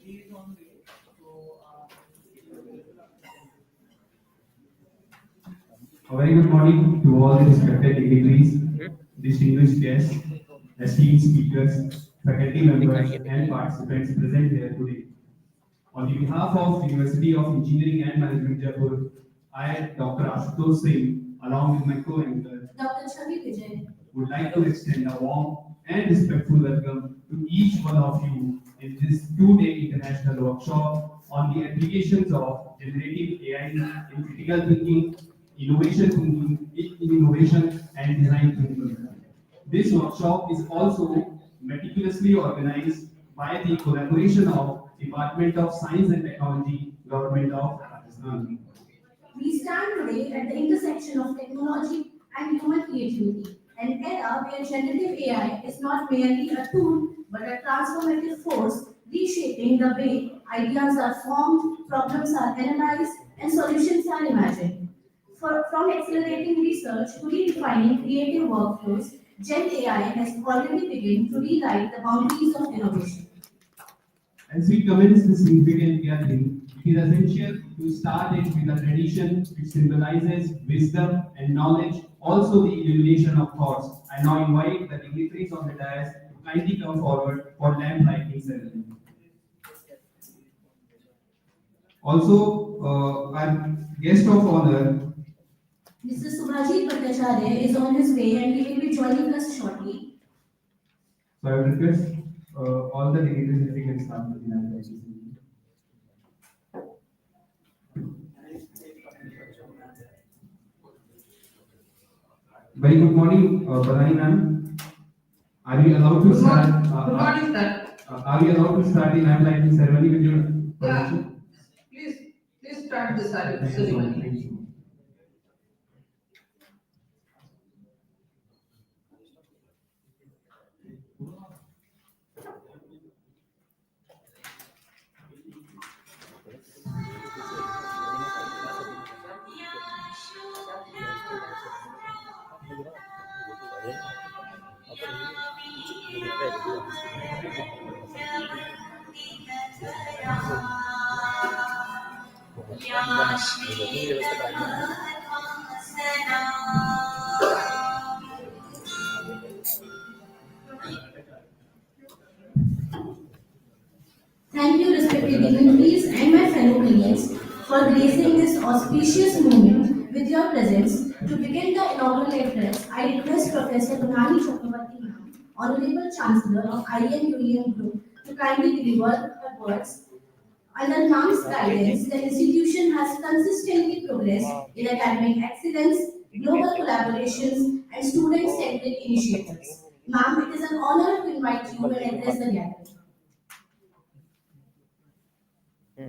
A very good morning to all the respected dignitaries, distinguished guests, esteemed speakers, faculty members, and participants present here today. On the behalf of University of Engineering and Management Jaipur, I, Dr. Ashutosh Singh, along with my co-anchor, Dr. Chavi Vijay, would like to extend a warm and respectful welcome to each one of you in this two-day international workshop on the applications of generative AI in critical thinking, innovation and design thinking. This workshop is also meticulously organized by the collaboration of Department of Science and Technology, Government of Rajasthan. We stand today at the intersection of technology and human creativity, an era where generative AI is not merely a tool but a transformative force reshaping the way ideas are formed, problems are analyzed, and solutions are imagined. From accelerating research to redefining creative workflows, Gen AI has already begun to rewrite the boundaries of innovation. As we commence this significant gathering, it is essential to start it with a tradition which symbolizes wisdom and knowledge, also the illumination of thoughts. I now invite the dignitaries on the dais to kindly come forward for lamp lighting ceremony. Also, our guest of honor, Mr. Subhajit Bhattacharya, is on his way and he will be joining us shortly. So I would request all the dignitaries if we can start with the lamp lighting. Very good morning, Badani ma'am. Are we allowed to start? Good morning, sir. Are we allowed to start the lamp lighting ceremony with your permission? Please start the ceremony. Thank you. Thank you, respected dignitaries and my fellow colleagues, for gracing this auspicious moment with your presence. To begin the inaugural address, I request Professor Banani Chakravarti ma'am, Honorable Chancellor of INUEM Group, to kindly deliver her words. Under ma'am's guidance, the institution has consistently progressed in academic excellence, global collaborations, and student-centric initiatives. Ma'am, it is an honor to invite you and address the gathering.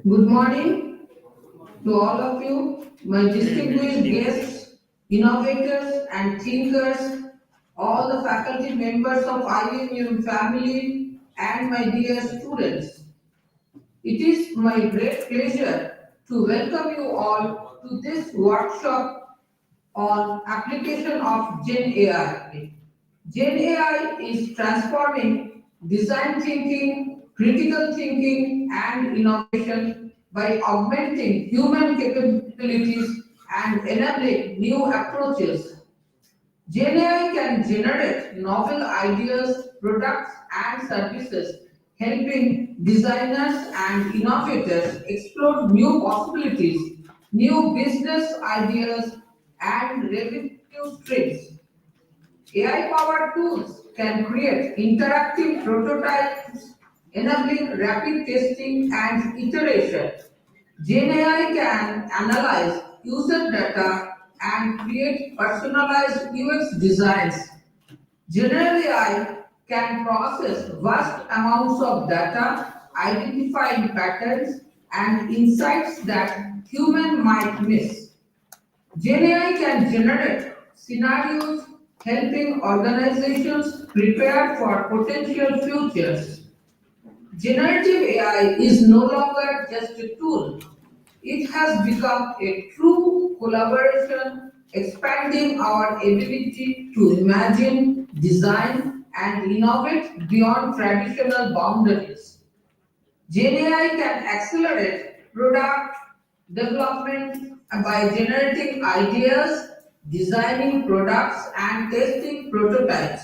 Good morning to all of you, my distinguished guests, innovators and thinkers, all the faculty members of INUM family, and my dear students. It is my great pleasure to welcome you all to this workshop on application of Gen AI. Gen AI is transforming design thinking, critical thinking, and innovation by augmenting human capabilities and enabling new approaches. Gen AI can generate novel ideas, products, and services, helping designers and innovators explore new possibilities, new business ideas, and revenue streams. AI-powered tools can create interactive prototypes, enabling rapid testing and iteration. GenAI can analyze user data and create personalized UX designs. General AI can process vast amounts of data, identifying patterns and insights that human might miss. GenAI can generate scenarios helping organizations prepare for potential futures. Generative AI is no longer just a tool. It has become a true collaboration, expanding our ability to imagine, design, and innovate beyond traditional boundaries. GenAI can accelerate product development by generating ideas, designing products, and testing prototypes.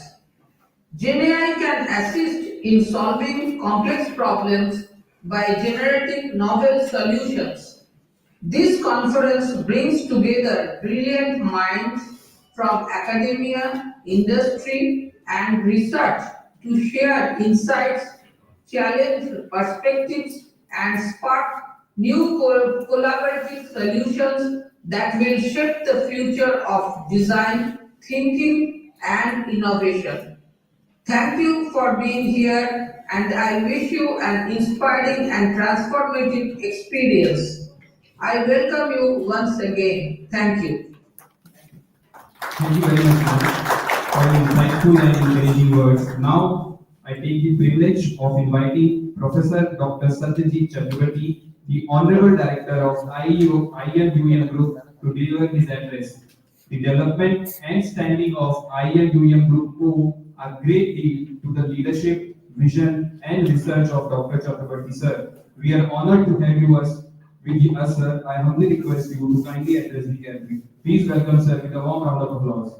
GenAI can assist in solving complex problems by generating novel solutions. This conference brings together brilliant minds from academia, industry, and research to share insights, challenge perspectives, and spark new collaborative solutions that will shape the future of design, thinking, and innovation. Thank you for being here, and I wish you an inspiring and transformative experience. I welcome you once again. Thank you. Thank you very much, ma'am, for your insightful and encouraging words. Now, I take the privilege of inviting Professor Dr. Satyajit Chakrabarty, the Honorable Director of IMUM Group, to deliver his address. The development and standing of IMUM Group owe a great deal to the leadership, vision, and research of Dr. Chakrabarty, sir. We are honored to have you with us, sir. I humbly request you to kindly address the gathering. Please welcome, sir, with a warm round of applause.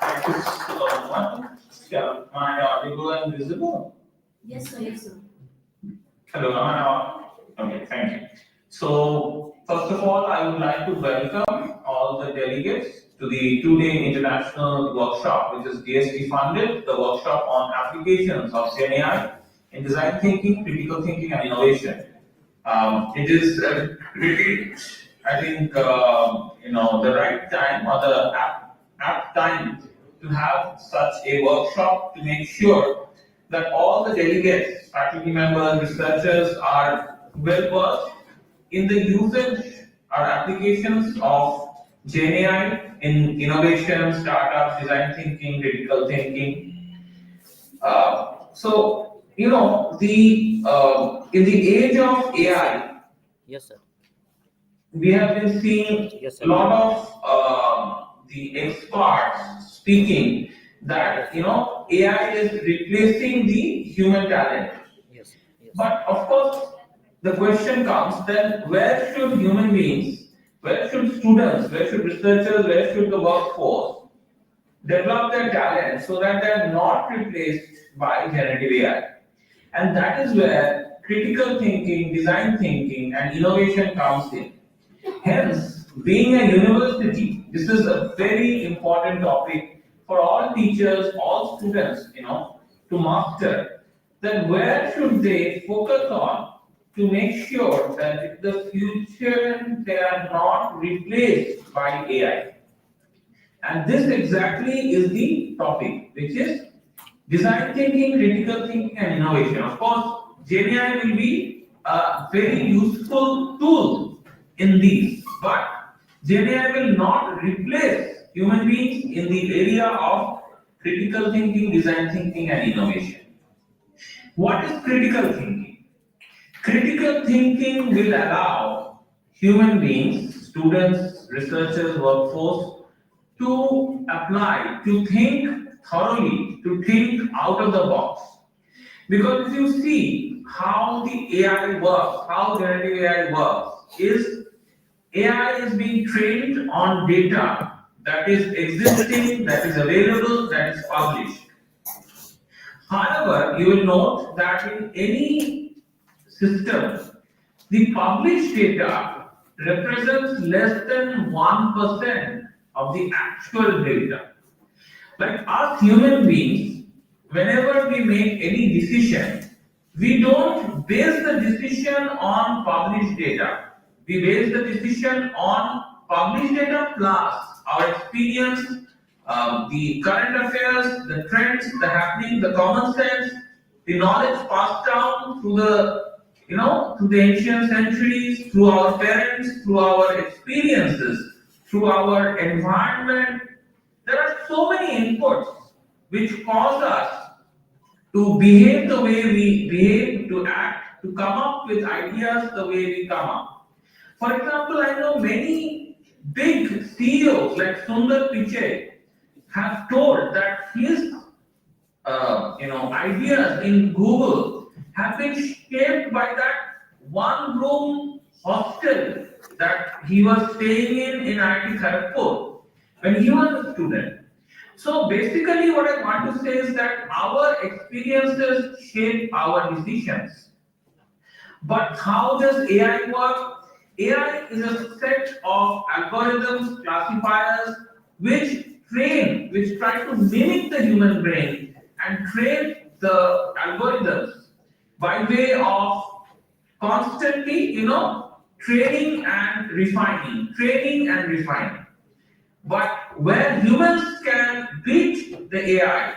Thank you so much. Yeah, am I audible and visible? Yes, sir. Yes, sir. Hello, am I audible? Okay, thank you. So, first of all, I would like to welcome all the delegates to the two-day international workshop, which is DST funded, the workshop on applications of GenAI in design thinking, critical thinking, and innovation. It is really, I think, the right time or the apt time to have such a workshop to make sure that all the delegates, faculty members, researchers are well versed in the usage or applications of GenAI in innovation, startups, design thinking, critical thinking. In the age of AI, Yes, sir. we have been seeing Yes, sir. a lot of the experts speaking that AI is replacing the human talent. Yes. Yes. But of course, the question comes then: where should human beings, where should students, where should researchers, where should the workforce develop their talent so that they are not replaced by generative AI? And that is where critical thinking, design thinking, and innovation comes in. Hence, being a university, this is a very important topic for all teachers, all students, to master. Then where should they focus on to make sure that in the future they are not replaced by AI? And this exactly is the topic, which is design thinking, critical thinking, and innovation. Of course, GenAI will be a very useful tool in these, but GenAI will not replace human beings in the area of critical thinking, design thinking, and innovation. What is critical thinking? Critical thinking will allow human beings, students, researchers, workforce to apply, to think thoroughly, to think out of the box. Because if you see how the AI works, how generative AI works, is AI is being trained on data that is existing, that is available, that is published. However, you will note that in any system, the published data represents less than 1% of the actual data. Like us human beings, whenever we make any decision, we don't base the decision on published data. We base the decision on published data plus our experience, the current affairs, the trends, the happening, the common sense, the knowledge passed down through through the ancient centuries, through our parents, through our experiences, through our environment. There are so many inputs which cause us to behave the way we behave, to act, to come up with ideas the way we come up. For example, I know many big CEOs like Sundar Pichai have told that his ideas in Google have been shaped by that one room hostel that he was staying in IIT Kharagpur when he was a student. So basically, what I want to say is that our experiences shape our decisions. But how does AI work? AI is a set of algorithms, classifiers, which try to mimic the human brain and train the algorithms by way of constantly, training and refining. But where humans can beat the AI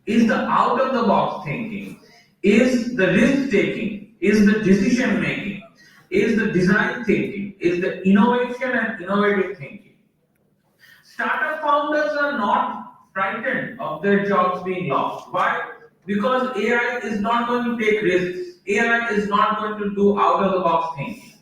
is the out of the box thinking, is the risk taking, is the decision making, is the design thinking, is the innovation and innovative thinking. Startup founders are not frightened of their jobs being lost. Why? Because AI is not going to take risks. AI is not going to do out of the box things.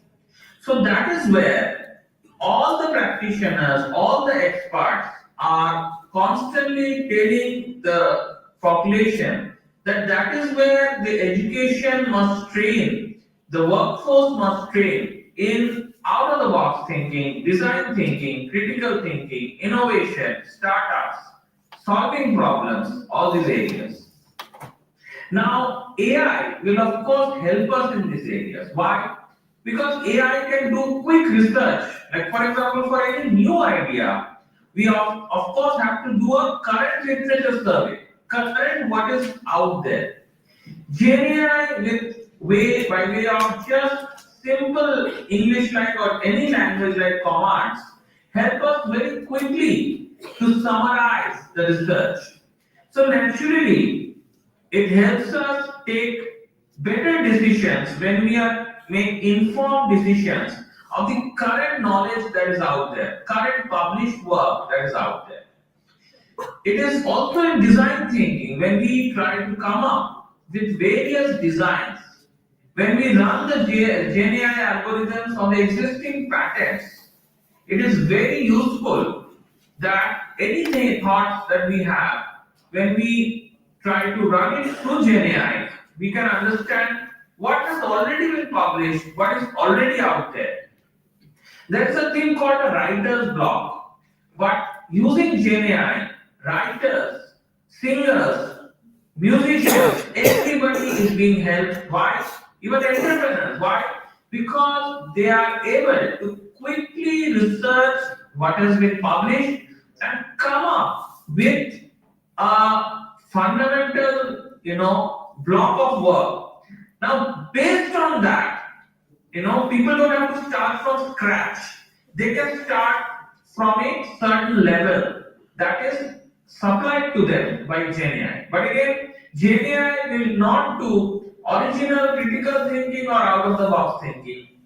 So that is where all the practitioners, all the experts are constantly telling the population that that is where the education must train, the workforce must train in out of the box thinking, design thinking, critical thinking, innovation, startups, solving problems, all these areas. Now, AI will of course help us in these areas. Why? Because AI can do quick research. Like for example, for any new idea, we of course have to do a current literature survey, current what is out there. GenAI by way of just simple English like or any language like commands help us very quickly to summarize the research. So naturally, it helps us take better decisions when we are make informed decisions of the current knowledge that is out there, current published work that is out there. It is also in design thinking when we try to come up with various designs. When we run the GenAI algorithms on the existing patterns, it is very useful that anything thoughts that we have, when we try to run it through GenAI, we can understand what has already been published, what is already out there. There is a thing called a writer's block, but using GenAI, writers, singers, musicians, everybody is being helped. Why? Even entrepreneurs. Why? Because they are able to quickly research what has been published and come up with a fundamental, block of work. Now, based on that, people don't have to start from scratch. They can start from a certain level that is supplied to them by GenAI. But again, GenAI will not do original critical thinking or out of the box thinking.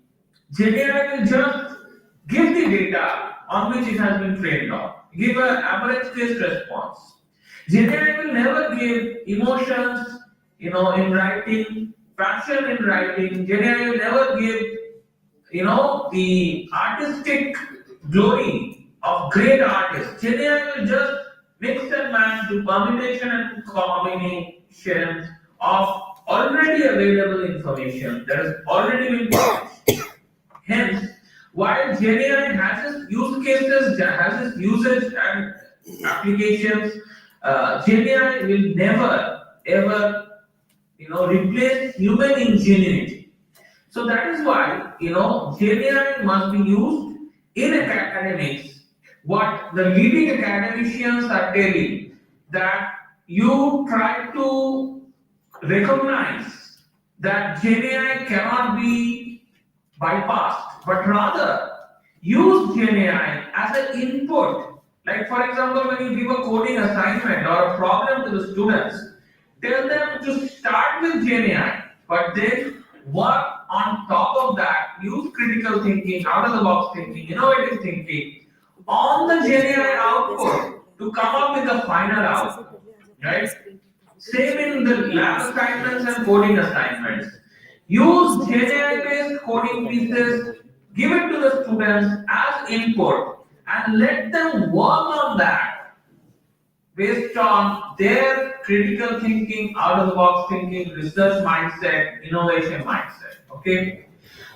GenAI will just give the data on which it has been trained on, give an average case response. GenAI will never give emotions, in writing, passion in writing. GenAI will never give, the artistic glory of great artists. GenAI will just mix and match, do permutation and combination of already available information that has already been published. Hence, while GenAI has its use cases, has its usage and applications, GenAI will never ever replace human ingenuity. So that is why GenAI must be used in academics. What the leading academicians are telling, that you try to recognize that GenAI cannot be bypassed, but rather use GenAI as an input. Like for example, when you give a coding assignment or a problem to the students, tell them to start with GenAI, but then work on top of that, use critical thinking, out of the box thinking, innovative thinking on the GenAI output to come up with the final output. Right? Same in the lab assignments and coding assignments. Use GenAI based coding pieces, give it to the students as input, and let them work on that based on their critical thinking, out of the box thinking, research mindset, innovation mindset. Okay.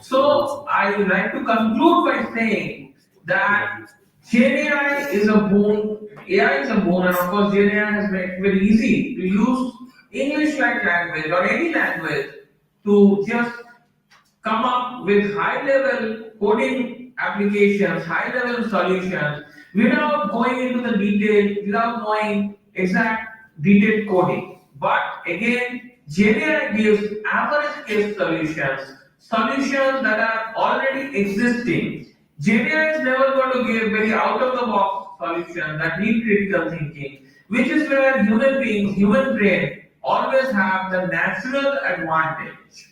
So I would like to conclude by saying that GenAI is a boon, AI is a boon, and of course GenAI has made it very easy to use English like language or any language to just come up with high level coding applications, high level solutions without going into the detail, without knowing exact detailed coding. But again, GenAI gives average case solutions, solutions that are already existing. GenAI is never going to give very out of the box solutions that need critical thinking, which is where human beings, human brain always have the natural advantage.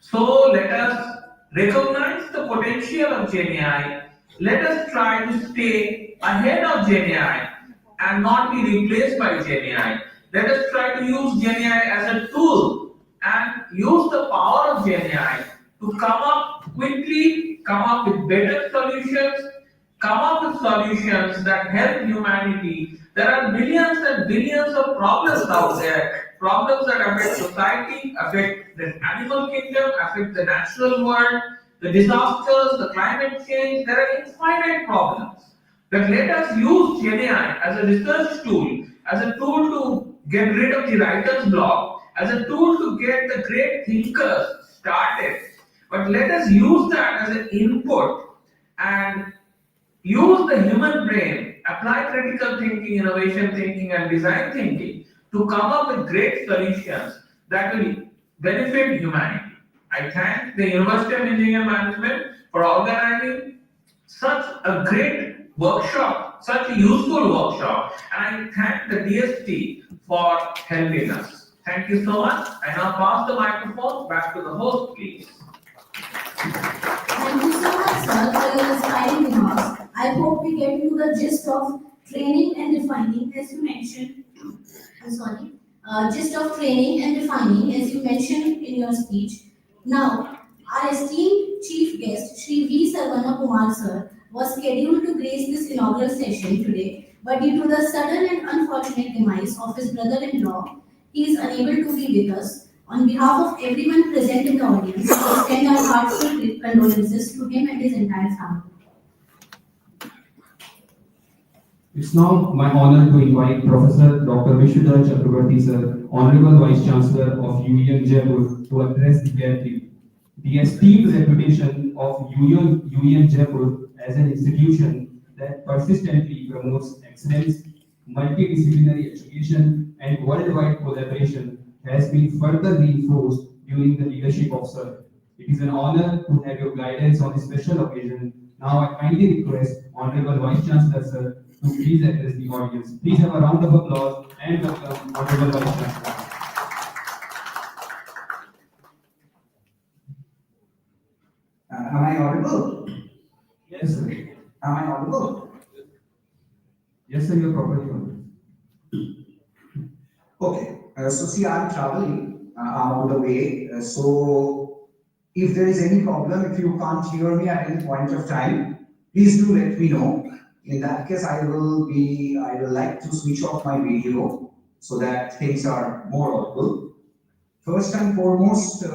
So let us recognize the potential of GenAI. Let us try to stay ahead of GenAI and not be replaced by GenAI. Let us try to use GenAI as a tool and use the power of GenAI to come up quickly, come up with better solutions, come up with solutions that help humanity. There are billions and billions of problems out there, problems that affect society, affect the animal kingdom, affect the natural world, the disasters, the climate change. There are infinite problems. But let us use GenAI as a research tool, as a tool to get rid of the writer's block, as a tool to get the great thinkers started. But let us use that as an input and use the human brain, apply critical thinking, innovation thinking, and design thinking to come up with great solutions that will benefit humanity. I thank the University of Engineering Management for organizing such a great workshop, such a useful workshop, and I thank the DST for helping us. Thank you so much. I now pass the microphone back to the host, please. Thank you so much, sir, for your inspiring remarks. I hope we get into the gist of training and refining, as you mentioned. Gist of training and refining, as you mentioned in your speech. Now, our esteemed chief guest, Shri V. Sarvana Kumar, sir, was scheduled to grace this inaugural session today, but due to the sudden and unfortunate demise of his brother-in-law, he is unable to be with us. On behalf of everyone present in the audience, we extend our heartfelt condolences to him and his entire family. It's now my honor to invite Professor Dr. Vishwadhar Chakrabarty sir, Honorable Vice Chancellor of UEM Jaipur, to address the gathering. The esteemed reputation of UEM Jaipur as an institution that persistently promotes excellence, multidisciplinary education, and worldwide collaboration has been further reinforced during the leadership of Sir. It is an honor to have your guidance on this special occasion. Now I kindly request Honorable Vice Chancellor Sir to please address the audience. Please have a round of applause and welcome Honorable Vice Chancellor. Am I audible? Yes, sir. Am I audible? Yes, sir, you're properly audible. Okay. So see, I'm traveling. I'm on the way. So if there is any problem, if you can't hear me at any point of time, please do let me know. In that case, I will like to switch off my video so that things are more audible. First and foremost,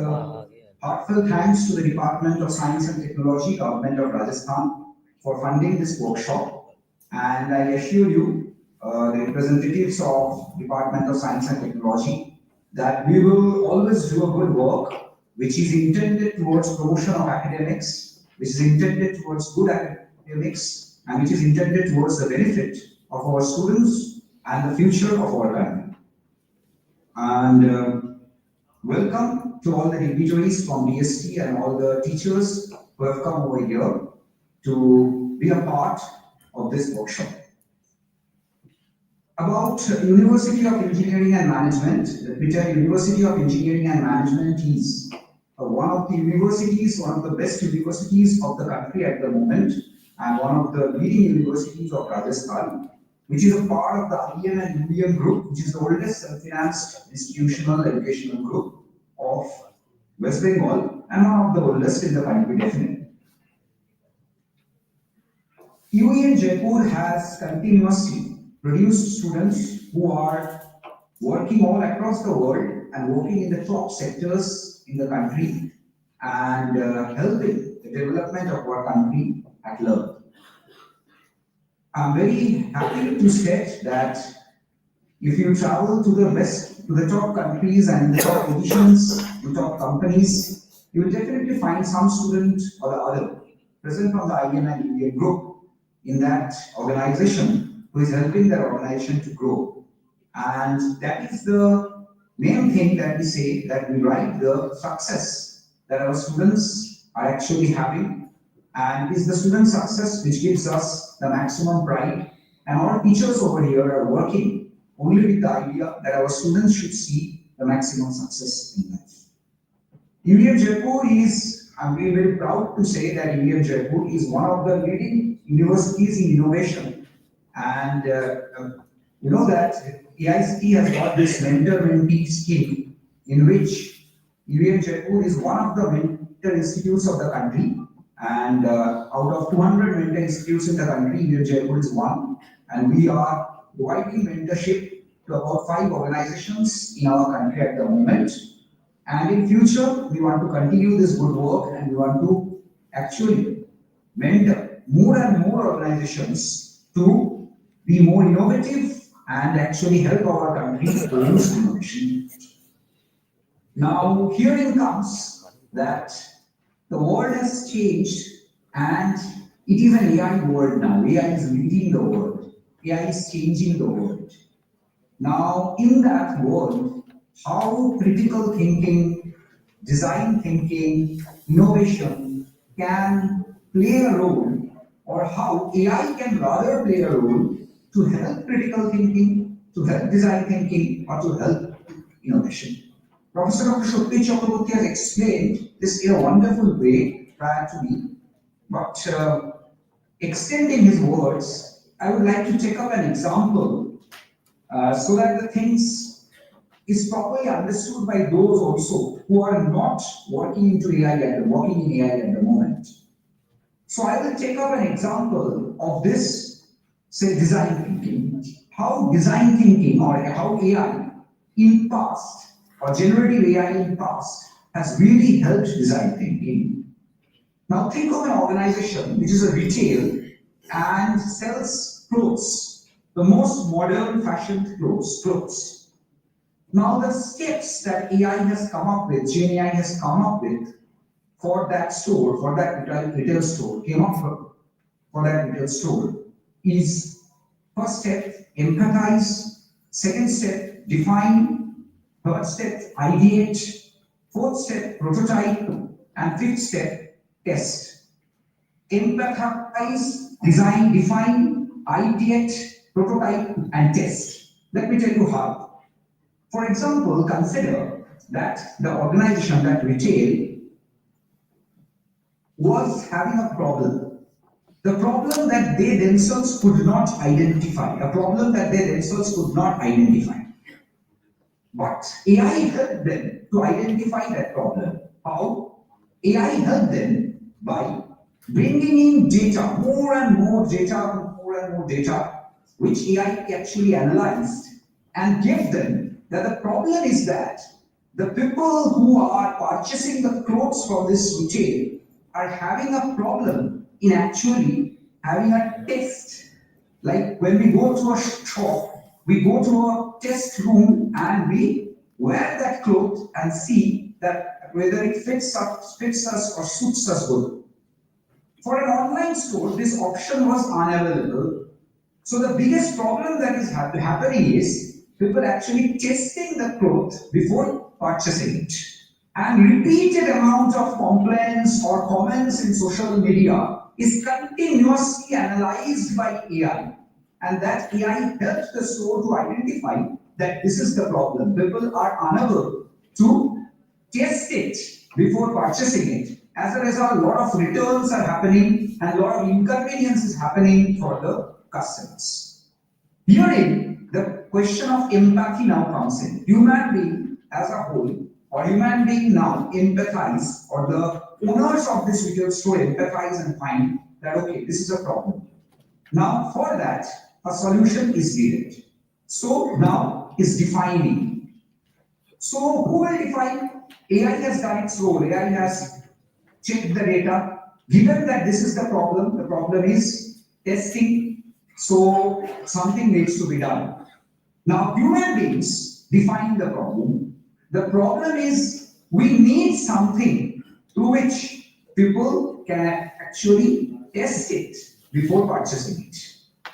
heartfelt thanks to the Department of Science and Technology, Government of Rajasthan, for funding this workshop. And I assure you, the representatives of Department of Science and Technology, that we will always do a good work which is intended towards promotion of academics, which is intended towards good academics, and which is intended towards the benefit of our students and the future of our country. And welcome to all the dignitaries from DST and all the teachers who have come over here to be a part of this workshop. About University of Engineering and Management, let me tell you, University of Engineering and Management is one of the universities, one of the best universities of the country at the moment, and one of the leading universities of Rajasthan, which is a part of the IEM and UEM group, which is the oldest self-financed institutional educational group of West Bengal, and one of the oldest in the country, definitely. UEM Jaipur has continuously produced students who are working all across the world and working in the top sectors in the country and helping the development of our country at large. I'm very happy to state that if you travel to the best, to the top countries and the top positions, the top companies, you will definitely find some student or the other present from the IN and Indian group in that organization who is helping their organization to grow. And that is the main thing that we say, that we write the success that our students are actually having, and is the student success which gives us the maximum pride. And our teachers over here are working only with the idea that our students should see the maximum success in life. UEM Jaipur is, I'm really very proud to say that UEM Jaipur is one of the leading universities in innovation. And you know that AICT has got this mentor-mentee scheme in which UEM Jaipur is one of the mentor institutes of the country. And out of 200 mentor institutes in the country, UEM Jaipur is one. And we are providing mentorship to about 5 organizations in our country at the moment. And in future, we want to continue this good work and we want to actually mentor more and more organizations to be more innovative and actually help our country produce innovation. Now, herein comes that the world has changed and it is an AI world now. AI is leading the world. AI is changing the world. Now, in that world, how critical thinking, design thinking, innovation can play a role, or how AI can rather play a role to help critical thinking, to help design thinking, or to help innovation. Professor Dr. Shukti Chakraborty has explained this in a wonderful way prior to me, but extending his words, I would like to take up an example so that the things is properly understood by those also who are not working into AI at working in AI at the moment. So I will take up an example of this, say, design thinking. How design thinking or how AI in past or generative AI in past has really helped design thinking. Now think of an organization which is a retail and sells clothes, the most modern fashioned clothes. Now the steps that AI has come up with, GenAI has come up with for that store, for that retail store, came up for that retail store is first step, empathize, second step, define, third step, ideate, fourth step, prototype, and fifth step, test. Empathize, design, define, ideate, prototype, and test. Let me tell you how. For example, consider that the organization, that retail, was having a problem. The problem that they themselves could not identify, a problem that they themselves could not identify. But AI helped them to identify that problem. How? AI helped them by bringing in data, more and more data, which AI actually analyzed and gave them that the problem is that the people who are purchasing the clothes from this retail are having a problem in actually having a test. Like when we go to a shop, we go to a test room and we wear that cloth and see that whether it fits us or suits us good. For an online store, this option was unavailable. So the biggest problem that is happening is people actually testing the cloth before purchasing it. And repeated amount of complaints or comments in social media is continuously analyzed by AI. And that AI helps the store to identify that this is the problem. People are unable to test it before purchasing it. As a result, a lot of returns are happening and a lot of inconvenience is happening for the customers. Herein, the question of empathy now comes in. Human being as a whole, or human being now empathize, or the owners of this retail store empathize and find that, okay, this is a problem. Now, for that, a solution is needed. So now is defining. So who will define? AI has done its role. AI has checked the data. Given that this is the problem is testing. So something needs to be done. Now human beings define the problem. The problem is we need something through which people can actually test it before purchasing it.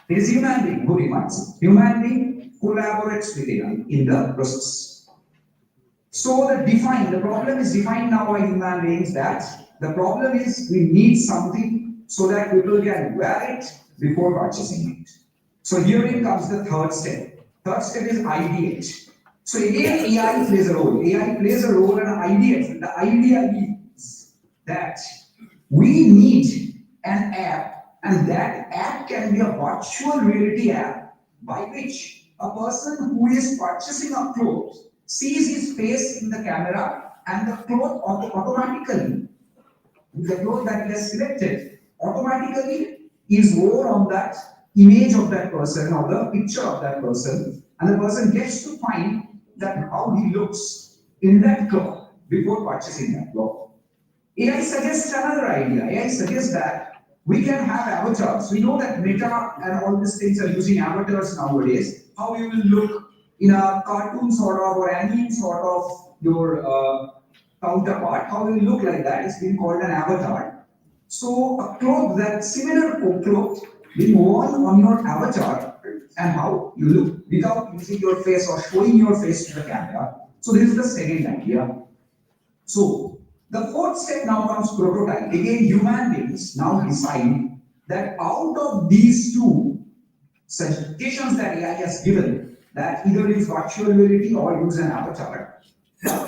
It is human being who defines it. Human being collaborates with AI in the process. So the problem is defined now by human beings that the problem is we need something so that people can wear it before purchasing it. So herein comes the third step. Third step is ideate. So again, AI plays a role. AI plays a role in ideate. The idea is that we need an app, and that app can be a virtual reality app by which a person who is purchasing a cloth sees his face in the camera, and the cloth automatically, the cloth that he has selected, automatically is worn on that image of that person or the picture of that person, and the person gets to find that how he looks in that cloth before purchasing that cloth. AI suggests another idea. AI suggests that we can have avatars. We know that Meta and all these things are using avatars nowadays. How you will look in a cartoon sort of or anime sort of your counterpart, how you will look like that is being called an avatar. So a cloth that similar cloth being worn on your avatar and how you look without using your face or showing your face to the camera. So this is the second idea. So the fourth step now comes prototype. Again, human beings now decide that out of these two suggestions that AI has given, that either use virtual reality or use an avatar,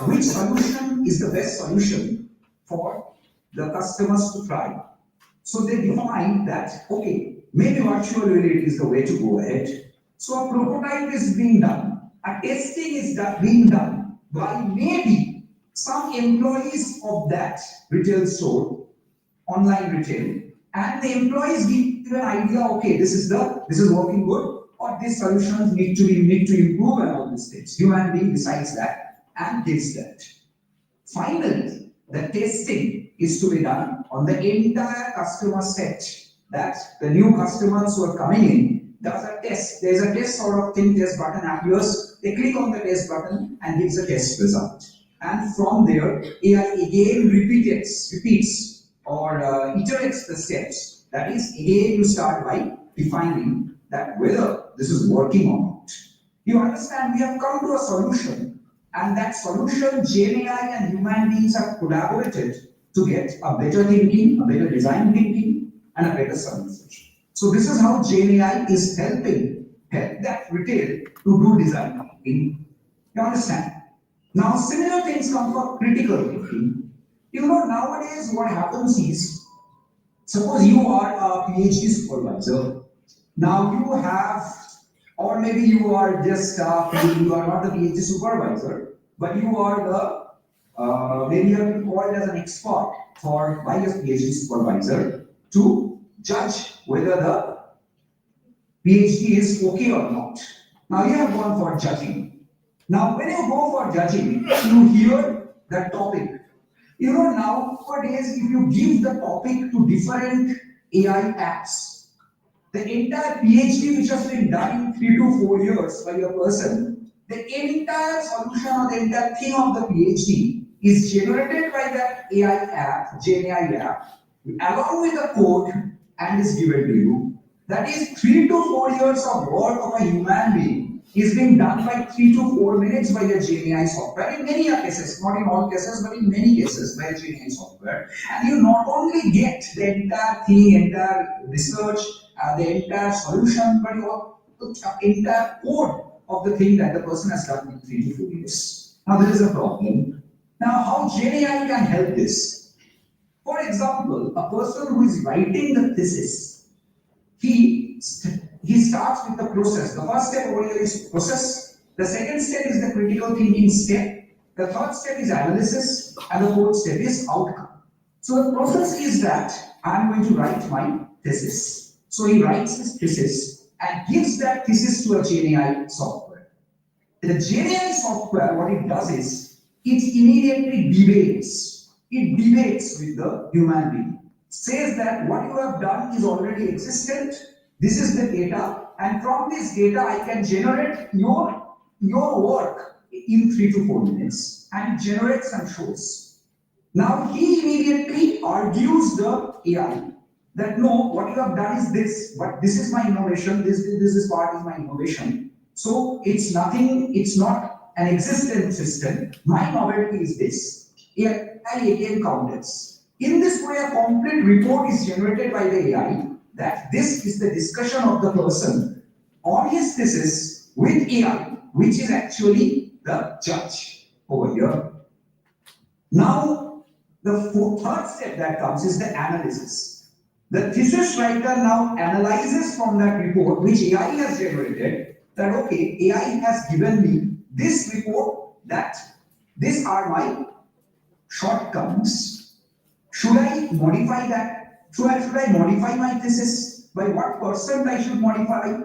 which solution is the best solution for the customers to try. So they define that, okay, maybe virtual reality is the way to go ahead. So a prototype is being done, a testing is being done by maybe some employees of that retail store, online retail, and the employees give an idea, okay, this is working good, or these solutions need to improve and all these things. Human being decides that and gives that. Finally, the testing is to be done on the entire customer set, that the new customers who are coming in does a test. There's a test sort of thing, test button appears, they click on the test button and gives a test result. And from there, AI again repeats or iterates the steps. That is, again you start by defining that whether this is working or not. You understand, we have come to a solution, and that solution, GenAI and human beings have collaborated to get a better thinking, a better design thinking, and a better solution. So this is how GenAI is help that retail to do design thinking. You understand? Now, similar things come for critical thinking. You know, nowadays what happens is, suppose you are a PhD supervisor. Now you have, or maybe you are just, you are not the PhD supervisor, but you are the, maybe you have been called as an expert by a PhD supervisor to judge whether the PhD is okay or not. Now you have gone for judging. Now, when you go for judging, you hear that topic. You know, nowadays, if you give the topic to different AI apps, the entire PhD which has been done in 3 to 4 years by a person, the entire solution or the entire thing of the PhD is generated by that AI app, GenAI app, along with the code, and is given to you. That is 3 to 4 years of work of a human being is being done by 3 to 4 minutes by the GenAI software. In many cases, not in all cases, but in many cases by the GenAI software. And you not only get the entire thing, entire research, the entire solution, but the entire code of the thing that the person has done in 3 to 4 years. Now there is a problem. Now how GenAI can help this? For example, a person who is writing the thesis, he starts with the process. The first step over here is process. The second step is the critical thinking step. The third step is analysis. And the fourth step is outcome. So the process is that I am going to write my thesis. So he writes his thesis. and gives that thesis to a GenAI software. The GenAI software, what it does is, it immediately debates. It debates with the human being. Says that what you have done is already existent. This is the data, and from this data, I can generate your work in 3 to 4 minutes, and it generates and shows. Now he immediately argues the AI that no, what you have done is this, but this is my innovation. This part is my innovation. So it's nothing. It's not an existent system. My novelty is this. AI again counters. In this way, a complete report is generated by the AI that this is the discussion of the person on his thesis with AI, which is actually the judge over here. Now, the third step that comes is the analysis. The thesis writer now analyzes from that report, which AI has generated, that okay, AI has given me this report, that these are my shortcomings. Should I modify that? Should I modify my thesis? By what percent I should modify?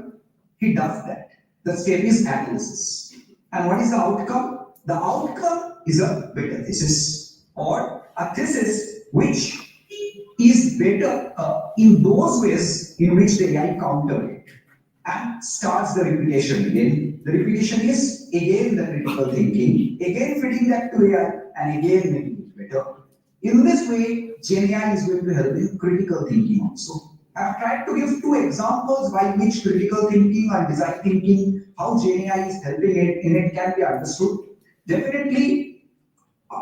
He does that. The step is analysis. And what is the outcome? The outcome is a better thesis, or a thesis which is better in those ways in which the AI counter it and starts the repetition again. The repetition is again the critical thinking, again feeding that to AI, and again making it better. In this way, GenAI is going to help in critical thinking also. I've tried to give 2 examples by which critical thinking and design thinking, how GenAI is helping it can be understood. Definitely,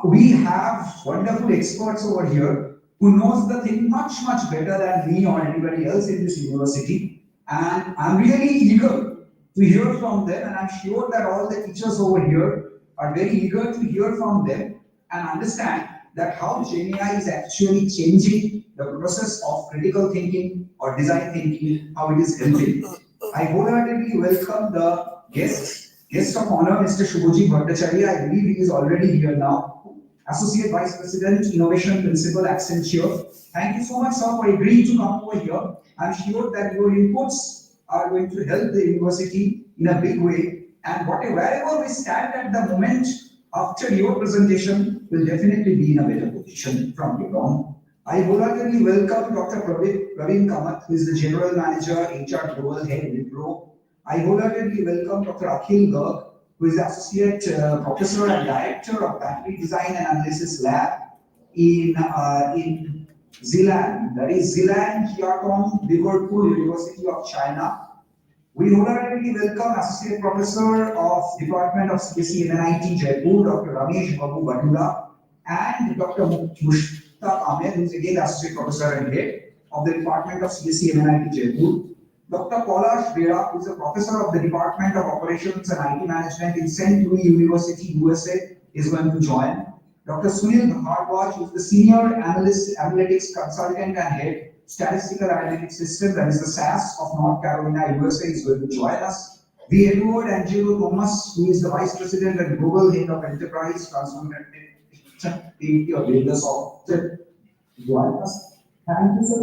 we have wonderful experts over here who knows the thing much better than me or anybody else in this university. And I'm really eager to hear from them, and I'm sure that all the teachers over here are very eager to hear from them and understand that how GenAI is actually changing the process of critical thinking or design thinking, how it is helping. I wholeheartedly welcome the guest of honor, Mr. Shubhajit Bhattacharya. I believe he is already here now. Associate Vice President, Innovation Principal, Accenture. Thank you so much, sir, for agreeing to come over here. I'm sure that your inputs are going to help the university in a big way. And wherever we stand at the moment, after your presentation, will definitely be in a better position from here on. I wholeheartedly welcome Dr. Praveen Kamath, who is the General Manager, HR Global Head, Wipro. I wholeheartedly welcome Dr. Akhil Garg, who is the Associate Professor and Director of Battery Design and Analysis Lab in Zealand, that is Zealand Jiatong Liverpool University of China. We wholeheartedly welcome Associate Professor of Department of CSE MNIT Jaipur, Dr. Ramesh Babu Badula, and Dr. Mushtaq Ahmed, who is again the Associate Professor and Head of the Department of CSE MNIT Jaipur. Dr. Paula Shvera, who is a Professor of the Department of Operations and IT Management in St. Louis University, USA, is going to join. Dr. Sunil Bhardwaj, who is the Senior Analytics Consultant and Head, Statistical Analytics System, that is the SAS of North Carolina, USA, is going to join us. V. Edward Angelo Thomas, who is the Vice President and Global Head of Enterprise Transformation Activity of Data Software, join us. Thank you so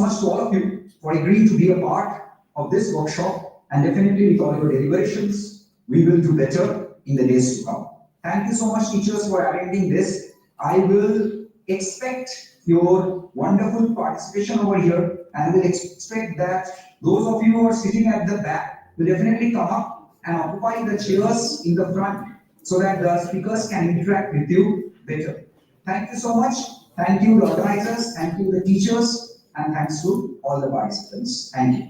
much to all of you for agreeing to be a part of this workshop, and definitely with all your deliberations, we will do better in the days to come. Thank you so much, teachers, for attending this. I will expect your wonderful participation over here, and will expect that those of you who are sitting at the back will definitely come up and occupy the chairs in the front so that the speakers can interact with you better. Thank you so much. Thank you, the organizers. Thank you, the teachers. And thanks to all the participants. Thank you.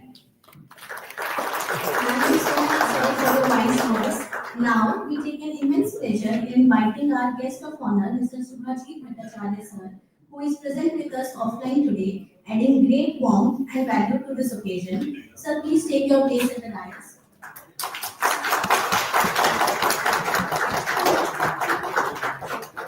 Thank you so much, sir, for the wise words. Now, we take an immense pleasure in inviting our guest of honor, Mr. Subhajit Bhattacharya, sir, who is present with us offline today, adding great warmth and value to this occasion. Sir, please take your place at the dais.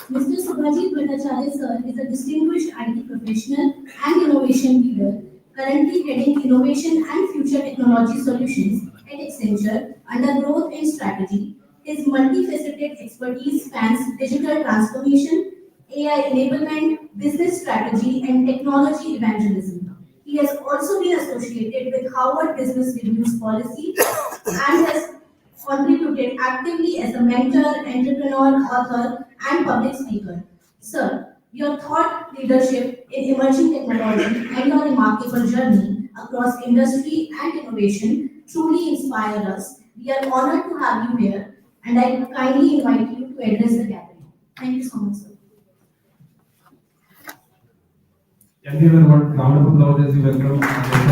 Mr. Subhajit Bhattacharya, sir, is a distinguished IT professional and innovation leader, currently heading innovation and future technology solutions at Accenture under growth and strategy. His multifaceted expertise spans digital transformation, AI enablement, business strategy, and technology evangelism. He has also been associated with Harvard Business Review's policy and has contributed actively as a mentor, entrepreneur, author, and public speaker. Sir, your thought leadership in emerging technology and your remarkable journey across industry and innovation truly inspire us. We are honored to have you here, and I kindly invite you to address the gathering. Thank you so much, sir. Can we have a round of applause as you welcome Jaipur?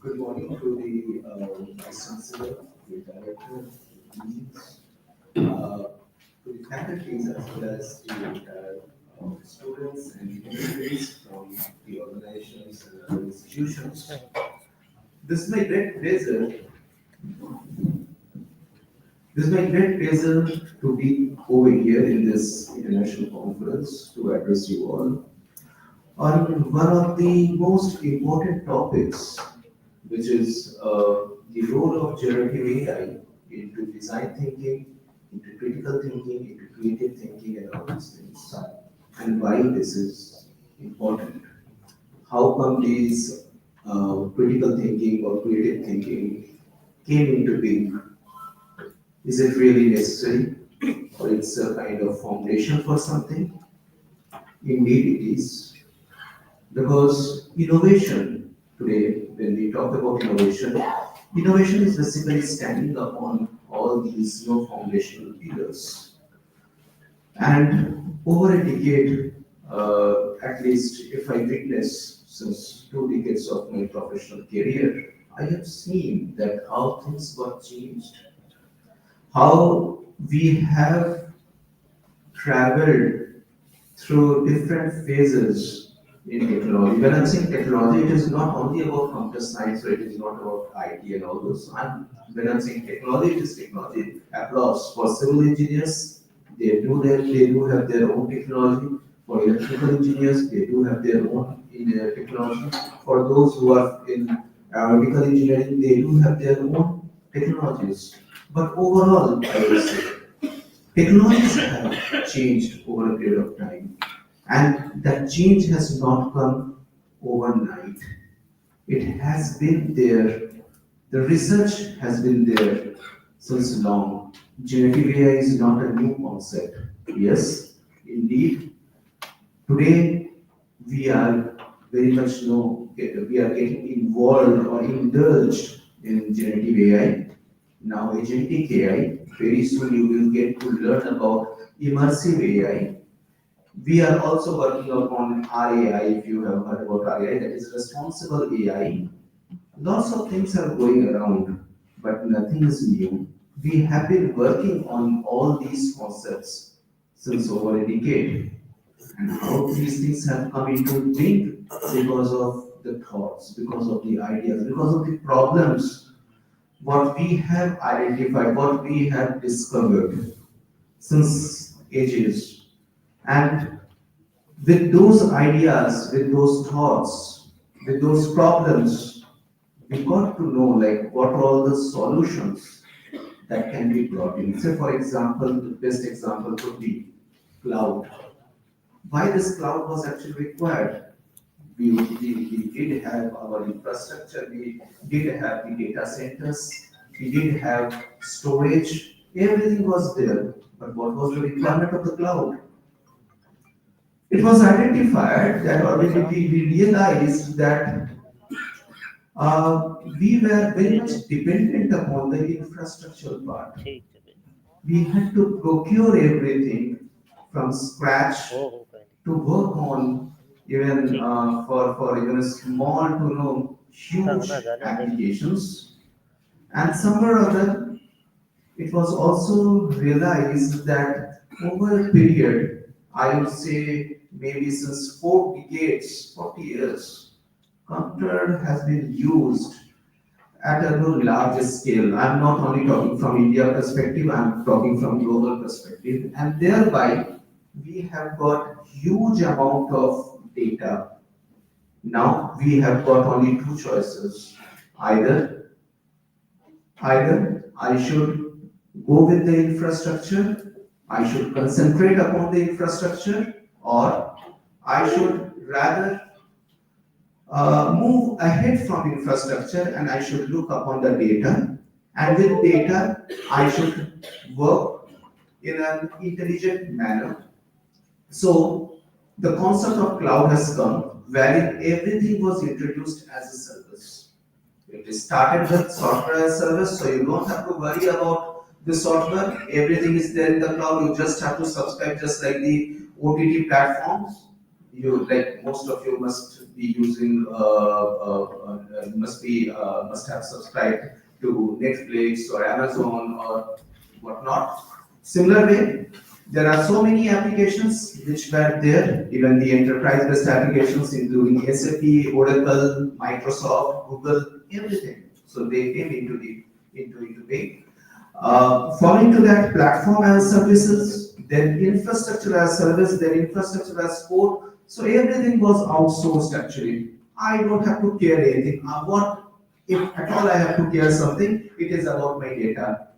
Good morning to the Vice Chancellor, the Director, deans, to the faculties as well as the students and dignitaries from the organizations and other institutions. This is my great pleasure. This is my great pleasure to be over here in this international conference to address you all on one of the most important topics, which is the role of generative AI into design thinking, into critical thinking, into creative thinking, and all these things, and why this is important. How come these critical thinking or creative thinking came into being? Is it really necessary, or it's a kind of foundation for something? Indeed, it is. Because innovation today, when we talk about innovation, innovation is basically standing upon all these foundational pillars. And over a decade, at least if I witness since 2 decades of my professional career, I have seen that how things got changed, how we have traveled through different phases in technology. When I'm saying technology, it is not only about computer science, or it is not about IT and all those. When I'm saying technology, it is technology. Applause for civil engineers. They do have their own technology. For electrical engineers, they do have their own technology. For those who are in aeronautical engineering, they do have their own technologies. But overall, I would say, technologies have changed over a period of time. And that change has not come overnight. It has been there. The research has been there since long. Generative AI is not a new concept. Yes, indeed. Today, we are very much we are getting involved or indulged in generative AI. Now, agentic AI. Very soon, you will get to learn about immersive AI. We are also working upon RAI, if you have heard about RAI, that is responsible AI. Lots of things are going around, but nothing is new. We have been working on all these concepts since over a decade. And how these things have come into being because of the thoughts, because of the ideas, because of the problems, what we have identified, what we have discovered since ages. And with those ideas, with those thoughts, with those problems, we got to know like what are all the solutions that can be brought in. Say for example, the best example could be cloud. Why this cloud was actually required? We did have our infrastructure, we did have the data centers, we did have storage, everything was there. But what was the requirement of the cloud? It was identified that, or we realized that we were very much dependent upon the infrastructure part. We had to procure everything from scratch to work on even for even small to huge applications. And somewhere or other, it was also realized that over a period, I would say maybe since 4 decades, 40 years, computer has been used at a larger scale. I'm not only talking from India perspective, I'm talking from global perspective. And thereby, we have got huge amount of data. Now we have got only two choices. Either, either I should go with the infrastructure, I should concentrate upon the infrastructure, or I should rather move ahead from infrastructure and I should look upon the data. And with data, I should work in an intelligent manner. So the concept of cloud has come wherein everything was introduced as a service. It started with software as service, so you don't have to worry about the software. Everything is there in the cloud. You just have to subscribe, just like the OTT platforms. You like most of you must be using, must have subscribed to Netflix or Amazon or whatnot. Similar way, there are so many applications which were there, even the enterprise-based applications, including SAP, Oracle, Microsoft, Google, everything. So they came into being. Following to that, platform as services, then infrastructure as service, then infrastructure as code. So everything was outsourced actually. I don't have to care anything. What if at all I have to care something? It is about my data,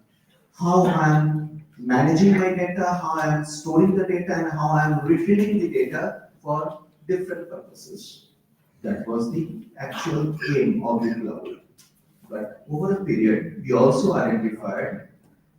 how I am managing my data, how I am storing the data, and how I am retrieving the data for different purposes. That was the actual aim of the cloud. But over a period, we also identified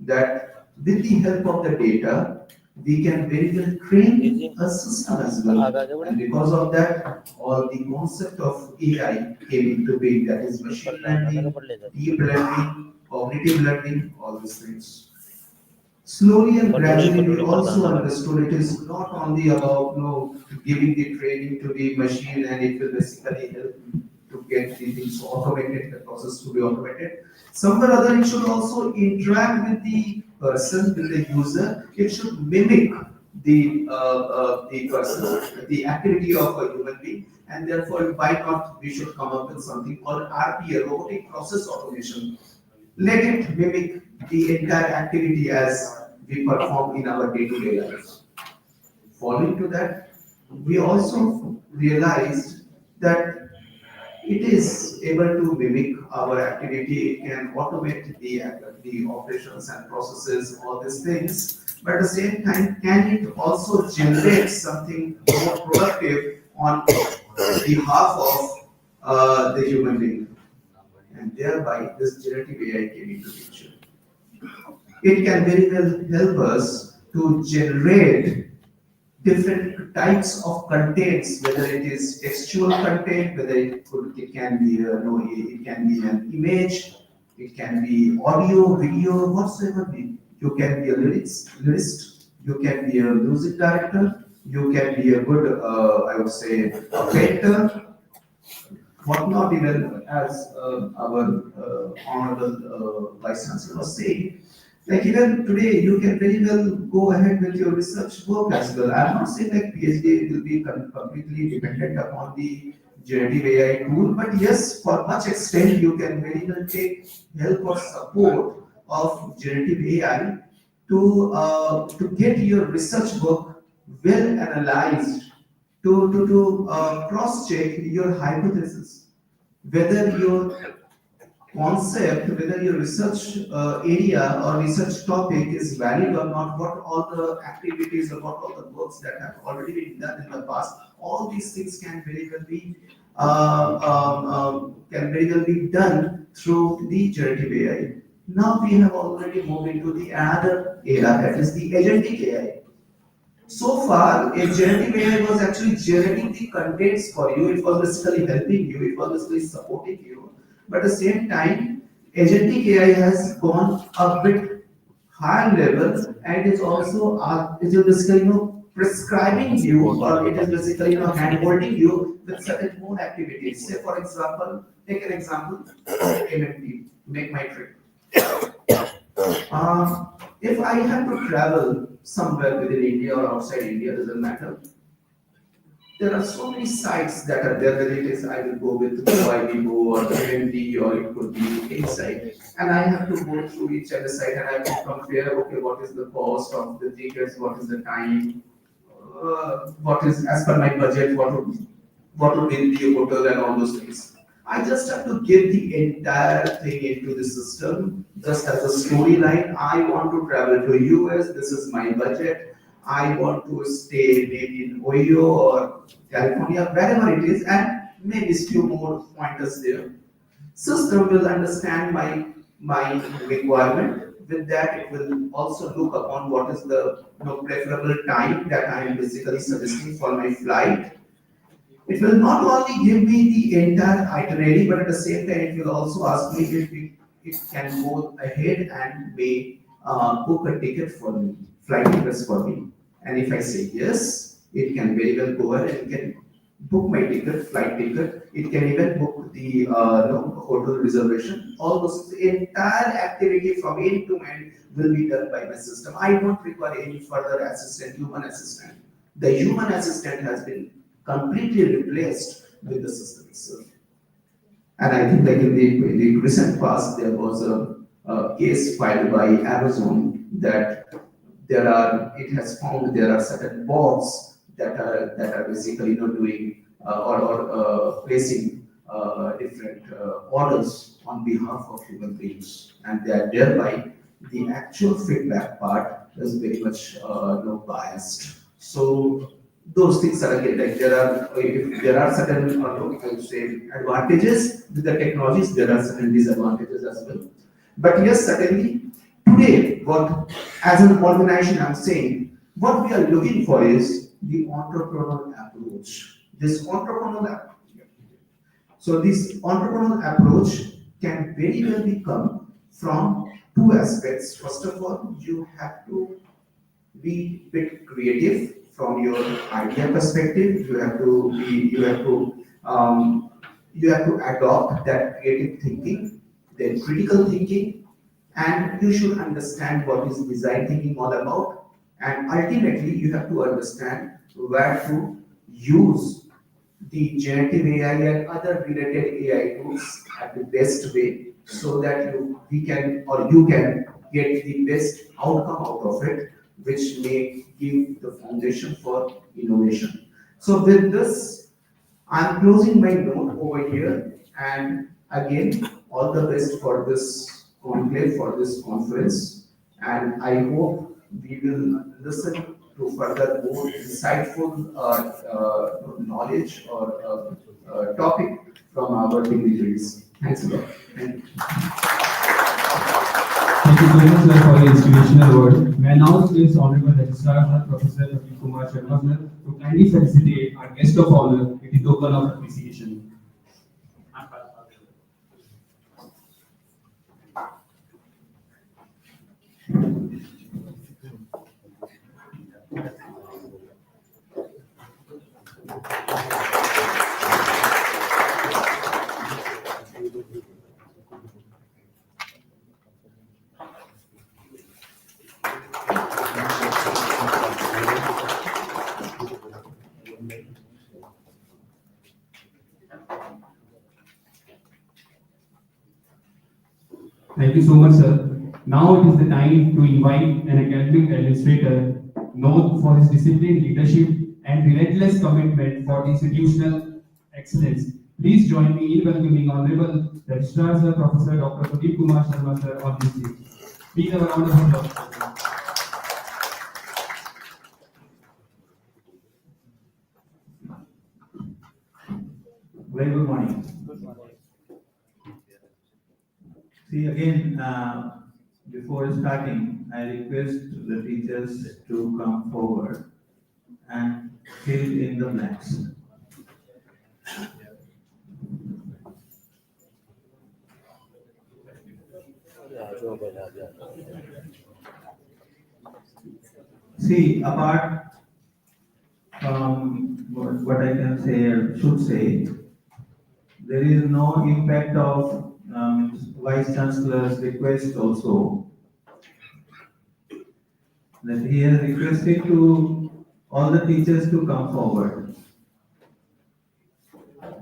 that with the help of the data, we can very well train a system as well. And because of that, all the concept of AI came into being, that is machine learning, deep learning, cognitive learning, all these things. Slowly and gradually, we also understood it is not only about giving the training to the machine and it will basically help to get the things automated, the process to be automated. Somewhere or other, it should also interact with the person, with the user. It should mimic the person, the activity of a human being, and therefore, why not we should come up with something called RPA, robotic process automation. Let it mimic the entire activity as we perform in our day-to-day lives. Following to that, we also realized that it is able to mimic our activity, it can automate the operations and processes, all these things, but at the same time, can it also generate something more productive on behalf of the human being? And thereby, this generative AI came into picture. It can very well help us to generate different types of contents, whether it is textual content, whether it can be it can be an image, it can be audio, video, whatsoever be. You can be a lyricist, you can be a music director, you can be a good, I would say, a painter, whatnot, even as our honorable Vice Chancellor was saying. Like even today, you can very well go ahead with your research work as well. I'm not saying like PhD will be completely dependent upon the generative AI tool, but yes, for much extent, you can very well take help or support of generative AI to get your research work well analyzed, to cross check your hypothesis, whether your concept, whether your research area or research topic is valid or not, what all the activities or what all the works that have already been done in the past, all these things can very well be done through the generative AI. Now we have already moved into the another era, that is the agentic AI. So far, a generative AI was actually generating the contents for you. It was basically helping you. It was basically supporting you. But at the same time, agentic AI has gone a bit higher level, and it is also it is basically prescribing you, or it is basically hand holding you with certain more activities. Say for example, take an example, MMT, make my trip. If I have to travel somewhere within India or outside India, doesn't matter. There are so many sites that are there, whether it is I will go with YBO or MMD or it could be any site. And I have to go through each other site and I have to compare, okay, what is the cost of the tickets, what is the time, what is as per my budget, what would be the hotel and all those things. I just have to give the entire thing into the system, just as a storyline. I want to travel to US, this is my budget. I want to stay maybe in Ohio or California, wherever it is, and maybe few more pointers there. System will understand my requirement. With that, it will also look upon what is the preferable time that I am basically suggesting for my flight. It will not only give me the entire itinerary, but at the same time, it will also ask me if it can go ahead and may book a ticket for me, flight tickets for me. And if I say yes, it can very well go ahead and can book my ticket, flight ticket. It can even book the hotel reservation. All those entire activity from end to end will be done by my system. I don't require any further assistant, human assistant. The human assistant has been completely replaced with the system itself. And I think like in the recent past, there was a case filed by Amazon that it has found there are certain bots that are basically doing or placing different orders on behalf of human beings, and they are thereby the actual feedback part is very much biased. So those things are again like if there are certain I would say advantages with the technologies, there are certain disadvantages as well. But yes, certainly today, what as an organization I'm saying, what we are looking for is the entrepreneurial approach. This entrepreneurial approach can very well become from two aspects. First of all, you have to be a bit creative from your idea perspective. You have to adopt that creative thinking, then critical thinking, and you should understand what is design thinking all about. And ultimately, you have to understand where to use the generative AI and other related AI tools at the best way, so that you can get the best outcome out of it, which may give the foundation for innovation. So with this, I'm closing my note over here, and again, all the best for this conclave, for this conference, and I hope we will listen to further more insightful knowledge or topic from our dignitaries. Thanks a lot. Thank you. Thank you so much, sir, for your inspirational word. May I now request Honorable Registrar, Professor Pradeep Kumar Sharma, sir, to kindly felicitate our guest of honor with the token of appreciation. Thank you so much, sir. Now it is the time to invite an academic administrator known for his disciplined leadership and relentless commitment for institutional excellence. Please join me in welcoming Honorable Registrar, Sir, Professor Dr. Pradeep Kumar Sharma, sir, on this stage. Please have a round of applause. Very good morning. See again, before starting, I request the teachers to come forward and fill in the blanks. See, apart from what I can say or should say, there is no impact of Vice Chancellor's request also, that he has requested to all the teachers to come forward.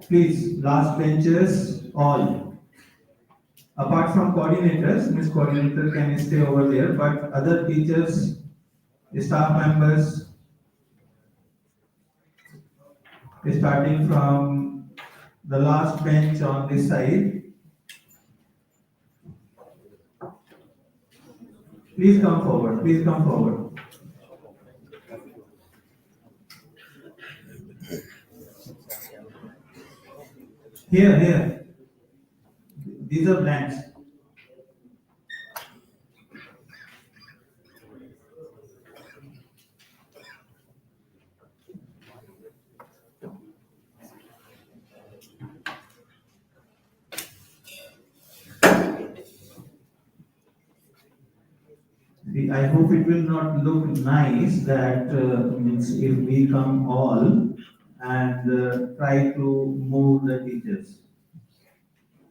Please, last benches, all. Apart from coordinators, Miss Coordinator can stay over there, but other teachers, staff members, starting from the last bench on this side. Please come forward, please come forward. Here. These are blanks. I hope it will not look nice that means if we come all and try to move the teachers.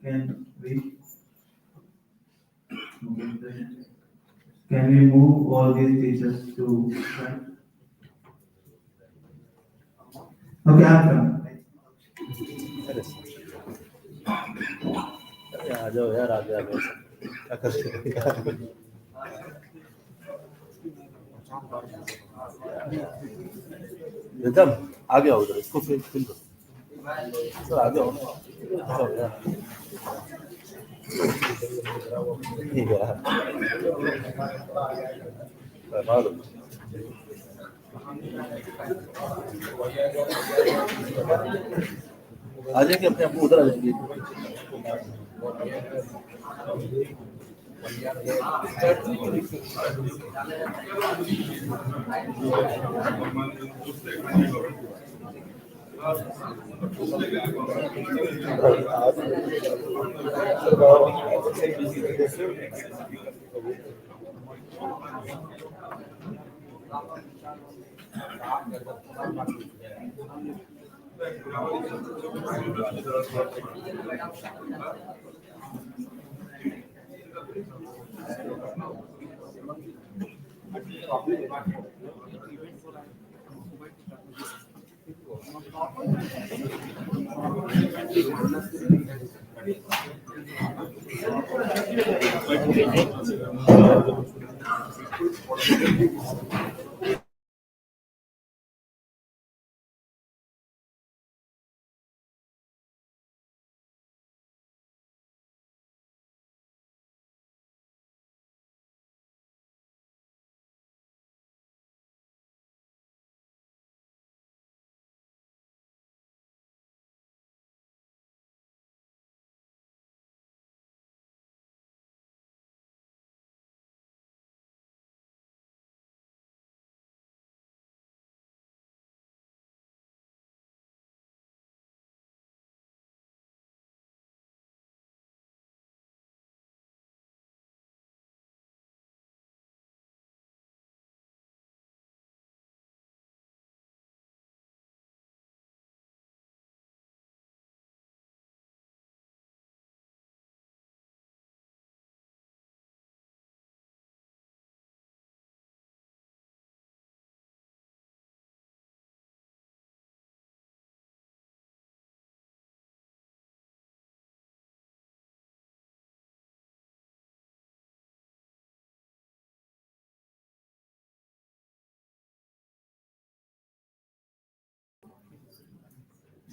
Can we? Can we move all these teachers to front? Okay, I'll come. आ जाओ यार आगे आगे क्या कर रहे हो यार एकदम आगे आओ उधर इसको फिल दो सर आगे आओ ना आओ यार ठीक है मालूम आ जाएंगे अपने आप उधर आ जाएंगे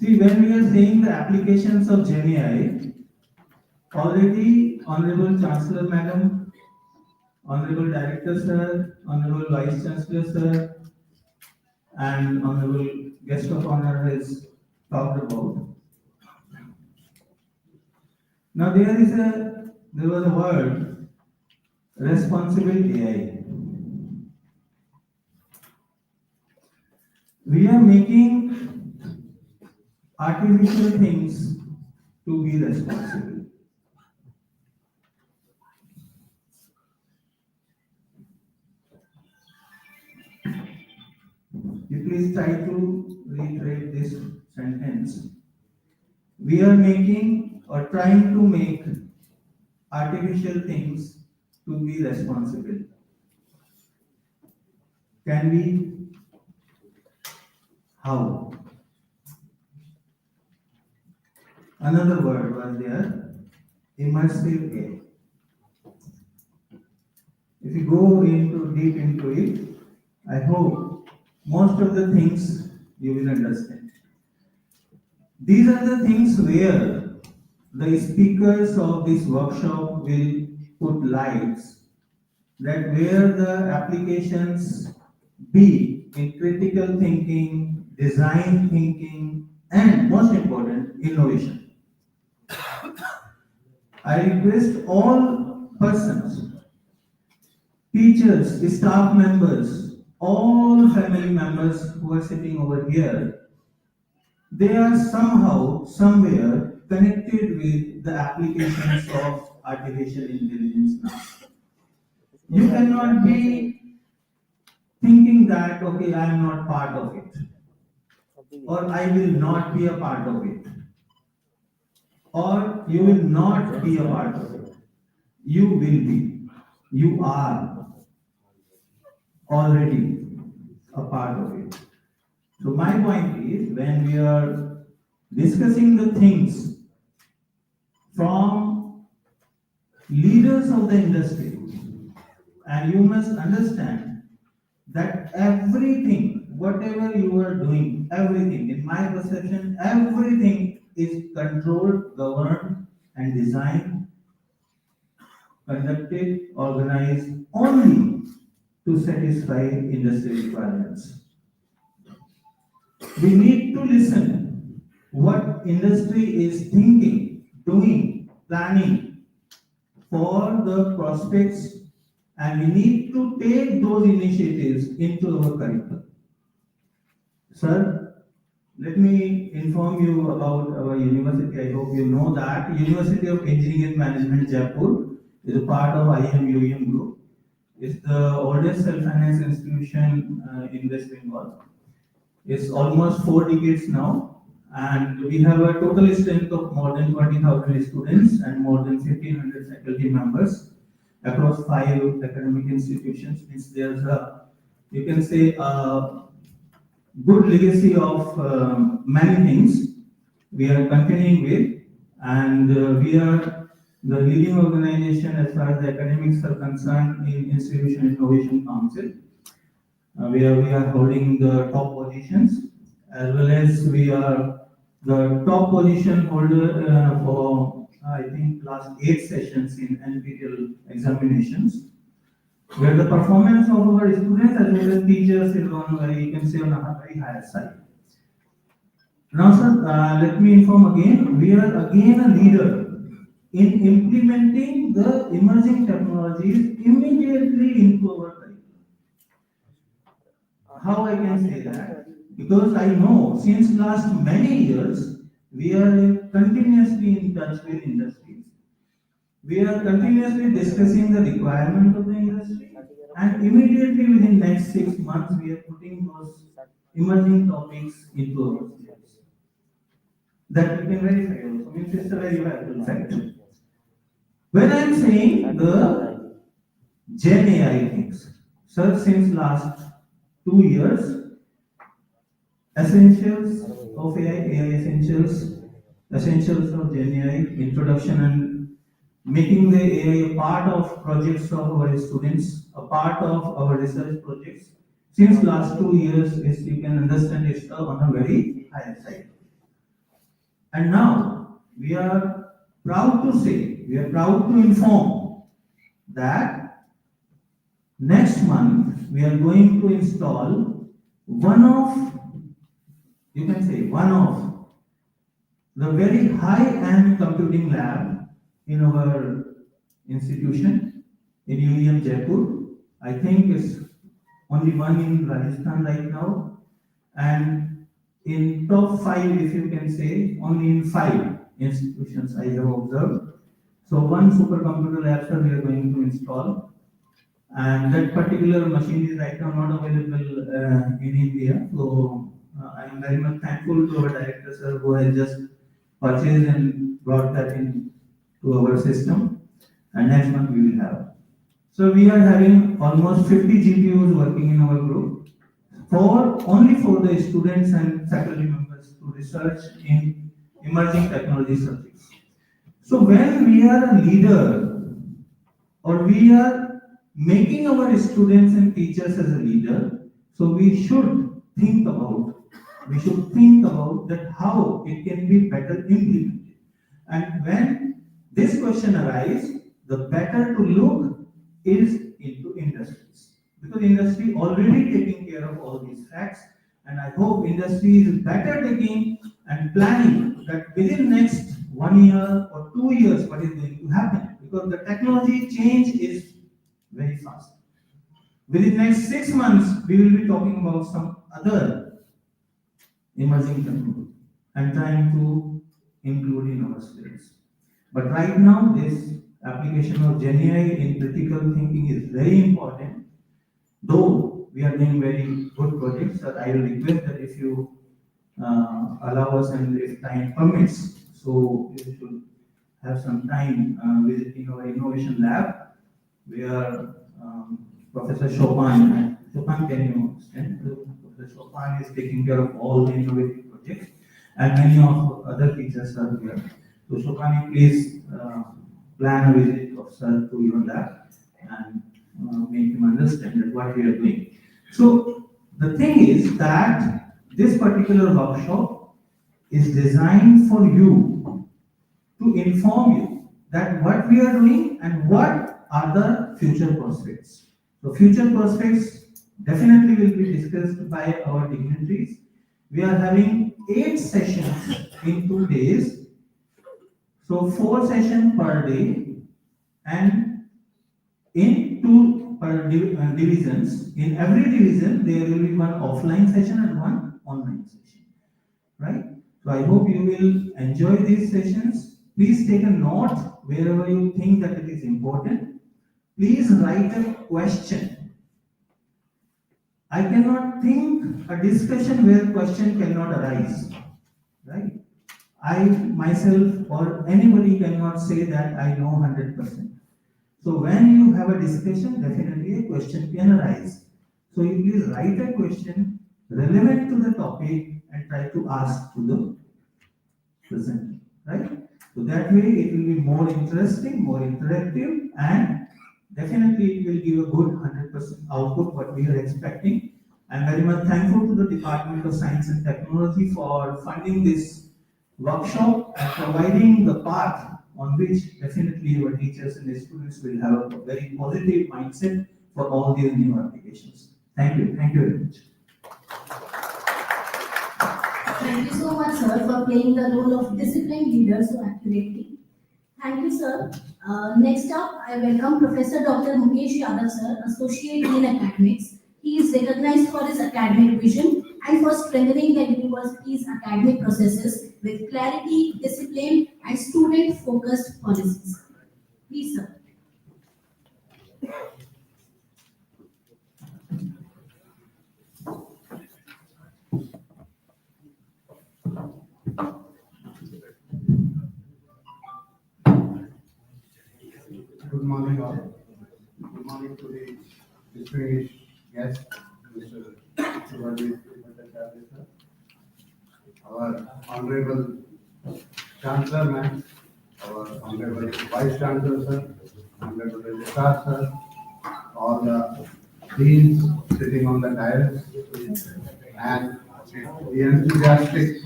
See, when we are saying the applications of GenAI, already Honorable Chancellor Madam, Honorable Director Sir, Honorable Vice Chancellor Sir, and Honorable Guest of Honor has talked about. Now there was a word, responsible AI. We are making artificial things to be responsible. You please try to reiterate this sentence. We are making or trying to make artificial things to be responsible. Can we? How? Another word was there, immersive AI. If you go deep into it, I hope most of the things you will understand. These are the things where the speakers of this workshop will put lights, that where the applications be in critical thinking, design thinking, and most important, innovation. I request all persons, teachers, staff members, all family members who are sitting over here, they are somehow, somewhere connected with the applications of artificial intelligence now. You cannot be thinking that, okay, I am not part of it, or I will not be a part of it, or you will not be a part of it. You will be, you are already a part of it. So my point is, when we are discussing the things from leaders of the industry, and you must understand that everything, whatever you are doing, everything, in my perception, everything is controlled, governed, and designed, conducted, organized only to satisfy industry requirements. We need to listen what industry is thinking, doing, planning for the prospects, and we need to take those initiatives into our curriculum. Sir, let me inform you about our university. I hope you know that University of Engineering and Management Jaipur is a part of IMUM group. It's the oldest self-financed institution in West Bengal. It's almost 4 decades now, and we have a total strength of more than 20,000 students and more than 1,500 faculty members across 5 academic institutions. Means there's a, you can say, a good legacy of many things we are continuing with, and we are the leading organization as far as the academics are concerned in Institution Innovation Council. We are holding the top positions, as well as we are the top position holder for I think last 8 sessions in NPTEL examinations, where the performance of our students as well as teachers is on very, you can say, on a very higher side. Now, sir, let me inform again, we are again a leader in implementing the emerging technologies immediately into our curriculum. How I can say that? Because I know since last many years, we are continuously in touch with industries. We are continuously discussing the requirement of the industry, and immediately within next 6 months, we are putting those emerging topics into our syllabus. That we can verify also, means it's a very valuable fact. When I am saying the GenAI things, sir, since last 2 years, essentials of AI essentials, essentials of GenAI, introduction and making the AI a part of projects of our students, a part of our research projects. Since last 2 years, as you can understand, it's on a very higher side. And now we are proud to say, we are proud to inform that next month we are going to install one of, you can say, one of the very high-end computing lab in our institution in UEM Jaipur. I think it's only one in Rajasthan right now, and in top 5, if you can say, only in 5 institutions I have observed. So one supercomputer lab, sir, we are going to install, and that particular machine is right now not available in India. So I am very much thankful to our director, sir, who has just purchased and brought that in to our system, and next month we will have. So we are having almost 50 GPUs working in our group only for the students and faculty members to research in emerging technology subjects. So when we are a leader, or we are making our students and teachers as a leader, so we should think about we should think about that how it can be better implemented. And when this question arises, the better to look is into industries. Because industry already taking care of all these facts, and I hope industry is better taking and planning that within next 1 year or 2 years what is going to happen. Because the technology change is very fast. Within next 6 months, we will be talking about some other emerging technology and trying to include in our syllabus. But right now, this application of GenAI in critical thinking is very important. Though we are doing very good projects, I will request that if you allow us and if time permits, so you should have some time visiting our innovation lab, where Professor Chopin, can you stand? Professor Chopin is taking care of all the innovative projects, and many of other teachers are here. So Chopin, please plan a visit of sir to your lab and make him understand that what we are doing. So the thing is that this particular workshop is designed for you to inform you that what we are doing and what are the future prospects. So future prospects definitely will be discussed by our dignitaries. We are having 8 sessions in 2 days. So 4 sessions per day, and in 2 divisions. In every division, there will be one offline session and one online session. Right? So I hope you will enjoy these sessions. Please take a note wherever you think that it is important. Please write a question. I cannot think a discussion where question cannot arise. Right? I myself or anybody cannot say that I know 100%. So when you have a discussion, definitely a question can arise. So you please write a question relevant to the topic and try to ask to the presenter, right? So that way it will be more interesting, more interactive, and definitely it will give a good 100% output what we are expecting. I'm very much thankful to the Department of Science and Technology for funding this workshop and providing the path on which definitely our teachers and the students will have a very positive mindset for all these new applications. Thank you very much. Thank you so much, sir, for playing the role of disciplined leader so accurately. Thank you, sir. Next up, I welcome Professor Dr. Mukesh Yadav, sir, Associate Dean Academics. He is recognized for his academic vision and for strengthening the university's academic processes with clarity, discipline, and student-focused policies. Please, sir. Good morning, all. Good morning to the distinguished guest, Mr. Subhadip, our Honorable Chancellor, ma'am, our Honorable Vice Chancellor, sir, Honorable Registrar, sir, all the deans sitting on the dais, and the enthusiastic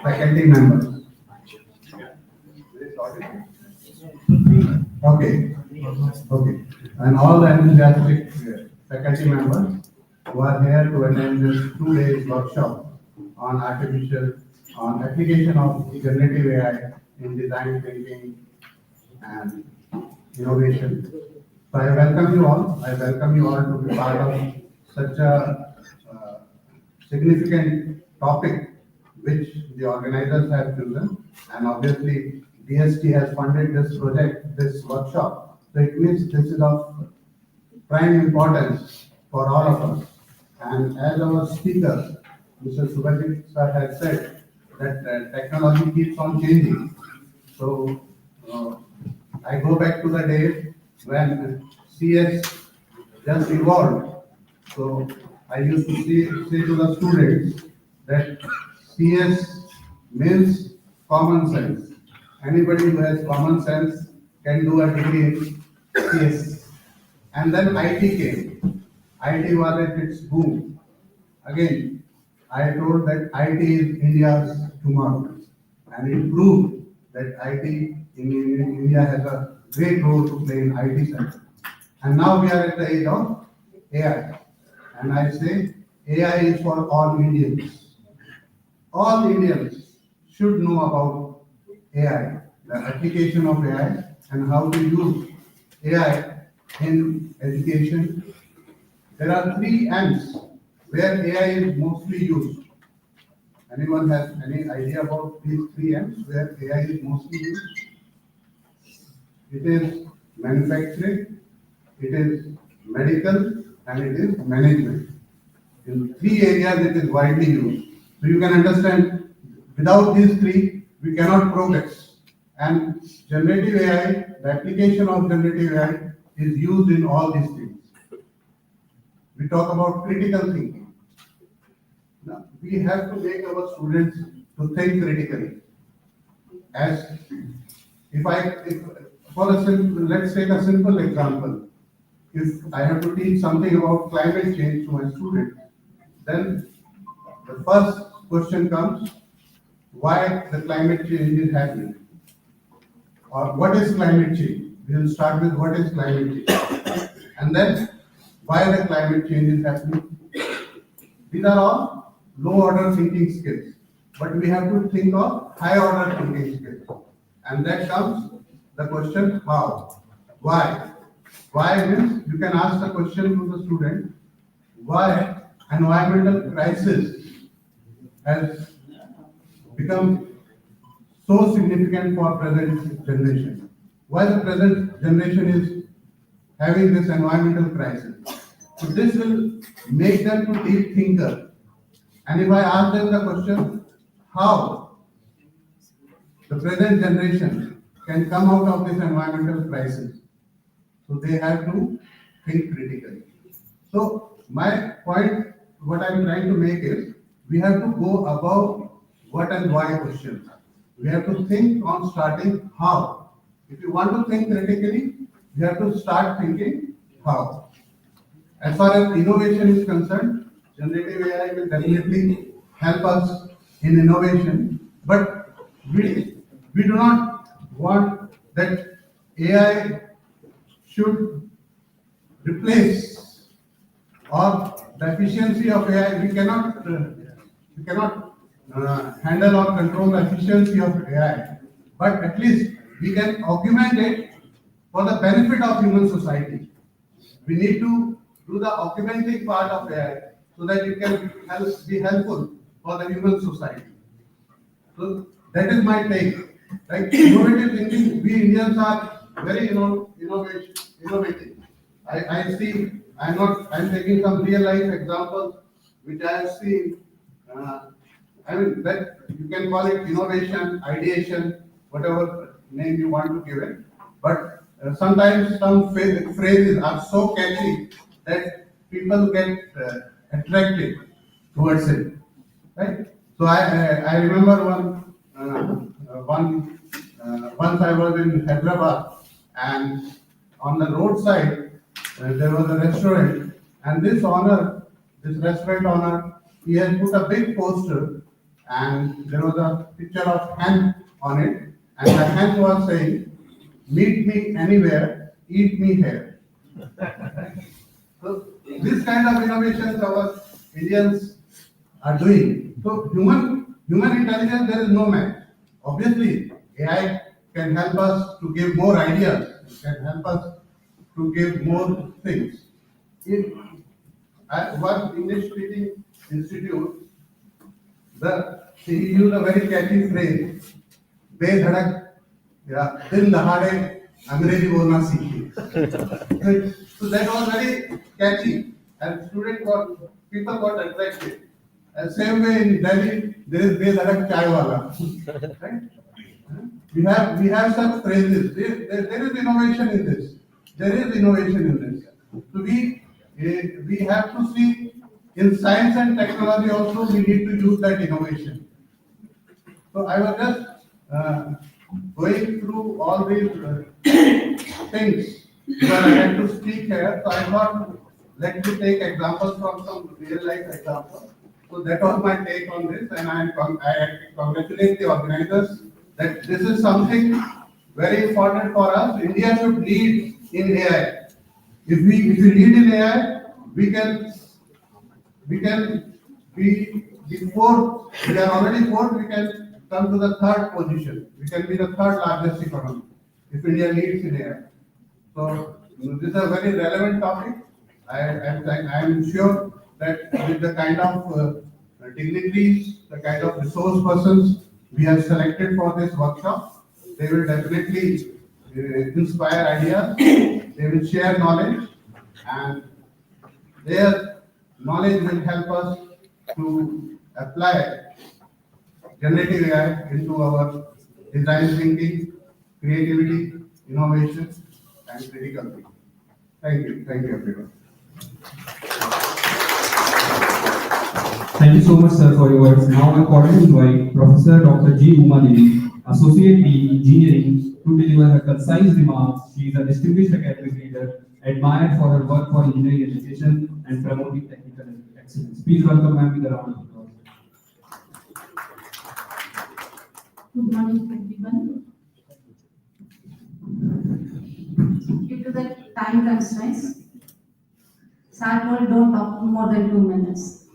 faculty members. Okay. And all the enthusiastic faculty members who are here to attend this 2 days workshop on application of generative AI in design thinking and innovation. So I welcome you all. I welcome you all to be part of such a significant topic which the organizers have chosen, and obviously DST has funded this project, this workshop. So it means this is of prime importance for all of us. And as our speaker, Mr. Subhadip sir, has said, that technology keeps on changing. So I go back to the days when CS just evolved. So I used to say to the students that CS means common sense. Anybody who has common sense can do a degree in CS. And then IT came. IT was at its boom. Again, I told that IT is India's tomorrow. And it proved that IT in India has a great role to play in IT sector. And now we are at the age of AI. And I say AI is for all Indians. All Indians should know about AI, the application of AI, and how to use AI in education. There are three M's where AI is mostly used. Anyone has any idea about these three M's where AI is mostly used? It is manufacturing, it is medical, and it is management. In three areas it is widely used. So you can understand, without these three, we cannot progress. And generative AI, the application of generative AI is used in all these things. We talk about critical thinking. Now, we have to make our students to think critically. As if for a simple, let's take a simple example. If I have to teach something about climate change to my student, then the first question comes, why the climate change is happening? Or what is climate change? We will start with what is climate change. And then why the climate change is happening. These are all low order thinking skills. But we have to think of high order thinking skills. And that comes the question how? Why? Why means you can ask the question to the student, why environmental crisis has become so significant for present generation? Why the present generation is having this environmental crisis? So this will make them to deep thinker. And if I ask them the question, how the present generation can come out of this environmental crisis, so they have to think critically. So my point, what I'm trying to make is, we have to go above what and why questions. We have to think on starting how. If you want to think critically, you have to start thinking how. As far as innovation is concerned, generative AI will definitely help us in innovation, but we do not want that AI should replace, or the efficiency of AI, we cannot handle or control the efficiency of AI, but at least we can augment it for the benefit of human society. We need to do the augmenting part of AI so that it can be helpful for the human society. So that is my take. Like innovative thinking, we Indians are very innovative. I see, I'm taking some real life examples which I have seen. That you can call it innovation, ideation, whatever name you want to give it. But sometimes some phrases are so catchy that people get attracted towards it, right? So I remember once I was in Hyderabad, and on the roadside there was a restaurant, and this restaurant owner, he had put a big poster, and there was a picture of hen on it, and the hen was saying, "Meet me anywhere, eat me here." So this kind of innovations our Indians are doing. So human intelligence, there is no match. Obviously, AI can help us to give more ideas, it can help us to give more things. At one English speaking institute, he used a very catchy phrase, "बेधड़क या दिन दहाड़े अंग्रेजी बोलना सीखिए." So that was very catchy, and people got attracted. And same way in Delhi, there is "बेधड़क चाय वाला." Right? We have such phrases. There is innovation in this. There is innovation in this. So we have to see in science and technology also we need to use that innovation. So I was just going through all these things because I had to speak here. So I thought, let me take examples from some real life examples. So that was my take on this, and I congratulate the organizers that this is something very important for us. India should lead in AI. If we lead in AI, we can be the fourth. We are already fourth. We can come to the third position. We can be the third largest economy if India leads in AI. So this is a very relevant topic. I am sure that with the kind of dignitaries, the kind of resource persons we have selected for this workshop, they will definitely inspire ideas. They will share knowledge, and their knowledge will help us to apply generative AI into our design thinking, creativity, innovation, and critical thinking. Thank you everyone. Thank you so much, sir, for your words. Now I cordially invite Professor Dr. G. Uma Devi, Associate Dean Engineering, to deliver her concise remarks. She is a distinguished academic leader, admired for her work for engineering education and promoting technical excellence. Please welcome ma'am with a round of applause. Good morning, everyone. Due to the time constraints, Sir told don't talk more than 2 minutes.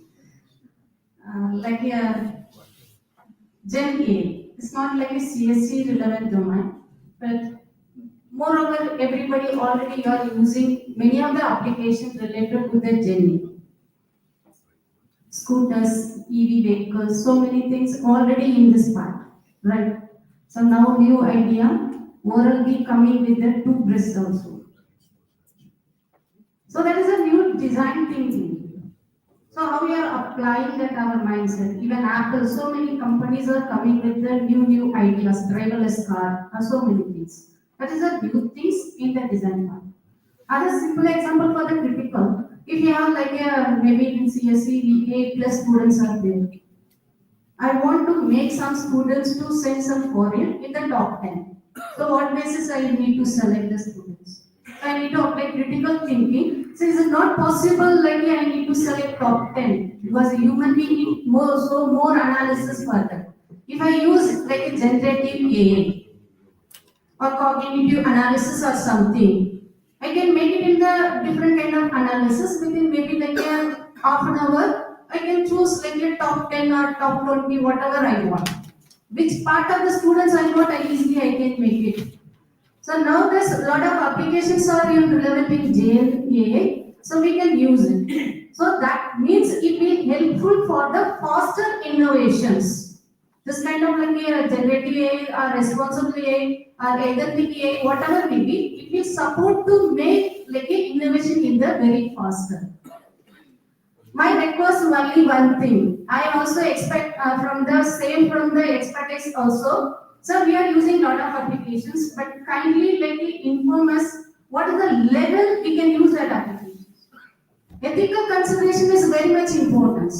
Gen A, it's not like a CSC relevant domain, but moreover, everybody already are using many of the applications related to the Gen A. Scooters, EV vehicles, so many things already in this part, right? So now new idea, will be coming with the toothbrush also. So that is a new design thinking. So how we are applying that our mindset. Even Apple, so many companies are coming with the new ideas, driverless car, so many things. That is a new things in the design part. Other simple example for the critical. If you have like a maybe in CSE, VA plus students are there. I want to make some students to send some Korean in the top 10. So what basis I need to select the students? I need to apply critical thinking. So it's not possible like I need to select top 10 because a human being need more analysis further. If I use like a generative AI or cognitive analysis or something, I can make it in the different kind of analysis within maybe like a half an hour. I can choose like a top 10 or top 20, whatever I want. Which part of the students I want, I can make it. So now there's a lot of applications are even relevant in GenAI, so we can use it. So that means it will be helpful for the faster innovations. This kind of like a generative AI or responsible AI or agentic AI, whatever may be, it will support to make like a innovation in the very faster. My request only one thing. I also expect from the expertise also. So we are using lot of applications, but kindly let me inform us what is the level we can use that application. Ethical consideration is very much important.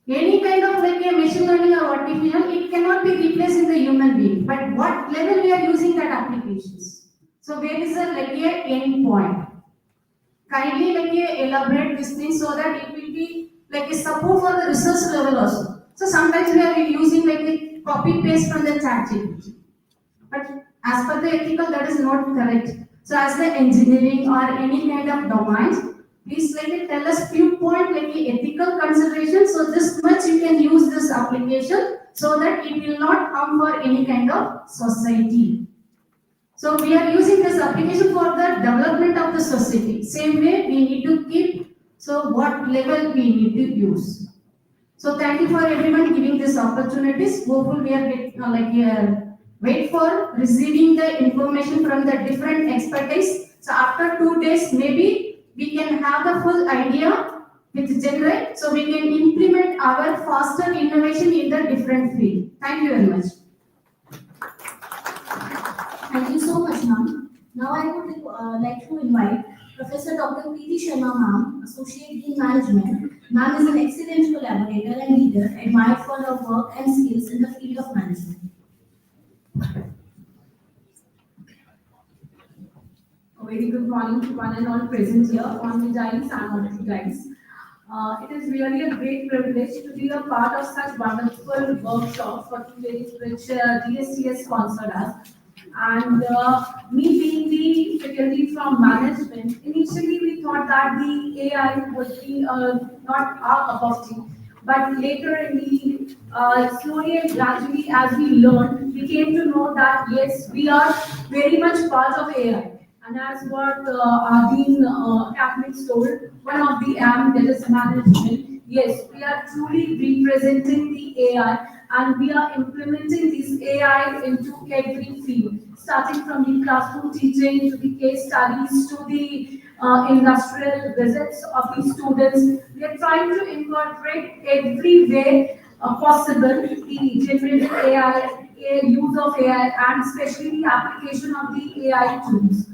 Any kind of like a machine learning or artificial, it cannot be replaced in the human being. But what level we are using that applications? So where is the like a end point? Kindly like elaborate this thing so that it will be like a support for the research level also. So sometimes we are using like a copy paste from the chat GPT. But as per the ethical, that is not correct. So as the engineering or any kind of domains, please let it tell us few point like the ethical consideration. So this much you can use this application so that it will not harm for any kind of society. So we are using this application for the development of the society. Same way we need to keep, so what level we need to use. So thank you for everyone giving this opportunities. Hopefully we are wait for receiving the information from the different expertise. So after 2 days, maybe we can have the full idea with GenAI, so we can implement our faster innovation in the different field. Thank you very much. Thank you so much, ma'am. Now I would like to invite Professor Dr. Preeti Sharma, ma'am, Associate Dean Management. Ma'am is an excellent collaborator and leader, admired for her work and skills in the field of management. A very good morning to one and all present here on the dais and on the dais. It is really a great privilege to be a part of such wonderful workshop for 2 days, which DST has sponsored us. And me being the faculty from management, initially we thought that the AI would be not our cup of tea. But later in the slowly and gradually as we learned, we came to know that yes, we are very much part of AI. And as what our Dean Catholics told, one of the AM that is management, yes, we are truly representing the AI and we are implementing this AI into every field, starting from the classroom teaching to the case studies to the industrial visits of the students. We are trying to incorporate every way possible the generative AI, use of AI, and especially the application of the AI tools.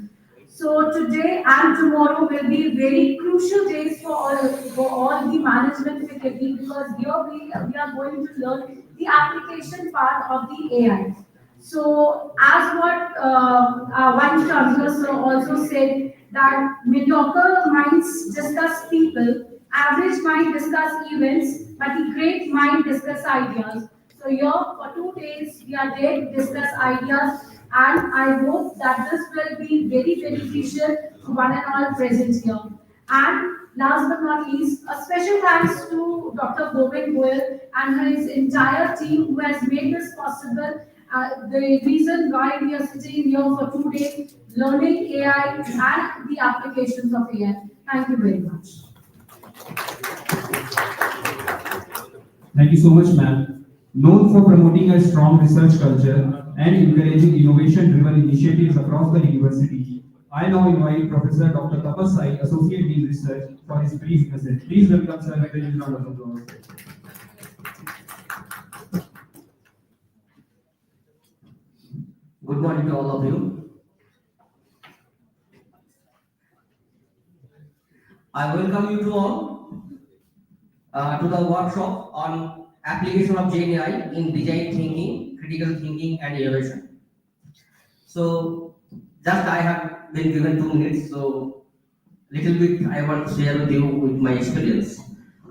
So today and tomorrow will be very crucial days for all the management faculty because here we are going to learn the application part of the AI. So as what our Vice Chancellor sir also said that mediocre minds discuss people, average mind discuss events, but the great mind discuss ideas. So here for 2 days we are there to discuss ideas and I hope that this will be very beneficial to one and all present here. And last but not least, a special thanks to Dr. Govind Goyal and his entire team who has made this possible. The reason why we are sitting here for 2 days learning AI and the applications of AI. Thank you very much. Thank you so much, ma'am. Known for promoting a strong research culture and encouraging innovation-driven initiatives across the university, I now invite Professor Dr. Tapas Sai, Associate Dean Research, for his brief message. Please welcome sir with a huge round of applause. Good morning to all of you. I welcome you to all to the workshop on application of GenAI in design thinking, critical thinking, and innovation. So, just I have been given 2 minutes, so little bit I want to share with you with my experience.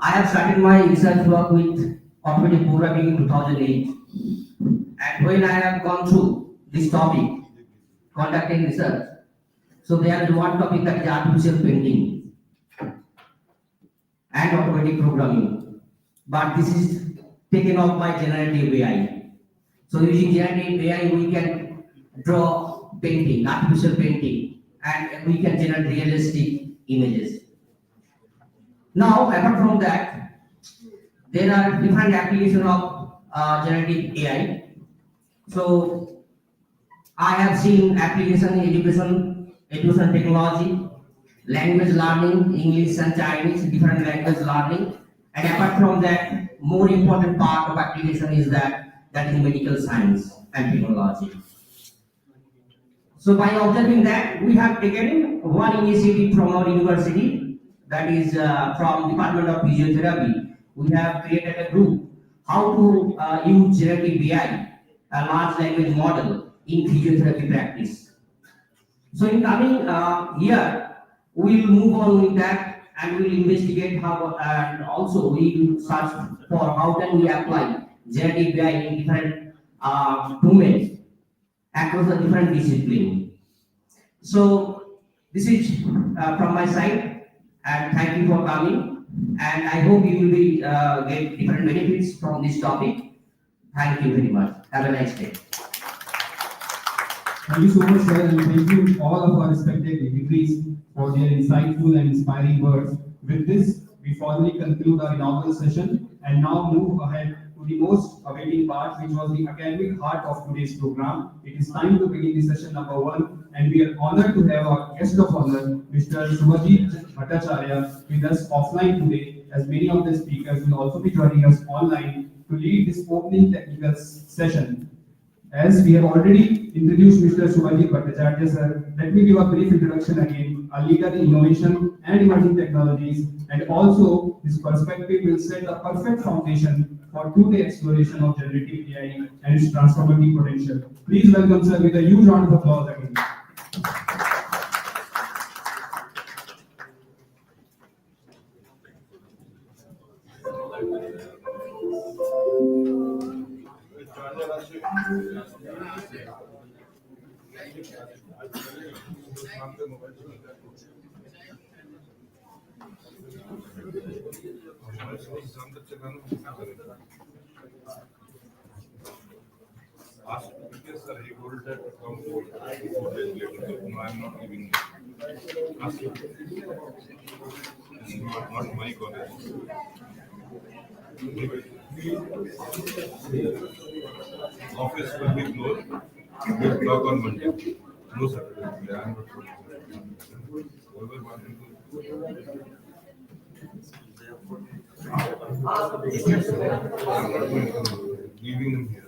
I have started my research work with automatic programming in 2008, and when I have gone through this topic, conducting research, so there is one topic that is artificial painting and automatic programming, but this is taken off by generative AI. So using generative AI, we can draw painting, artificial painting, and we can generate realistic images. Now, apart from that, there are different applications of generative AI. So I have seen application in education technology, language learning, English and Chinese, different language learning. And apart from that, more important part of application is that is medical science and technology. So by observing that, we have taken one initiative from our university, that is from Department of Physiotherapy. We have created a group how to use generative AI, a large language model, in physiotherapy practice. So in coming year, we will move on with that and we will investigate how, and also we will search for how can we apply generative AI in different domains across the different discipline. So this is from my side, and thank you for coming. And I hope you will be get different benefits from this topic. Thank you very much. Have a nice day. Thank you so much, sir, and thank you all of our respected dignitaries for their insightful and inspiring words. With this, we formally conclude our inaugural session and now move ahead to the most awaiting part, which was the academic heart of today's program. It is time to begin the session number 1, and we are honored to have our guest of honor, Mr. Subhajit Bhattacharya, with us offline today, as many of the speakers will also be joining us online to lead this opening technical session. As we have already introduced Mr. Subhajit Bhattacharya, sir, let me give a brief introduction again. A leader in innovation and emerging technologies, and also his perspective will set a perfect foundation for today exploration of generative AI and its transformative potential. Please welcome, sir, with a huge round of applause again. Ask because sir, he told that to come 4 days later. No, I'm not giving. Ask him. This is not my college. Office will be closed. We'll talk on Monday. No, sir. Yeah, I'm not sure. Whoever wanted to. I'm not going to leaving him here.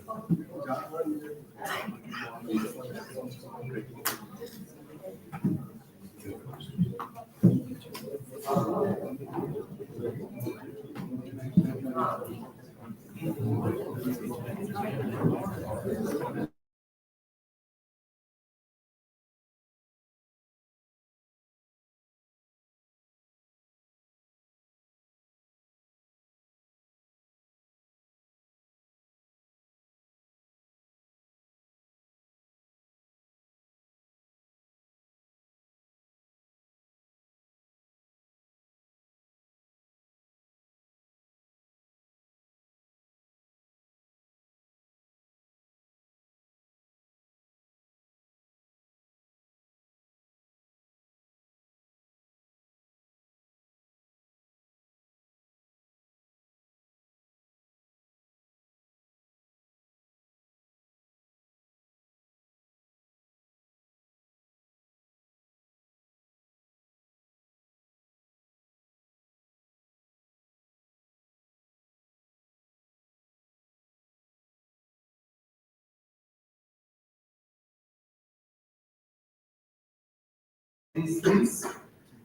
These things.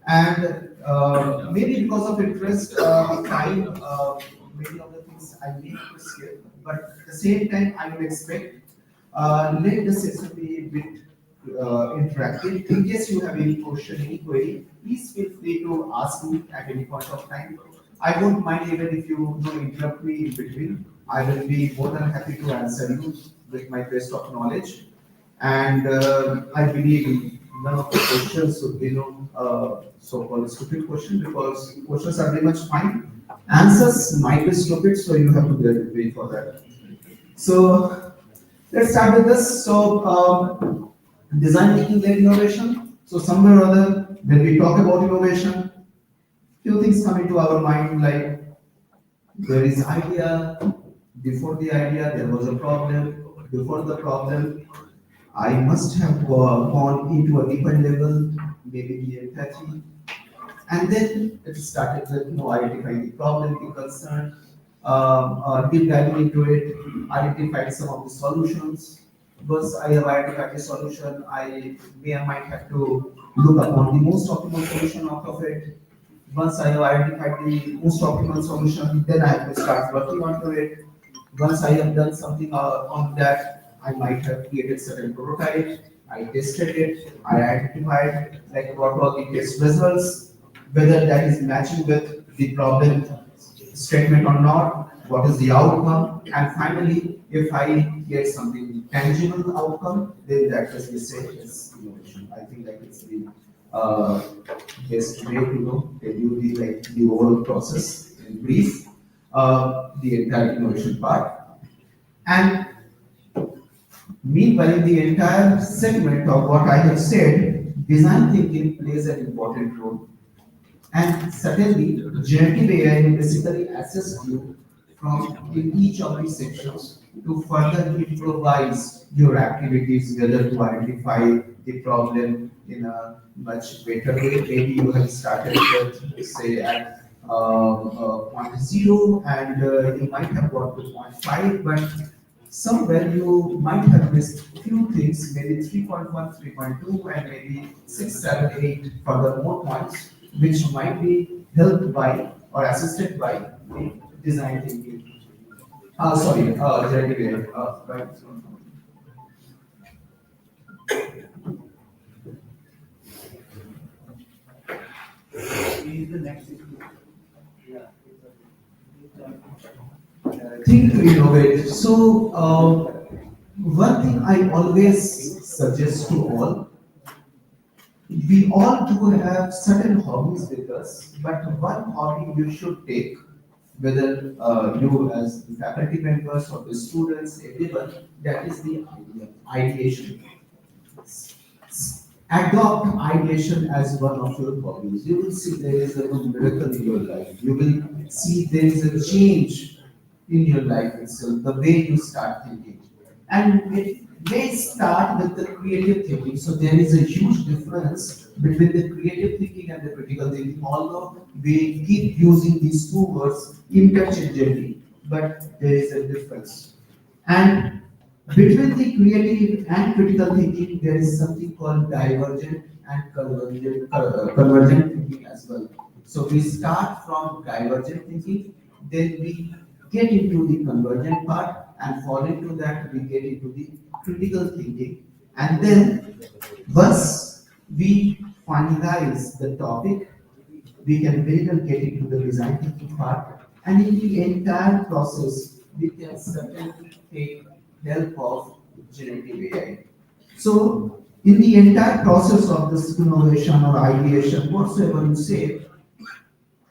And maybe because of interest, time, many of the things I need to skip. But at the same time, I would expect let the session be a bit interactive. In case you have any question, any query, please feel free to ask me at any point of time. I won't mind even if you interrupt me in between. I will be more than happy to answer you with my best of knowledge. And I believe none of the questions would be so-called stupid question because questions are very much fine. Answers might be stupid, so you have to wait for that. So let's start with this. So design thinking led innovation. So somewhere or other, when we talk about innovation, few things come into our mind like there is idea. Before the idea, there was a problem. Before the problem, I must have gone into a deeper level, maybe the empathy, and then it started with identifying the problem, the concern, deep diving into it, identifying some of the solutions. Once I have identified the solution, I may or might have to look upon the most optimal solution out of it. Once I have identified the most optimal solution, then I have to start working onto it. Once I have done something on that, I might have created certain prototypes. I tested it. I identified like what were the test results, whether that is matching with the problem statement or not. What is the outcome? And finally, if I get something tangible outcome, then that is we say is innovation. I think like it's the best way to tell you the overall process in brief, the entire innovation part. And meanwhile, the entire segment of what I have said, design thinking plays an important role. And certainly, generative AI will basically assist you from in each of these sections to further improvise your activities, whether to identify the problem in a much better way. Maybe you have started with, say, at point 0 and you might have got to point 5, but somewhere you might have missed few things, maybe 3.1, 3.2, and maybe 6, 7, 8 further more points, which might be helped by or assisted by the design thinking. Generative AI. Right. think to innovate. So, one thing I always suggest to all, we all do have certain hobbies with us, but one hobby you should take, whether you as the faculty members or the students, everyone, that is the ideation. Adopt ideation as one of your hobbies. You will see there is a miracle in your life. You will see there is a change in your life itself, the way you start thinking. And it may start with the creative thinking. So there is a huge difference between the creative thinking and the critical thinking, although we keep using these two words interchangeably, but there is a difference. And between the creative and critical thinking, there is something called divergent and convergent thinking as well. So we start from divergent thinking, then we get into the convergent part, and following to that, we get into the critical thinking. And then once we finalize the topic, we can very well get into the design thinking part, and in the entire process, we can certainly take help of generative AI. So, in the entire process of this innovation or ideation, whatsoever you say,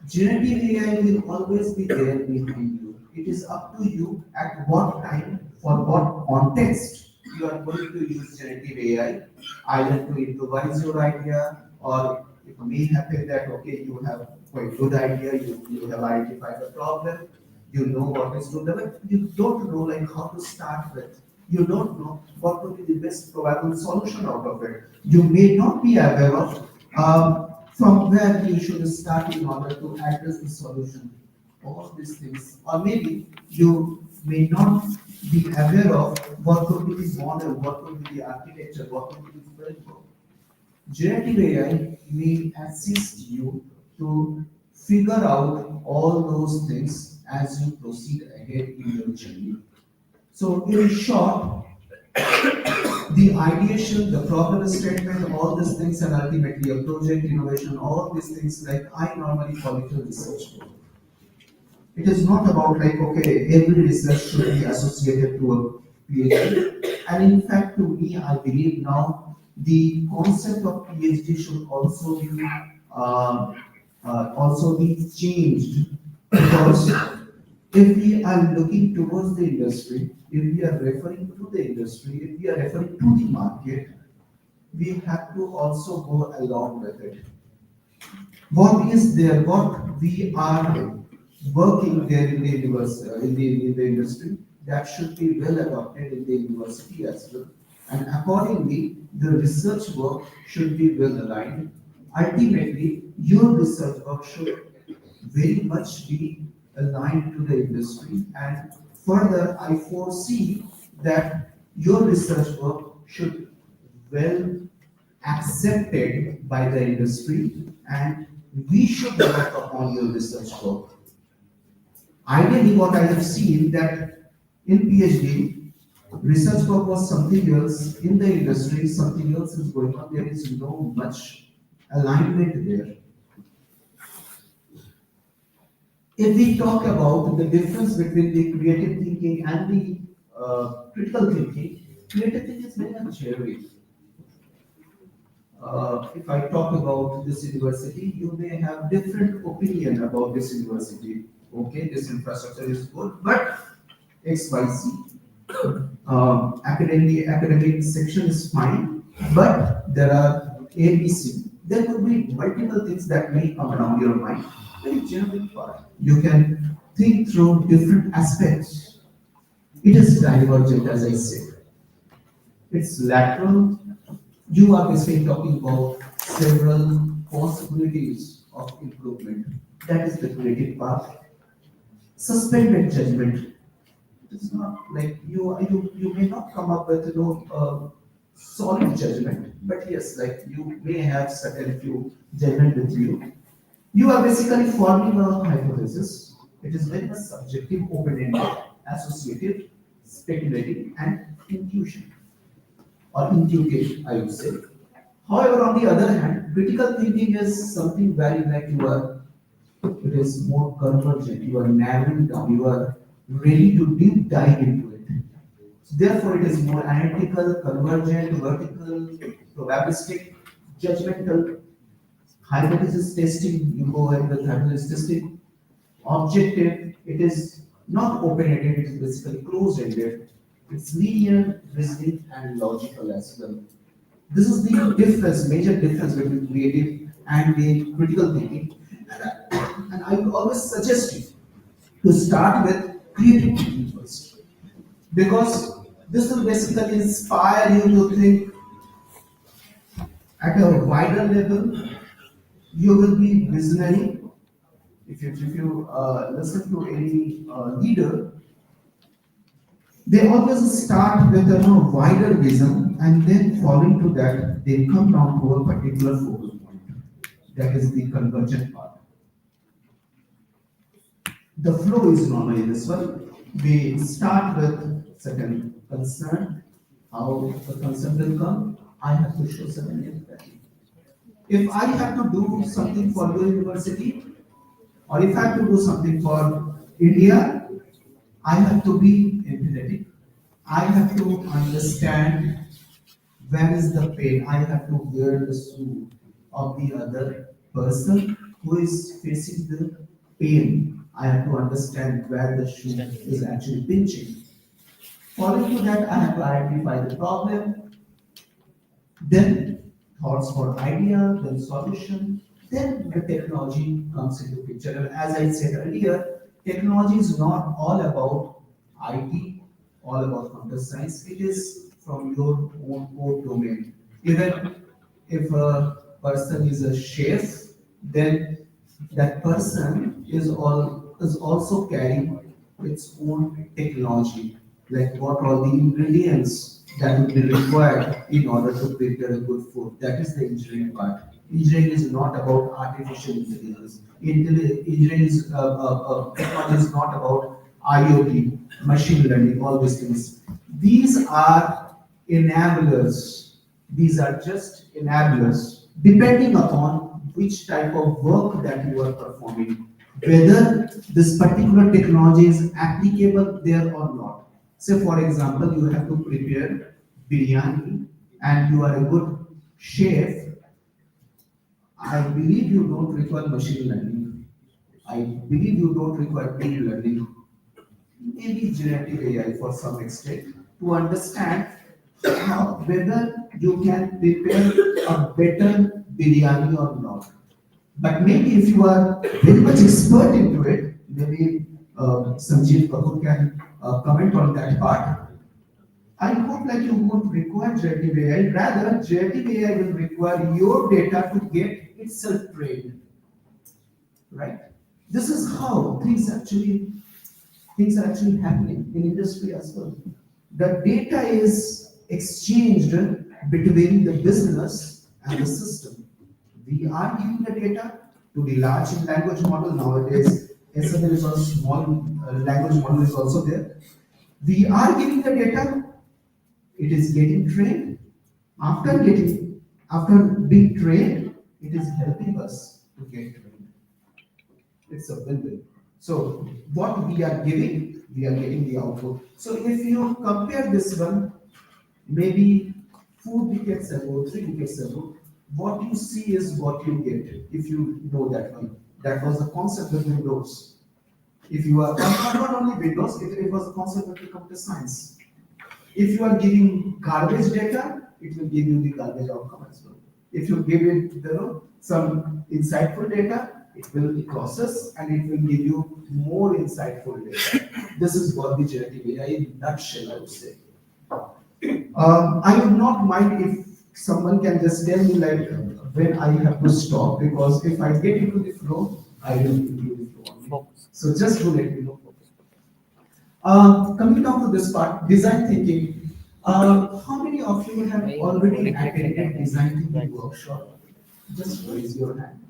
generative AI will always be there behind you. It is up to you at what time, for what context you are going to use generative AI, either to improvise your idea, or it may happen that okay, you have quite good idea, you have identified the problem, you know what is to do, but you don't know like how to start with. You don't know what would be the best probable solution out of it. You may not be aware of from where you should start in order to address the solution. All these things, or maybe you may not be aware of what could be the model, what could be the architecture, what could be the framework. Generative AI may assist you to figure out all those things as you proceed ahead in your journey. So, in short, the ideation, the problem statement, all these things, and ultimately a project innovation, all these things, like I normally call it a research work. It is not about like, okay, every research should be associated to a PhD. And in fact, to me, I believe now the concept of PhD should also be changed, because if we are looking towards the industry, if we are referring to the industry, if we are referring to the market, we have to also go along with it. What is there, what we are working there in the university, in the industry, that should be well adopted in the university as well. And accordingly, the research work should be well aligned. Ultimately, your research work should very much be aligned to the industry. And further, I foresee that your research work should well accepted by the industry, and we should work upon your research work. Ideally, what I have seen that in PhD, research work was something else, in the industry, something else is going on. There is no much alignment there. If we talk about the difference between the creative thinking and the critical thinking, creative thinking is very much varied. If I talk about this university, you may have different opinion about this university. Okay, this infrastructure is good, but X, Y, Z. Academic section is fine, but there are A, B, C. There could be multiple things that may come around your mind. Very generic part. You can think through different aspects. It is divergent, as I said. It's lateral. You are basically talking about several possibilities of improvement. That is the creative part. Suspended judgment. It's not like you may not come up with solid judgment, but yes, like you may have certain few judgment with you. You are basically forming a hypothesis. It is very much subjective, open-ended, associative, speculative, and intuition or intuitive, I would say. However, on the other hand, critical thinking is something very like you are It is more convergent. You are narrowing down. You are ready to deep dive into it. Therefore, it is more analytical, convergent, vertical, probabilistic, judgmental, hypothesis testing. You go ahead with hypothesis testing. Objective. It is not open-ended. It is basically closed-ended. It's linear, reasoning, and logical as well. This is the difference, major difference between creative and the critical thinking. And I would always suggest you to start with creative thinking first. Because this will basically inspire you to think at a wider level. You will be visionary. If you listen to any leader, they always start with a wider vision, and then following to that, they come down to a particular focal point. That is the convergent part. The flow is normally this one. We start with certain concern. How the concern will come? I have to show certain empathy. If I have to do something for your university, or if I have to do something for India, I have to be empathetic. I have to understand where is the pain. I have to wear the shoe of the other person who is facing the pain. I have to understand where the shoe is actually pinching. Following to that, I have to identify the problem, then thoughts for idea, then solution, then the technology comes into picture. And as I said earlier, technology is not all about IT, all about computer science. It is from your own core domain. Even if a person is a chef, then that person is also carrying its own technology, like what are the ingredients that would be required in order to prepare a good food. That is the engineering part. Engineering is not about artificial intelligence. Engineering is technology is not about IoT, machine learning, all these things. These are enablers. These are just enablers, depending upon which type of work that you are performing, whether this particular technology is applicable there or not. Say, for example, you have to prepare biryani and you are a good chef. I believe you don't require machine learning. I believe you don't require deep learning. Maybe generative AI for some extent to understand whether you can prepare a better biryani or not. But maybe if you are very much expert into it, maybe Sanjeev Kapoor can comment on that part. I hope like you won't require generative AI, rather generative AI will require your data to get itself trained. Right? This is how things are actually happening in industry as well. The data is exchanged between the business and the system. We are giving the data to the large language model nowadays. SML is a small language model is also there. We are giving the data. It is getting trained. After being trained, it is helping us to get trained. It's a win-win. So what we are giving, we are getting the output. So if you compare this one, maybe 4 decades ago, 3 decades ago, what you see is what you get. If you know that one, that was the concept of Windows. If you are not only Windows, it was the concept of the computer science. If you are giving garbage data, it will give you the garbage outcome as well. If you give it some insightful data, it will be processed and it will give you more insightful data. This is what the generative AI in a nutshell, I would say. I would not mind if someone can just tell me like when I have to stop, because if I get into the flow, I will into the flow. So just to let me know. Coming down to this part, design thinking. How many of you have already attended design thinking workshop? Just raise your hand.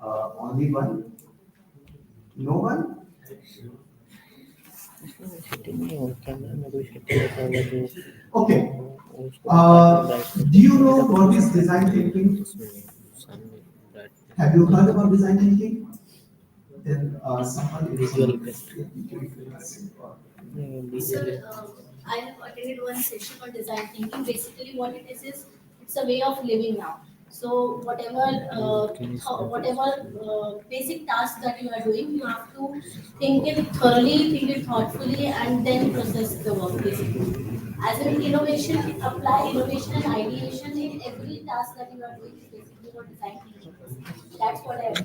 Only one? No one? Okay. Do you know what is design thinking? Have you heard about design thinking? then someone is Sir, I have attended one session on design thinking. Basically, what it is it's a way of living now. So whatever basic tasks that you are doing, you have to think it thoroughly, think it thoughtfully, and then process the work. Basically, as an innovation, apply innovation and ideation in every task that you are doing. Is basically what design thinking is. That's what I have.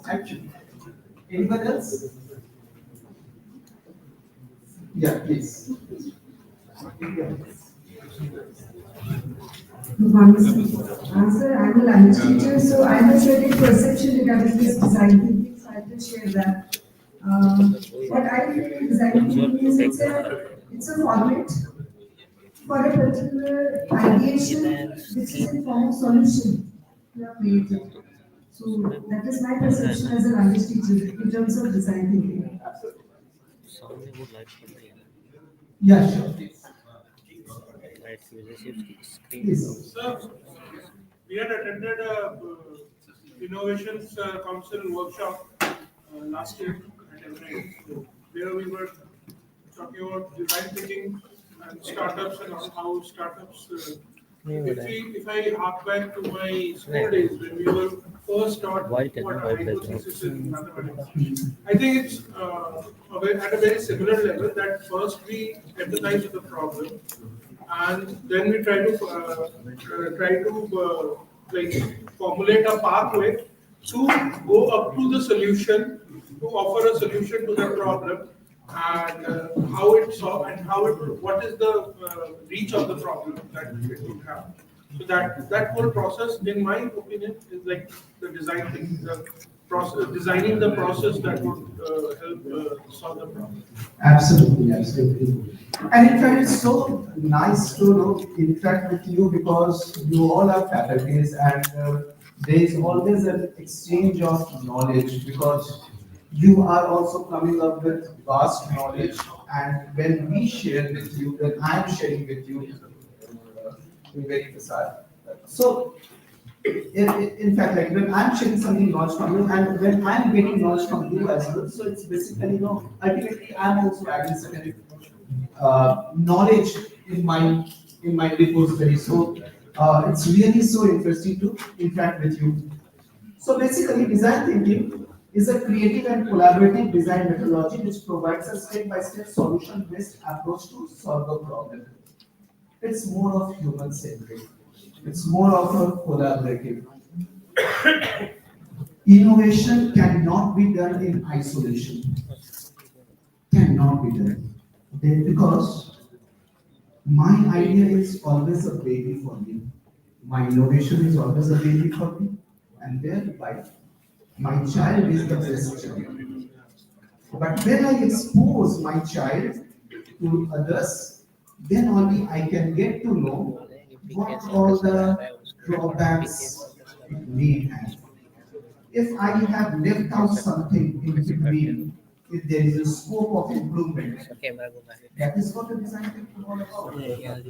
Actually, anyone else? Yeah, please. Good morning, sir. Sir, I'm a language teacher, so I have certain perception regarding this design thinking, so I will share that. What I feel design thinking is it's a format for a particular ideation which is in form of solution you have created. So that is my perception as a language teacher in terms of design thinking. Yeah, sure. Please. Sir, we had attended a innovations council workshop last year at Everett. So there we were talking about design thinking and startups and how startups. If I hark back to my school days when we were first taught what hypothesis in mathematics, I think it's at a very similar level that first we empathize with the problem and then we try to like formulate a pathway to go up to the solution, to offer a solution to that problem, and how it solve and what is the reach of the problem that it would have. So that whole process, in my opinion, is like the design thing, the process, designing the process that would help solve the problem. Absolutely, absolutely. And in fact, it's so nice to interact with you because you all are faculties and there is always an exchange of knowledge because you are also coming up with vast knowledge, and when we share with you, when I am sharing with you, very facile. So, in fact, like when I'm sharing something knowledge from you, and when I'm getting knowledge from you as well, so it's basically, ultimately I'm also adding certain knowledge in my repository. So, it's really so interesting to interact with you. So basically, design thinking is a creative and collaborative design methodology which provides a step-by-step solution-based approach to solve a problem. It's more of human-centric. It's more of a collaborative. Innovation cannot be done in isolation. Cannot be done. Because my idea is always a baby for me. My innovation is always a baby for me. And thereby, my child is the best child. But when I expose my child to others, then only I can get to know what all the drawbacks it may have. If I have left out something in between, if there is a scope of improvement, that is what the design thinking is all about.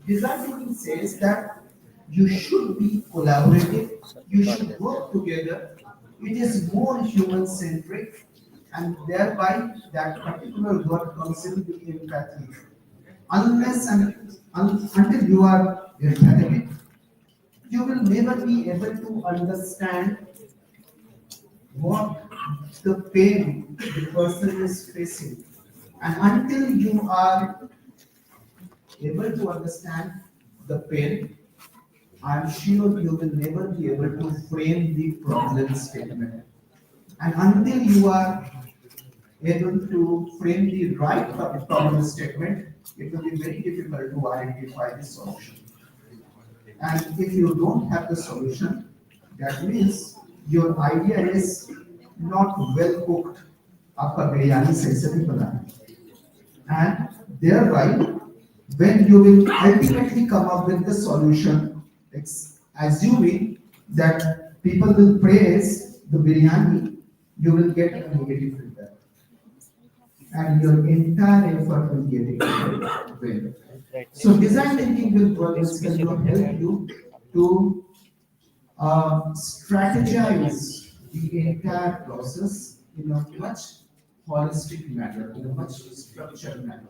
Design thinking says that you should be collaborative, you should work together. It is more human-centric, and thereby that particular word comes in the empathy. Unless and until you are empathetic, you will never be able to understand what the pain the person is facing. And until you are able to understand the pain, I'm sure you will never be able to frame the problem statement. And until you are able to frame the right problem statement, it will be very difficult to identify the solution. And if you don't have the solution, that means your idea is not well cooked. आपका बिरयानी सही से नहीं बना है. And thereby, when you will ultimately come up with the solution, assuming that people will praise the biryani, you will get a negative feedback. And your entire effort will get it. So design thinking will help you to strategize the entire process in a much holistic manner, in a much structured manner.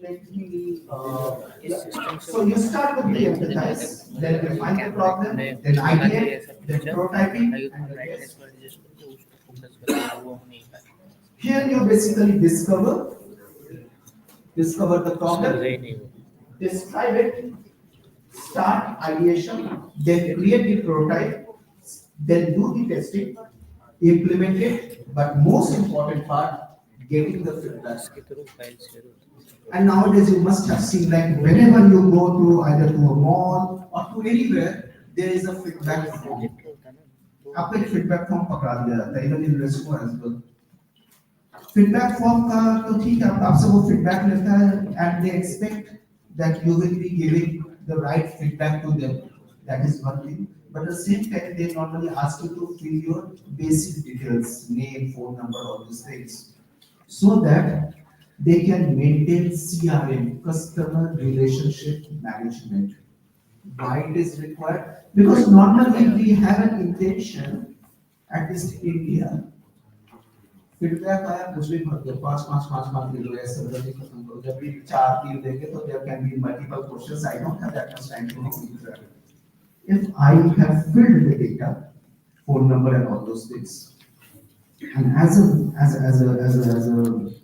Let me, yeah. So you start with the empathize, then define the problem, then ideate, then prototyping, and then test. Here you basically discover the problem, describe it, start ideation, then create the prototype, then do the testing, implement it, but most important part, getting the feedback. And nowadays you must have seen, like whenever you go to either to a mall or to anywhere, there is a feedback form. आपको एक feedback form पकड़ा दिया जाता है, even in restaurant as well. Feedback form का तो ठीक है, आपसे वो feedback लेता है and they expect that you will be giving the right feedback to them. That is one thing. But at the same time, they normally ask you to fill your basic details, name, phone number, all these things, so that they can maintain CRM, customer relationship management. Why it is required? Because normally we have an intention, at least in India, feedback आया कुछ भी मत दो, पाँच ले लो, ऐसे बदल खत्म करो, जब भी 4-3 देंगे तो there can be multiple questions. I don't have that much time to make feedback. If I have filled the data, phone number and all those things, and as a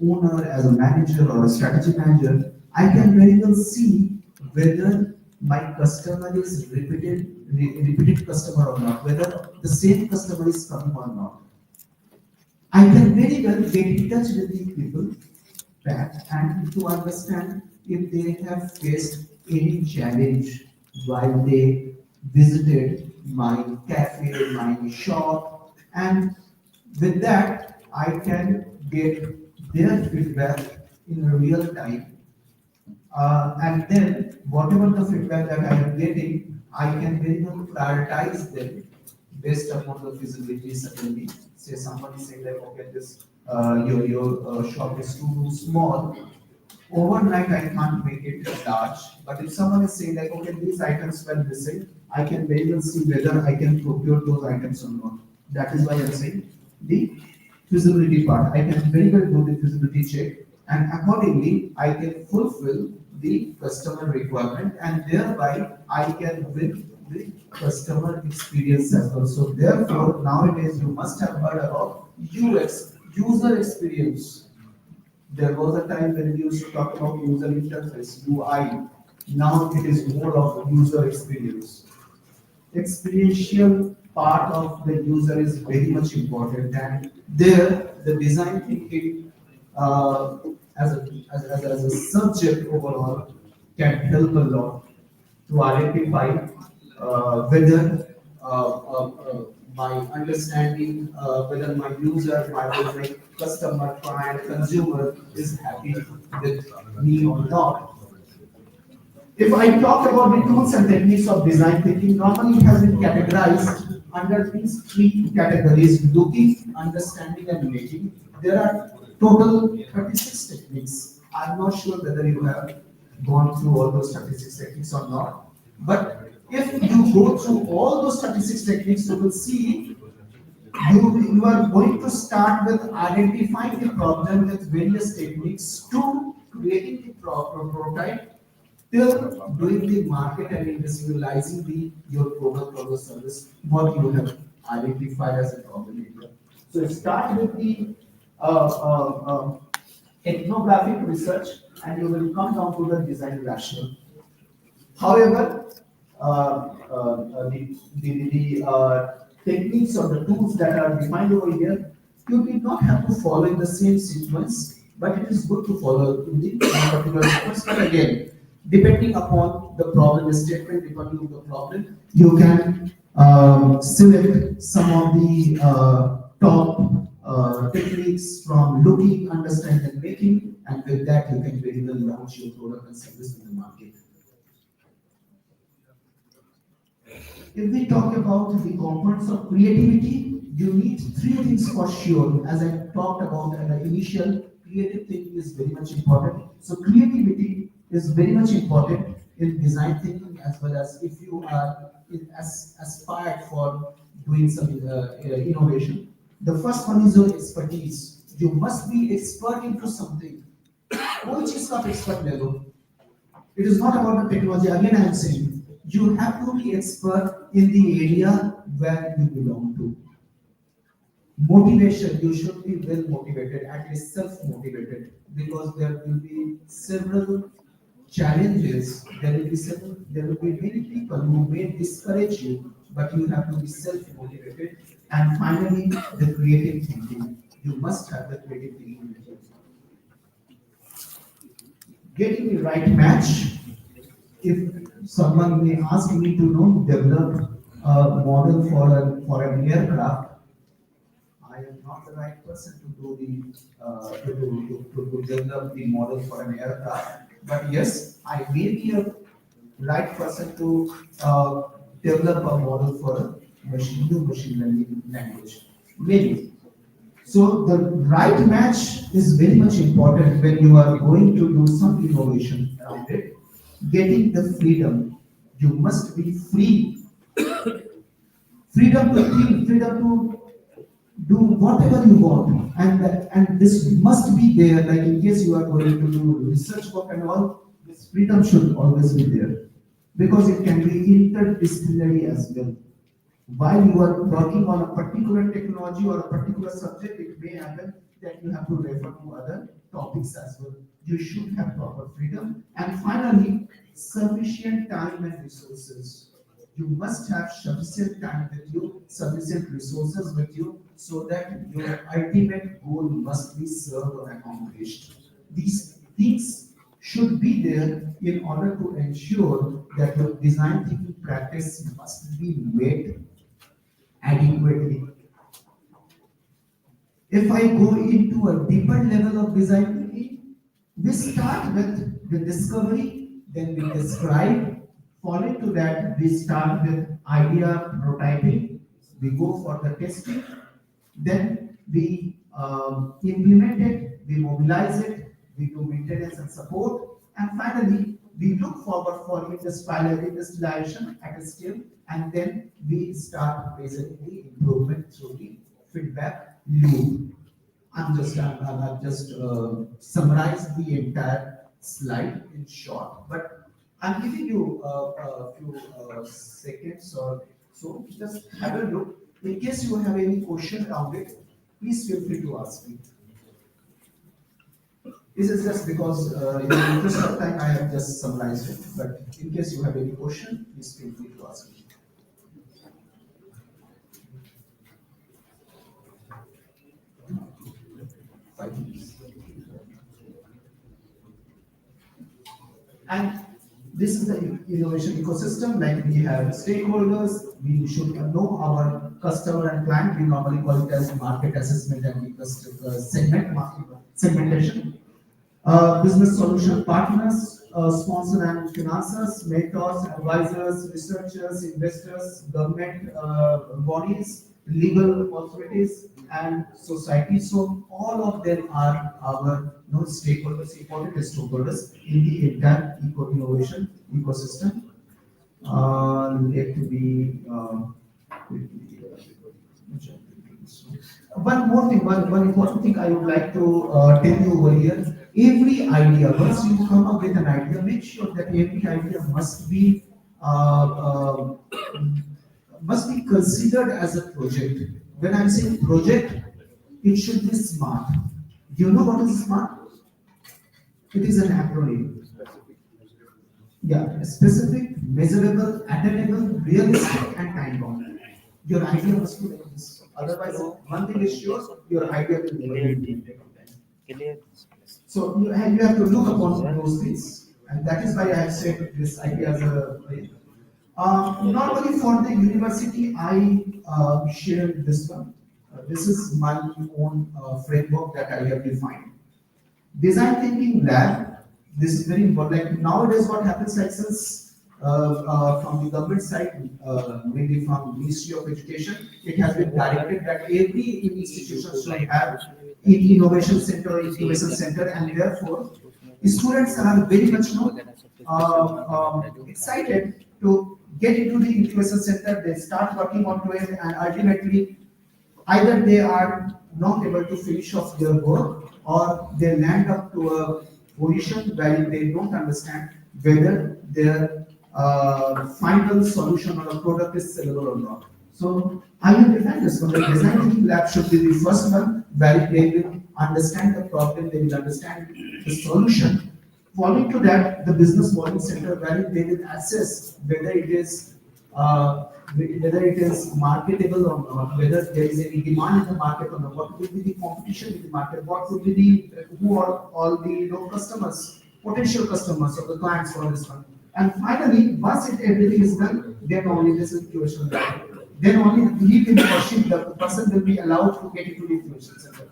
owner, as a manager or a strategy manager, I can very well see whether my customer is repeated customer or not, whether the same customer is coming or not. I can very well get in touch with the people back and to understand if they have faced any challenge while they visited my cafe, my shop, and with that, I can get their feedback in real time. And then, whatever the feedback that I am getting, I can very well prioritize them based upon the feasibility. Certainly, say somebody saying like, okay, this your shop is too small. Overnight, I can't make it large. But if someone is saying like, okay, these items were missing, I can very well see whether I can procure those items or not. That is why I'm saying the feasibility part. I can very well do the feasibility check, and accordingly, I can fulfill the customer requirement, and thereby I can win the customer experience as well. So therefore, nowadays you must have heard about UX, user experience. There was a time when we used to talk about user interface, UI. Now it is more of user experience. Experiential part of the user is very much important, and there the design thinking as a subject overall can help a lot to identify whether my understanding, whether my user, my customer, client, consumer is happy with me or not. If I talk about the tools and techniques of design thinking, normally it has been categorized under these 3 categories: looking, understanding, and making. There are total 36 techniques. I'm not sure whether you have gone through all those 36 techniques or not. But if you go through all those 36 techniques, you will see you are going to start with identifying the problem with various techniques to creating the proper prototype, till doing the market and industrializing your product or the service, what you have identified as a problem area. So start with the ethnographic research, and you will come down to the design rationale. However, the techniques or the tools that are defined over here, you did not have to follow in the same sequence, but it is good to follow in the particular sequence. But again, depending upon the problem statement, depending on the problem, you can select some of the top techniques from looking, understanding, and making, and with that you can very well launch your product and service in the market. If we talk about the components of creativity, you need 3 things for sure. As I talked about in the initial, creative thinking is very much important. So creativity is very much important in design thinking, as well as if you are aspired for doing some innovation. The first one is your expertise. You must be expert into something. कोई चीज का आप expert ले लो. It is not about the technology. Again, I am saying you have to be expert in the area where you belong to. Motivation, you should be well motivated, at least self-motivated, because there will be several challenges, there will be many people who may discourage you, but you have to be self-motivated. And finally, the creative thinking. You must have the creative thinking. Getting the right match. If someone may ask me to develop a model for an aircraft, I am not the right person to do to develop the model for an aircraft. But yes, I may be a right person to develop a model for a machine learning language. Maybe. So the right match is very much important when you are going to do some innovation around it. Getting the freedom. You must be free. Freedom to think, freedom to do whatever you want, and this must be there. Like in case you are going to do research work and all, this freedom should always be there, because it can be interdisciplinary as well. While you are working on a particular technology or a particular subject, it may happen that you have to refer to other topics as well. You should have proper freedom. And finally, sufficient time and resources. You must have sufficient time with you, sufficient resources with you, so that your ultimate goal must be served or accomplished. These things should be there in order to ensure that your design thinking practice must be made adequately. If I go into a deeper level of design thinking, we start with the discovery, then we describe. Following to that, we start with idea prototyping. We go for the testing, then we implement it, we mobilize it, we do maintenance and support, and finally we look forward for industrialization at a scale, and then we start basically improvement through the feedback loop. I've just summarized the entire slide in short, but I'm giving you a few seconds or so. Just have a look. In case you have any question around it, please feel free to ask me. This is just because in the interest of time I have just summarized it. But in case you have any question, please feel free to ask me. And this is the innovation ecosystem. Like we have stakeholders, we should know our customer and client. We normally call it as market assessment and segmentation. Business solution partners, sponsor and financiers, mentors, advisors, researchers, investors, government bodies, legal authorities, and society. So all of them are our stakeholders, important stakeholders in the entire innovation ecosystem. One more thing, one important thing I would like to tell you over here. Every idea, once you come up with an idea, make sure that every idea must be considered as a project. When I'm saying project, it should be SMART. Do you know what is SMART? It is an acronym. Yeah, specific, measurable, attainable, realistic, and time bound. Your idea must be like this. Otherwise, one thing is sure, your idea will never be implemented. So you have to look upon those things, and that is why I have said this idea as a way. Normally for the university, I shared this one. This is my own framework that I have defined. Design thinking lab. This is very important. Like nowadays, what happens, like since from the government side, maybe from Ministry of Education, it has been directed that every institution should have innovation center, incubation center, and therefore students are very much excited to get into the incubation center, they start working on it, and ultimately either they are not able to finish off their work or they land up to a position where they don't understand whether their final solution or a product is sellable or not. So I have defined this one. The design thinking lab should be the first one where they will understand the problem, they will understand the solution. Following to that, the business volume center where they will assess whether it is marketable or not, whether there is any demand in the market or not, what will be the competition in the market, what would be who are all the customers, potential customers or the clients for this one. And finally, once everything is done, then only this incubation lab. Then only he will the person will be allowed to get into the incubation center.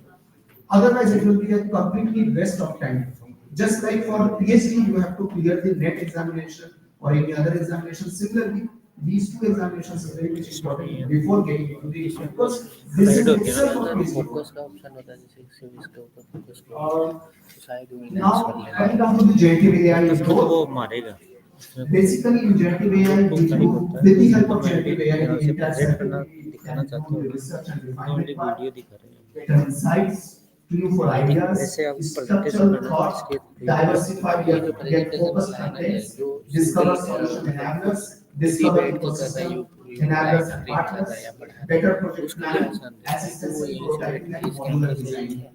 Otherwise, it will be a completely waste of time. Just like for PhD, you have to clear the NET examination or any other examination. Similarly, these two examinations are very much important before getting into the because this is itself a PhD. Now, coming down to the generative AI, basically in generative AI, with the help of generative AI, the entire can do research and refinement part, better insights, clue for ideas, structural thought, diversify, get focused contents, discover solution enablers, discover ecosystem enablers and partners, better project planning, assistance in prototyping and modular design.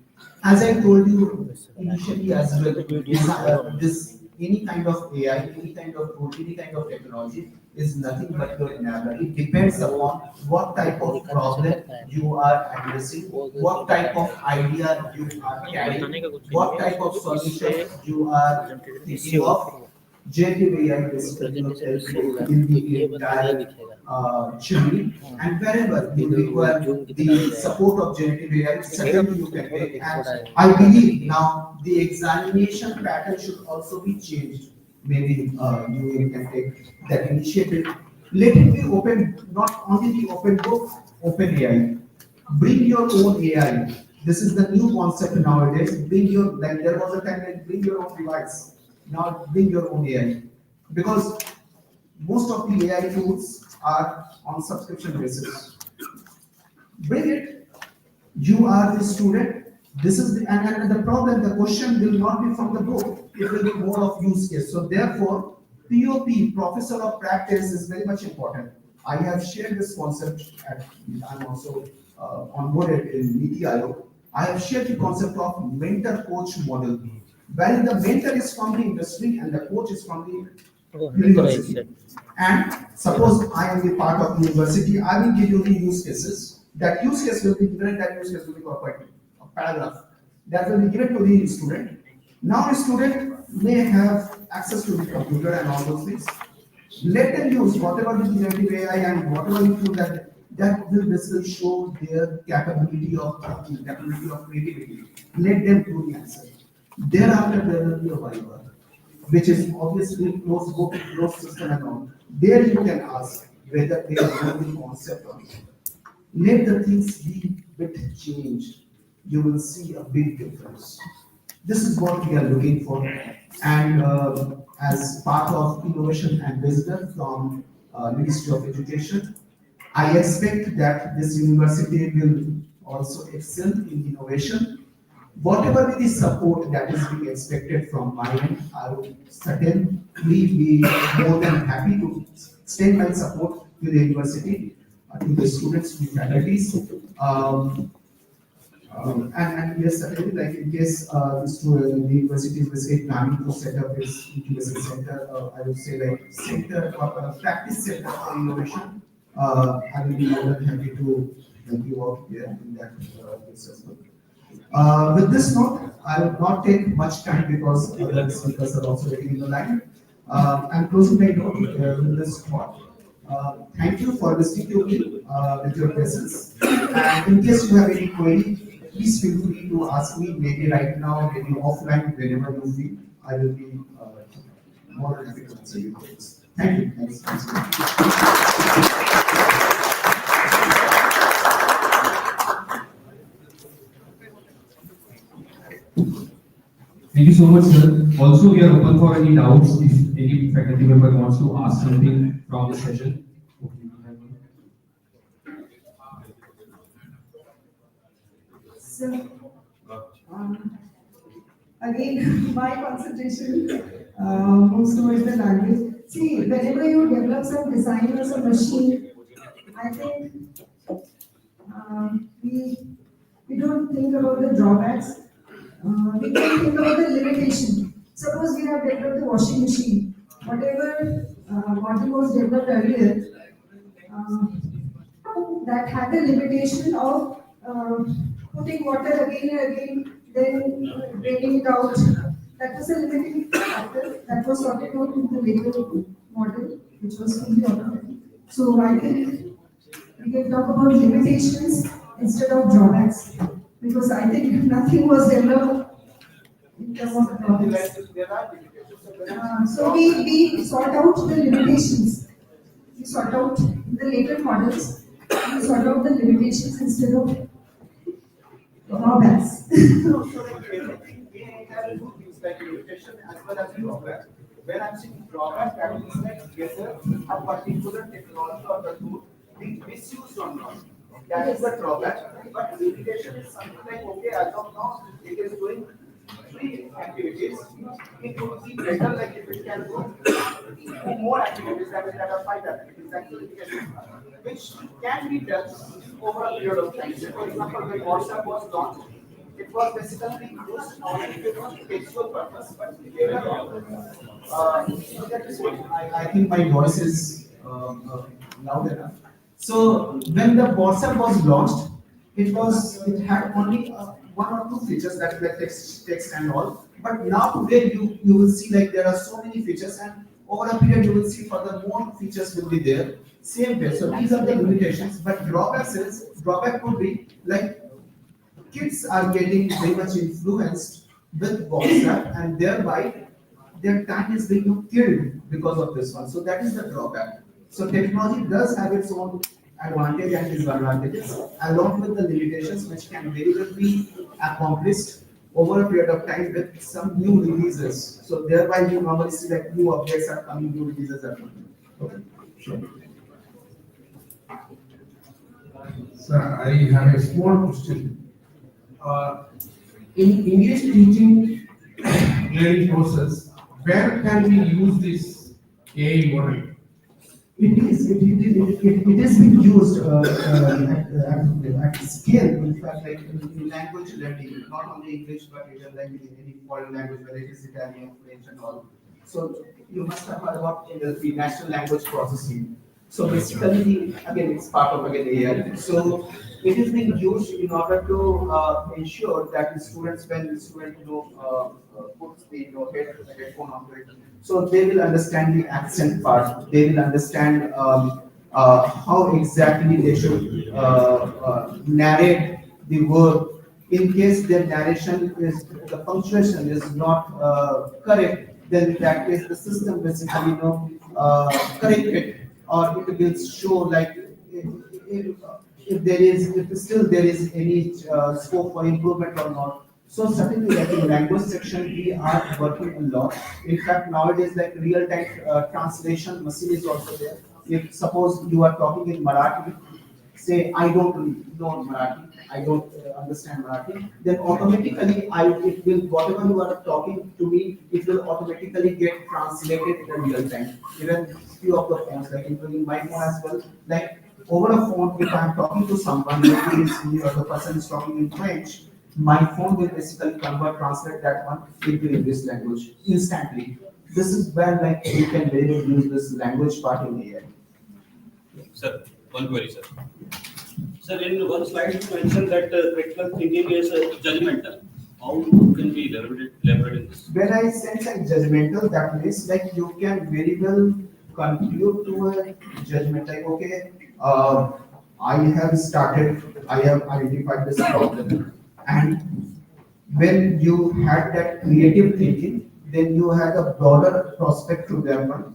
As I told you initially as well, this any kind of AI, any kind of tool, any kind of technology is nothing but your enabler. It depends upon what type of problem you are addressing, what type of idea you are carrying, what type of solution you are thinking of. Generative AI basically will help you in the entire journey, and wherever you require the support of generative AI, certainly you can take. And I believe now the examination pattern should also be changed. Maybe you can take that initiative. Let it be open, not only the open book, open AI. Bring your own AI. This is the new concept nowadays. Bring your, like there was a time like bring your own device. Now bring your own AI. Because most of the AI tools are on subscription basis. Bring it. You are the student. This is the and the problem. The question will not be from the book. It will be more of use case. So therefore, POP, professor of practice, is very much important. I have shared this concept. I'm also onboarded in Niti Aayog. I have shared the concept of mentor-coach model, wherein the mentor is from the industry and the coach is from the university. And suppose I am the part of the university, I will give you the use cases. That use case will be given, that use case will be cooperative, a paragraph. That will be given to the student. Now the student may have access to the computer and all those things. Let them use whatever the generative AI and whatever you feel that will basically show their capability of thinking, capability of creativity. Let them do the answer. Thereafter, there will be a viva, which is obviously closed book, closed system and all. There you can ask whether they know the concept or not. Let the things be bit changed. You will see a big difference. This is what we are looking for. And as part of innovation ambassador from Ministry of Education, I expect that this university will also excel in innovation. Whatever be the support that is being expected from my end, I will certainly be more than happy to extend my support to the university, to the students, to the faculties. And yes, certainly, like in case the university is basically planning to set up its incubation center, I would say like center or practice center for innovation, I will be more than happy to help you out here in that case as well. With this note, I will not take much time because other speakers are also waiting in the line. I'm closing my note with this thought. Thank you for listening to me with your presence. And in case you have any query, please feel free to ask me, maybe right now, maybe offline, whenever you feel. I will be more than happy to answer your questions. Thank you. Thanks. Thank you so much, sir. Also, we are open for any doubts if any faculty member wants to ask something from the session. Okay, we have one. So, again, my concentration moves towards the language. See, whenever you develop some design or some machine, I think we don't think about the drawbacks. We don't think about the limitation. Suppose we have developed the washing machine. Whatever model was developed earlier, uh, that had the limitation of putting water again and again, then draining it out. That was a limiting factor that was sorted out in the later model, which was fully automatic. So I think we can talk about limitations instead of drawbacks, because I think nothing was developed in terms of the drawbacks. So we sort out the limitations. We sort out the later models. We sort out the limitations instead of drawbacks. So like everything we have two things like limitation as well as drawback. When I'm saying drawback, that means like whether a particular technology or the tool being misused or not. That is the drawback. But limitation is something like okay, as of now, it is doing three activities. It would be better like if it can do more activities that are five activities. Actually, which can be done over a period of time. So for example, when WhatsApp was launched, it was basically used only for textual purpose, but later on, that is what I think my voice is loud enough. So when the WhatsApp was launched, it had only one or two features that were text and all. But now today you will see like there are so many features, and over a period you will see further more features will be there. Same way. So these are the limitations. But drawback could be like kids are getting very much influenced with WhatsApp, and thereby their time is being killed because of this one. So that is the drawback. So technology does have its own advantage and disadvantages, along with the limitations which can very well be accomplished over a period of time with some new releases. So thereby you normally see that new updates are coming, new releases are coming. Okay, sure. Sir, I have a small question. In English teaching learning process, where can we use this AI model? It is being used at scale. In fact, like in language learning, not only English but even like in any foreign language, whether it is Italian, French, and all. So you must have heard about the natural language processing. So basically, again, it's part of AI. So it is being used in order to ensure that the students, when the student puts the headphone on it, so they will understand the accent part. They will understand how exactly they should narrate the word. In case their narration is the punctuation is not correct, then in that case the system basically correct it, or it will show like if still there is any scope for improvement or not. So certainly, like in language section, we are working a lot. In fact, nowadays, like real-time translation machine is also there. If suppose you are talking in Marathi, say I don't know Marathi, I don't understand Marathi, then automatically it will whatever you are talking to me, it will automatically get translated in a real time. Even few of the phones, like including my phone as well, like over a phone, if I am talking to someone, maybe it's me or the person is talking in French, my phone will basically translate that one into English language instantly. This is where like we can very well use this language part in AI. Sir, one query, sir. Sir, in one slide you mentioned that critical thinking is judgmental. How can we elaborate in this? When I say like judgmental, that means like you can very well conclude to a judgment like okay, I have identified this problem, and when you had that creative thinking, then you had a broader prospect to that one.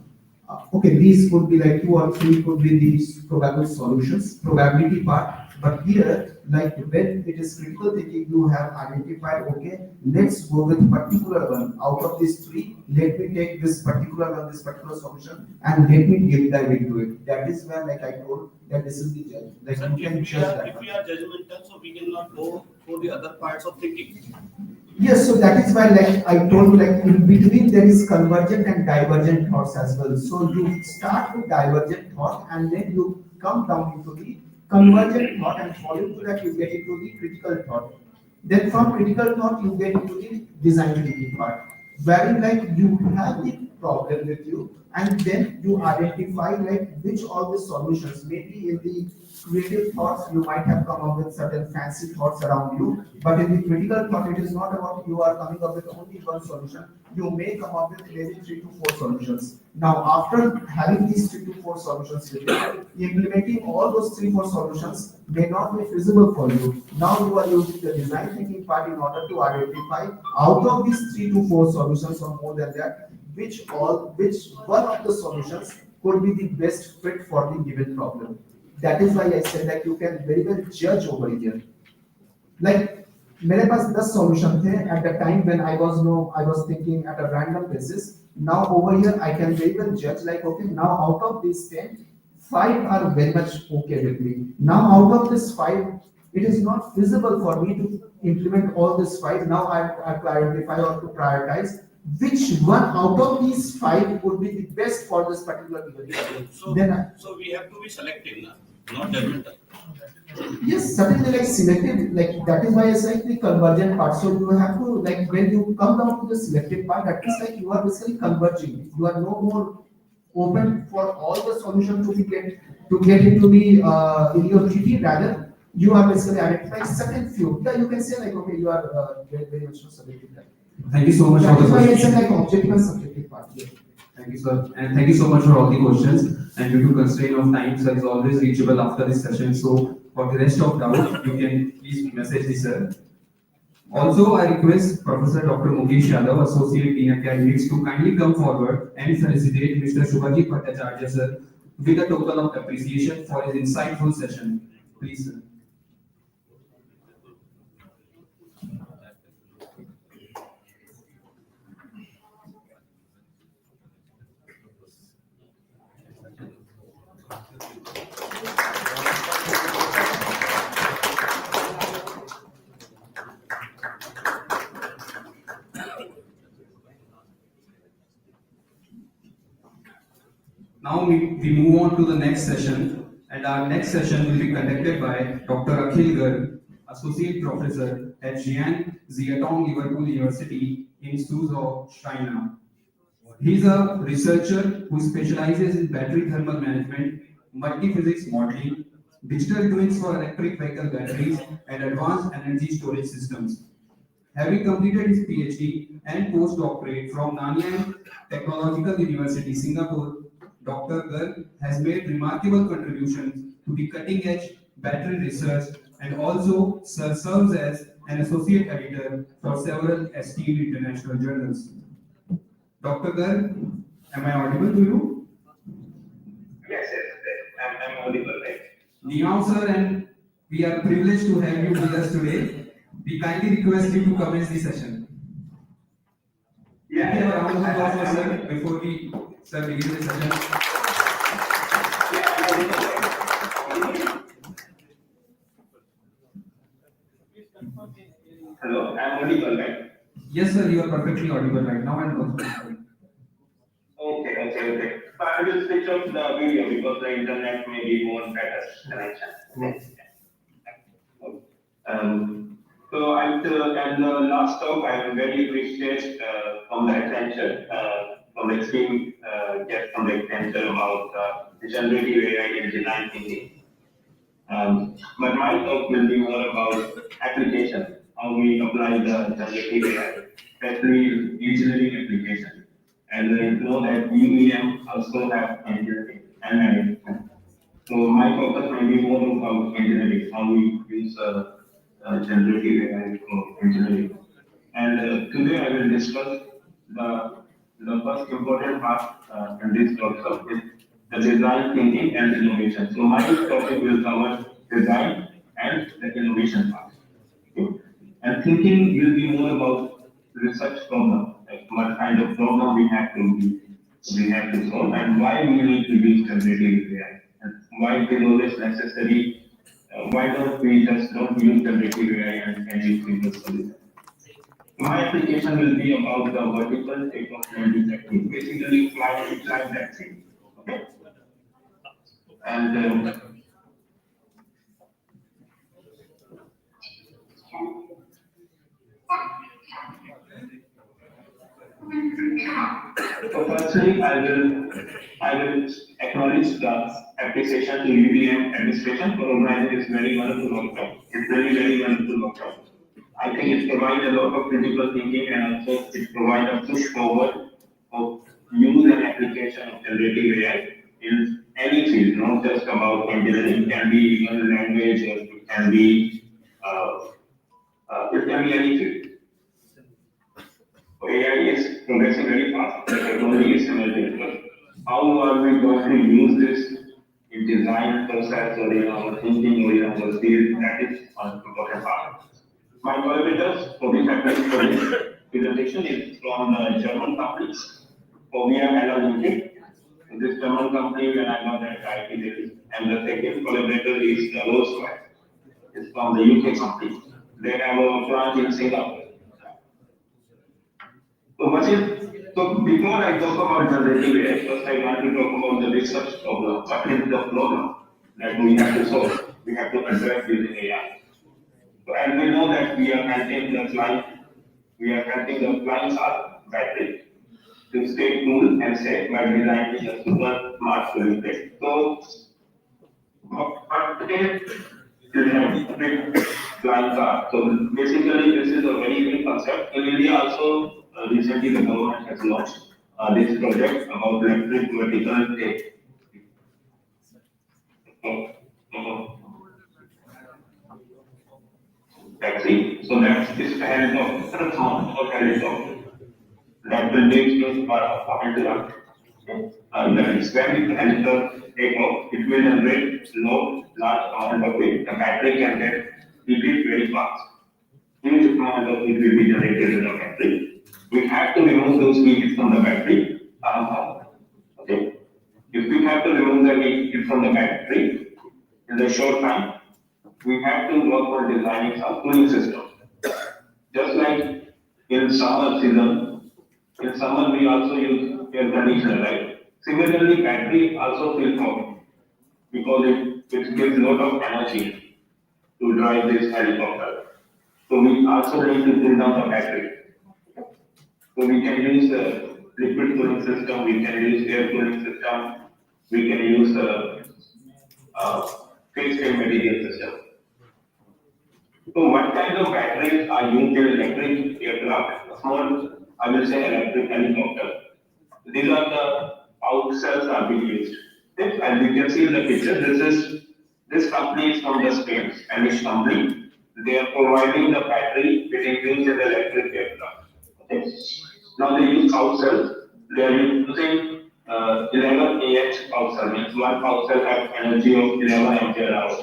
Okay, these could be like two or three could be these probable solutions, probability part. But here, like when it is critical thinking, you have identified, okay, let's go with particular one. Out of these three, let me take this particular one, this particular solution, and let me deep dive into it. That is where, like I told, that this is the judge. Like Sir, you can judge that if one. we are judgmental, so we cannot go for the other parts of thinking. Yes, so that is why, like I told you, like in between there is convergent and divergent thoughts as well. So you start with divergent thought and then you come down into the convergent thought, and following to that you get into the critical thought. Then from critical thought you get into the design thinking part, wherein like you have the problem with you, and then you identify like which all the solutions, maybe in the creative thoughts you might have come up with certain fancy thoughts around you, but in the critical thought it is not about you are coming up with only one solution. You may come up with maybe 3 to 4 solutions. Now after having these 3 to 4 solutions with you, implementing all those 3 or 4 solutions may not be feasible for you. Now you are using the design thinking part in order to identify out of these 3 to 4 solutions or more than that, which one of the solutions could be the best fit for the given problem. That is why I said that you can very well judge over here. Like मेरे पास 10 solution थे at the time when I was thinking at a random basis. Now over here I can very well judge like, okay, now out of these 10, 5 are very much okay with me. Now out of this 5, it is not feasible for me to implement all these 5. Now I have to identify or to prioritize which one out of these 5 would be the best for this particular given. So we have to be selective, not judgmental. Yes, certainly like selective, like that is why I said the convergent part. So you have to, like when you come down to the selective part, that is like you are basically converging. You are no more open for all the solution to get into the in your kitty. Rather, you are basically identifying certain few. Yeah, you can say like, okay, you are very much selective. Thank you so much That for is the why I question. said like objective and subjective part. Yeah. Thank you, sir. And thank you so much for all the questions. And due to constraint of time, sir is always reachable after this session. So for the rest of doubt, you can please message the sir. Also, I request Professor Dr. Mukesh Yadav, Associate Dean Academics, to kindly come forward and felicitate Mr. Shubhaji Bhattacharya, sir, with a total of appreciation for his insightful session. Please, sir. Now we move on to the next session, and our next session will be conducted by Dr. Akhil Garg, Associate Professor at Jian Ziyatong Liverpool University in Suzhou, China. He is a researcher who specializes in battery thermal management, multi-physics modeling, digital twins for electric vehicle batteries, and advanced energy storage systems. Having completed his PhD and postdoctorate from Nanyang Technological University, Singapore, Dr. Garg has made remarkable contributions to the cutting-edge battery research and also serves as an associate editor for several esteemed international journals. Dr. Garg, am I audible to you? Yes, I'm audible, right? Nihao, sir, and we are privileged to have you with us today. We kindly request you to commence the session. Yeah. We have a round of applause for sir before we begin the session. Hello, I'm audible, right? Yes, sir, you are perfectly audible right now and also. Okay. So I will switch off the video because the internet may be more better connection. So at the last talk, I am very appreciate from the attention, from the extreme guest from the attention about generative AI in design thinking. But my talk will be more about application, how we apply the generative AI, especially engineering application. And you know that UEM also have engineering and management. So my focus may be more about engineering, how we use generative AI for engineering. And today I will discuss the first important part in this workshop is the design thinking and innovation. So my topic will cover design, and the innovation part. Okay? And thinking will be more about research problem, like what kind of problem we have to solve and why we need to use generative AI and why it is always necessary. Why don't we just don't use generative AI and use simple solution? My application will be about the vertical takeoff landing technique, basically flying vaccine. Okay. And so firstly, I will acknowledge the appreciation to UVM administration for organizing this very wonderful workshop. It's really very wonderful workshop. I think it provides a lot of critical thinking and also it provides a push forward of use and application of generative AI in any field, not just about engineering. It can be even language or it can be any field. So AI is progressing very fast. The technology is emerging. But how are we going to use this in design process or in our thinking or in our field? That is an important part. My collaborators for this presentation is from German companies. Ovia Limited. This German company when I got at IT Delhi. And the second collaborator is Rolls-Royce. It's from the UK company. They have a plant in Singapore. So before I talk about generative AI, first I want to talk about the research problem. What is the problem that we have to solve? We have to address using AI. So as we know that we are helping the flying car battery to stay cool and safe by designing a super smart solution. So what is electric flying car? So basically this is a very new concept. In India also recently the government has launched this project about electric vertical take. Taxi. So that's this helicopter that will take you for a point to run. That is when the helicopter take off, it will generate large amount of heat. The battery can get heated very fast. Huge amount of heat will be generated in the battery. We have to remove those heat from the battery. Okay. If we have to remove the heat from the battery in the short time, we have to work on designing some cooling system. Just like in summer season, in summer we also use air conditioner, right? Similarly, battery also feels hot because it gives a lot of energy to drive this helicopter. So we also need to cool down the battery. So we can use the liquid cooling system, we can use air cooling system, we can use the fixed material system. So what kind of batteries are used in electric aircraft? Small, I will say electric helicopter. These are the out cells are being used. Yes, as you can see in the picture, this company is from the Spain, Spanish company. They are providing the battery getting used in the electric aircraft. Okay. Now they use out cells. They are using 11 Ah out cell, means one out cell has energy of 11 ampere hours.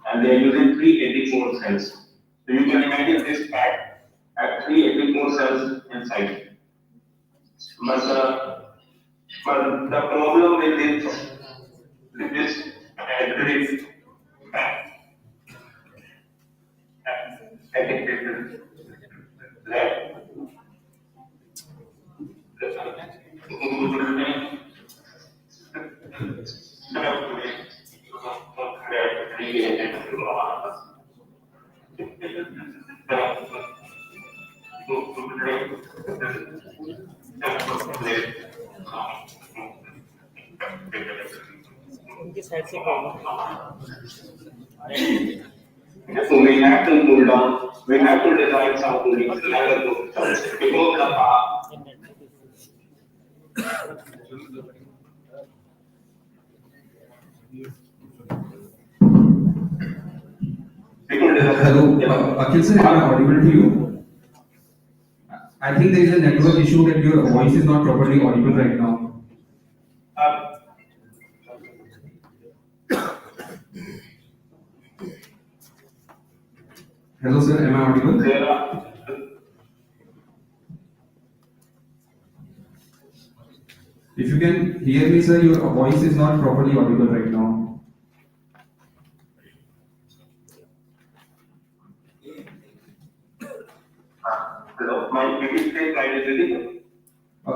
And they are using 384 cells. So you can imagine this pack at 384 cells inside. But the problem with this battery pack, उनकी side से problem so we have to cool down, we have to design some cooling systems because Hello, Akhil sir, am I audible to you? I think there is a network issue that your voice is not properly audible right now. Hello, sir. Am I audible? There are If you can hear me, sir, your voice is not properly audible right now. hello, my previous slide is visible.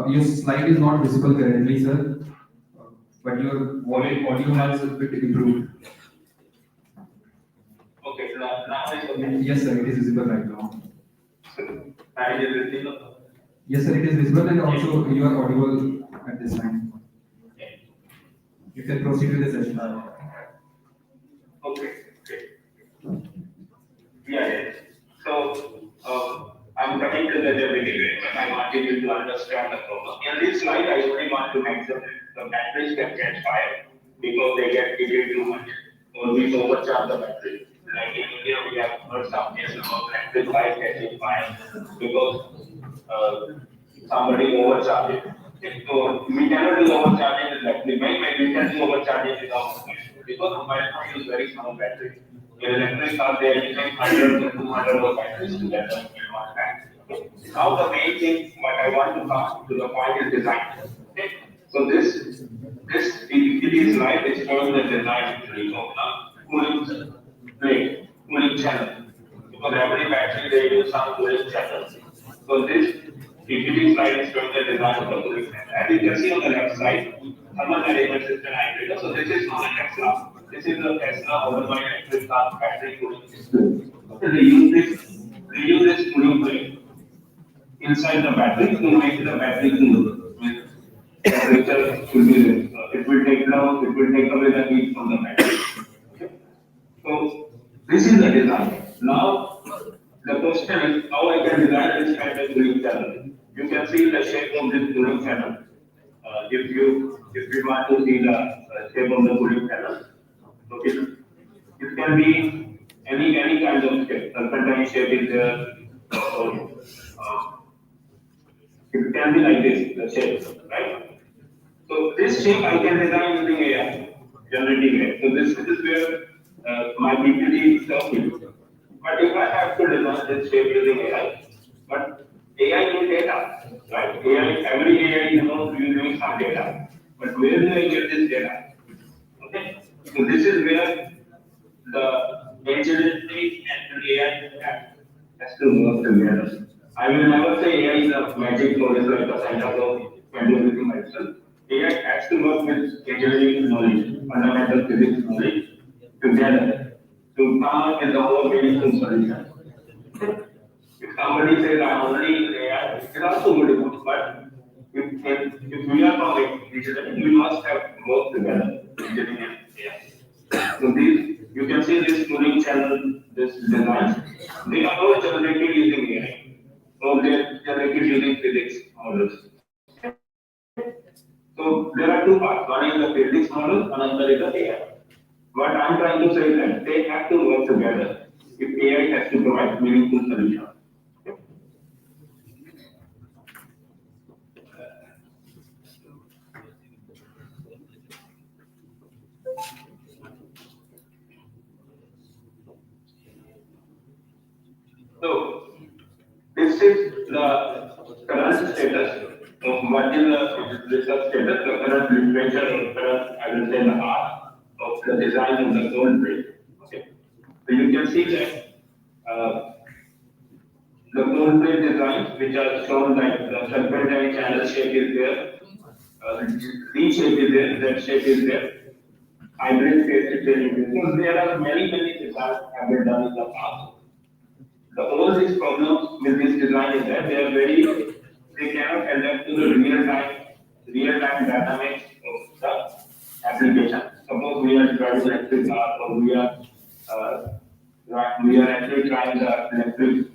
Your slide is not visible currently, sir, but your audio has a bit improved. Okay, now it's okay. Yes, sir, it is visible right now. And it is visible. Yes, sir, it is visible, and also you are audible at this time. You can proceed with the session. Okay. Yeah. So, I'm coming to the derivative, but I wanted you to understand the problem. In this slide, I only want to mention the batteries can catch fire because they get heated too much, or we overcharge the battery. Like in India, we have heard some cases about electric bike catching fire because somebody overcharged it. So we cannot do overcharging with electric bike, but we can do overcharging without mobile phone because mobile phone use very small battery. In electric car, they are using 100 to 200 of batteries together in one tank. Now the main thing what I want to come to the point is design. Okay? So this PPT slide is showing the design actually of the cooling plate, cooling channel. Because every battery they use some cooling channel. So this PPT slide is showing the design of the cooling channel. As you can see on the left side, thermal management system hybrid. So this is not a Tesla. This is a Tesla powered by electric car battery cooling system. So they use this cooling plate inside the battery to make the battery cool. Temperature should be it will take away the heat from the battery. Okay. So this is the design. Now the question is how I can design this kind of cooling channel. You can see the shape of this cooling channel. If you want to see the shape of the cooling channel, so it can be any kind of shape. Serpentine shape is there. So, it can be like this, the shape, right? So this shape I can design using AI, generating AI. So this is where my PPT is talking. But if I have to design this shape using AI, but AI needs data, right? Every AI using some data. But where do I get this data? Okay. So this is where the engineering and AI has to work together. I will never say AI is a magic knowledge like a Santa Claus can do everything myself. AI has to work with engineering knowledge, fundamental physics knowledge together to come up with a more meaningful solution. If somebody says I'm only in AI, it's also good enough, but if we are from engineering, we must have both together, engineering and AI. So you can see this cooling channel, this design, they are all generated using AI. So they are generated using physics models. So there are two parts. One is the physics model, another is the AI. What I'm trying to say is that they have to work together if AI has to provide meaningful solutions. So this is the current status of what is the research status, the current literature, or current, I will say, the art of the design of the gold plate. Okay. So you can see that the gold plate designs, which are shown like the serpentine channel shape is there, D shape is there, Z shape is there, hybrid phase is there. So there are many designs have been done in the past. All these problems with this design is that they cannot adapt to the real-time dynamics of the application. Suppose we are driving electric car or we are actually trying the electric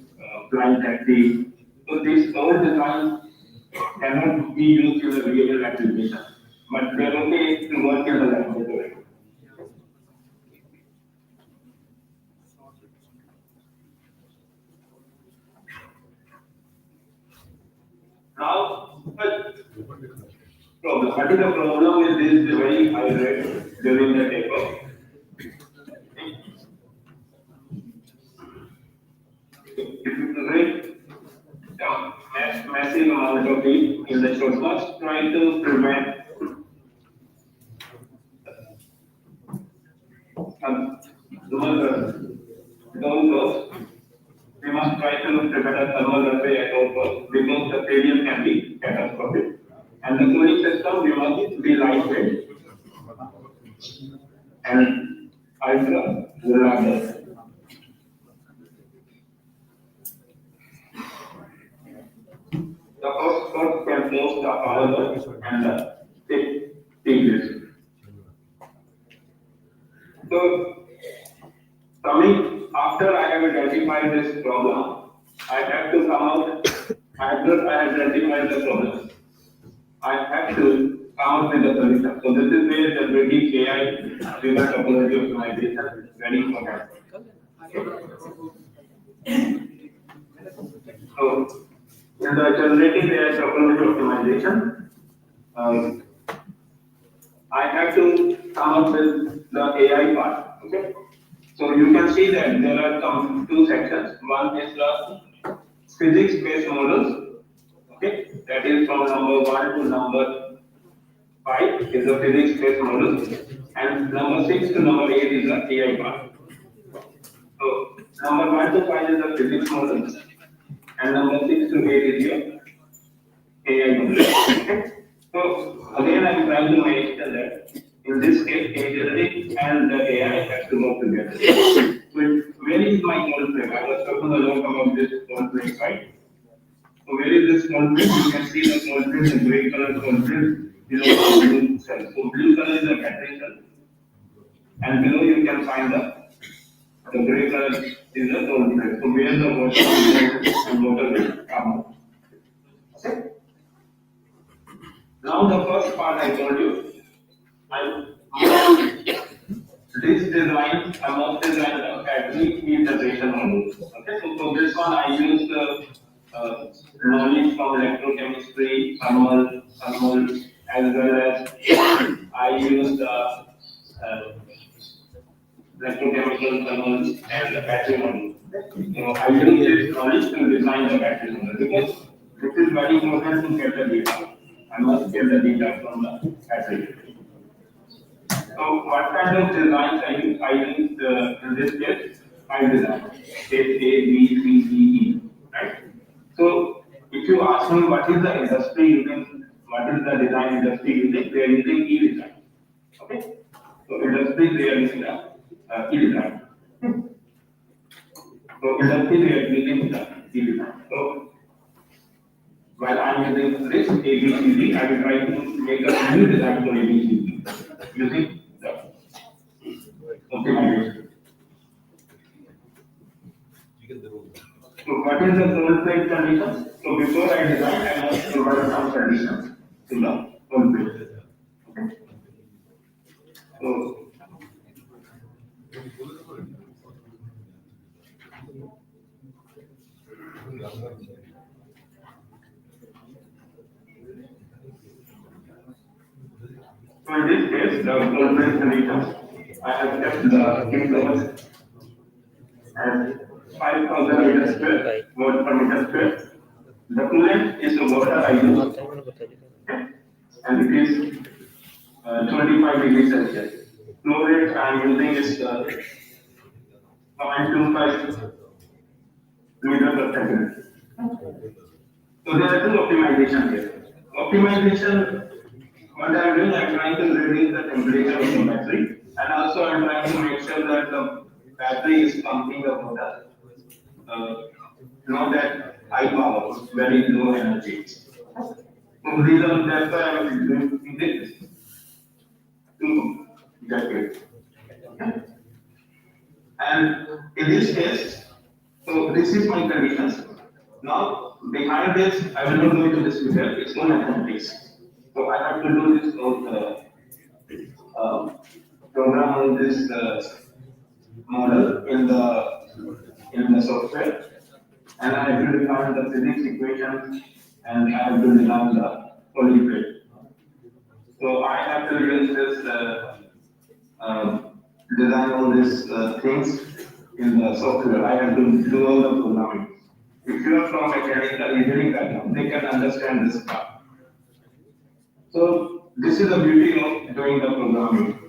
flying taxi. So these all designs cannot be used in the real application, but they are okay to work in the laboratory. Now, what is the problem with this very high rate during the takeoff? if you create massive amount of heat in the short burst, try to prevent thermal burst. We must try to prevent a thermal runaway at all costs because the failure can be catastrophic. And the cooling system, we must be lightweight and ultra reliable. The first cut can close the power and the thick aegis. So, coming after I have identified this problem, I have to come out, after I identify the problem, I have to come up with a solution. So this is where generative AI driven topology optimization is very important. So in the generative AI topology optimization, I have to come up with the AI part. Okay. So you can see that there are two sections. One is the physics-based models. Okay, that is from number 1 to number 5 is the physics-based model, and number 6 to number 8 is the AI part. So number 1 to 5 is the physics model, and number 6 to 8 is your AI model. Okay. So again, I am trying to make that in this case, agentic and the AI has to work together. So where is my constraint? I was talking a lot about this constraint, right? So where is this constraint? You can see the constraint, the gray color constraint below the blue cell. So blue color is the battery cell, and below you can find the gray color is the constraint. So where the water and water will come out. Okay. Now the first part I told you. This design, I must design a battery heat generation model. Okay, so for this one I used knowledge from electrochemistry, thermal, as well as I used electrochemical, thermal, and the battery model. I use this knowledge to design the battery model because this is very important to get the data. I must get the data from the battery. So what kind of designs I use? In this case, 5 designs. Stage A, B, C, D, E. Right? So if you ask me what is the industry using, what is the design industry using, they are using E design. Okay? So industry they are using E design. So industry they are using the E design. So while I am using this A, B, C, D, I will try to make a new design for A, B, C, D using optimization. So what is the constraint condition? So before I design, I must provide some conditions to the constraint. Okay. So in this case, the constraint conditions, I have kept the heat loss at 5,000 meters square, watt per meter square. The coolant is the water I use, and it is 25 degrees Celsius. Flow rate I am using is 0.25 meter per second. So there are two optimizations here. Optimization, what I am doing, I am trying to reduce the temperature of the battery, and also I am trying to make sure that the battery is pumping the water. Not that high power, very low energy. So these are that's why I am doing this to get it. And in this case, so this is my conditions. Now behind this, I will not go into this detail. It's no mathematics. So I have to do this program on this model in the software, and I have to define the physics equations, and I have to define the polyfill. So I have to use this design all these things in the software. I have to do all the programming. If you are from mechanical engineering background, they can understand this part. So this is the beauty of doing the programming,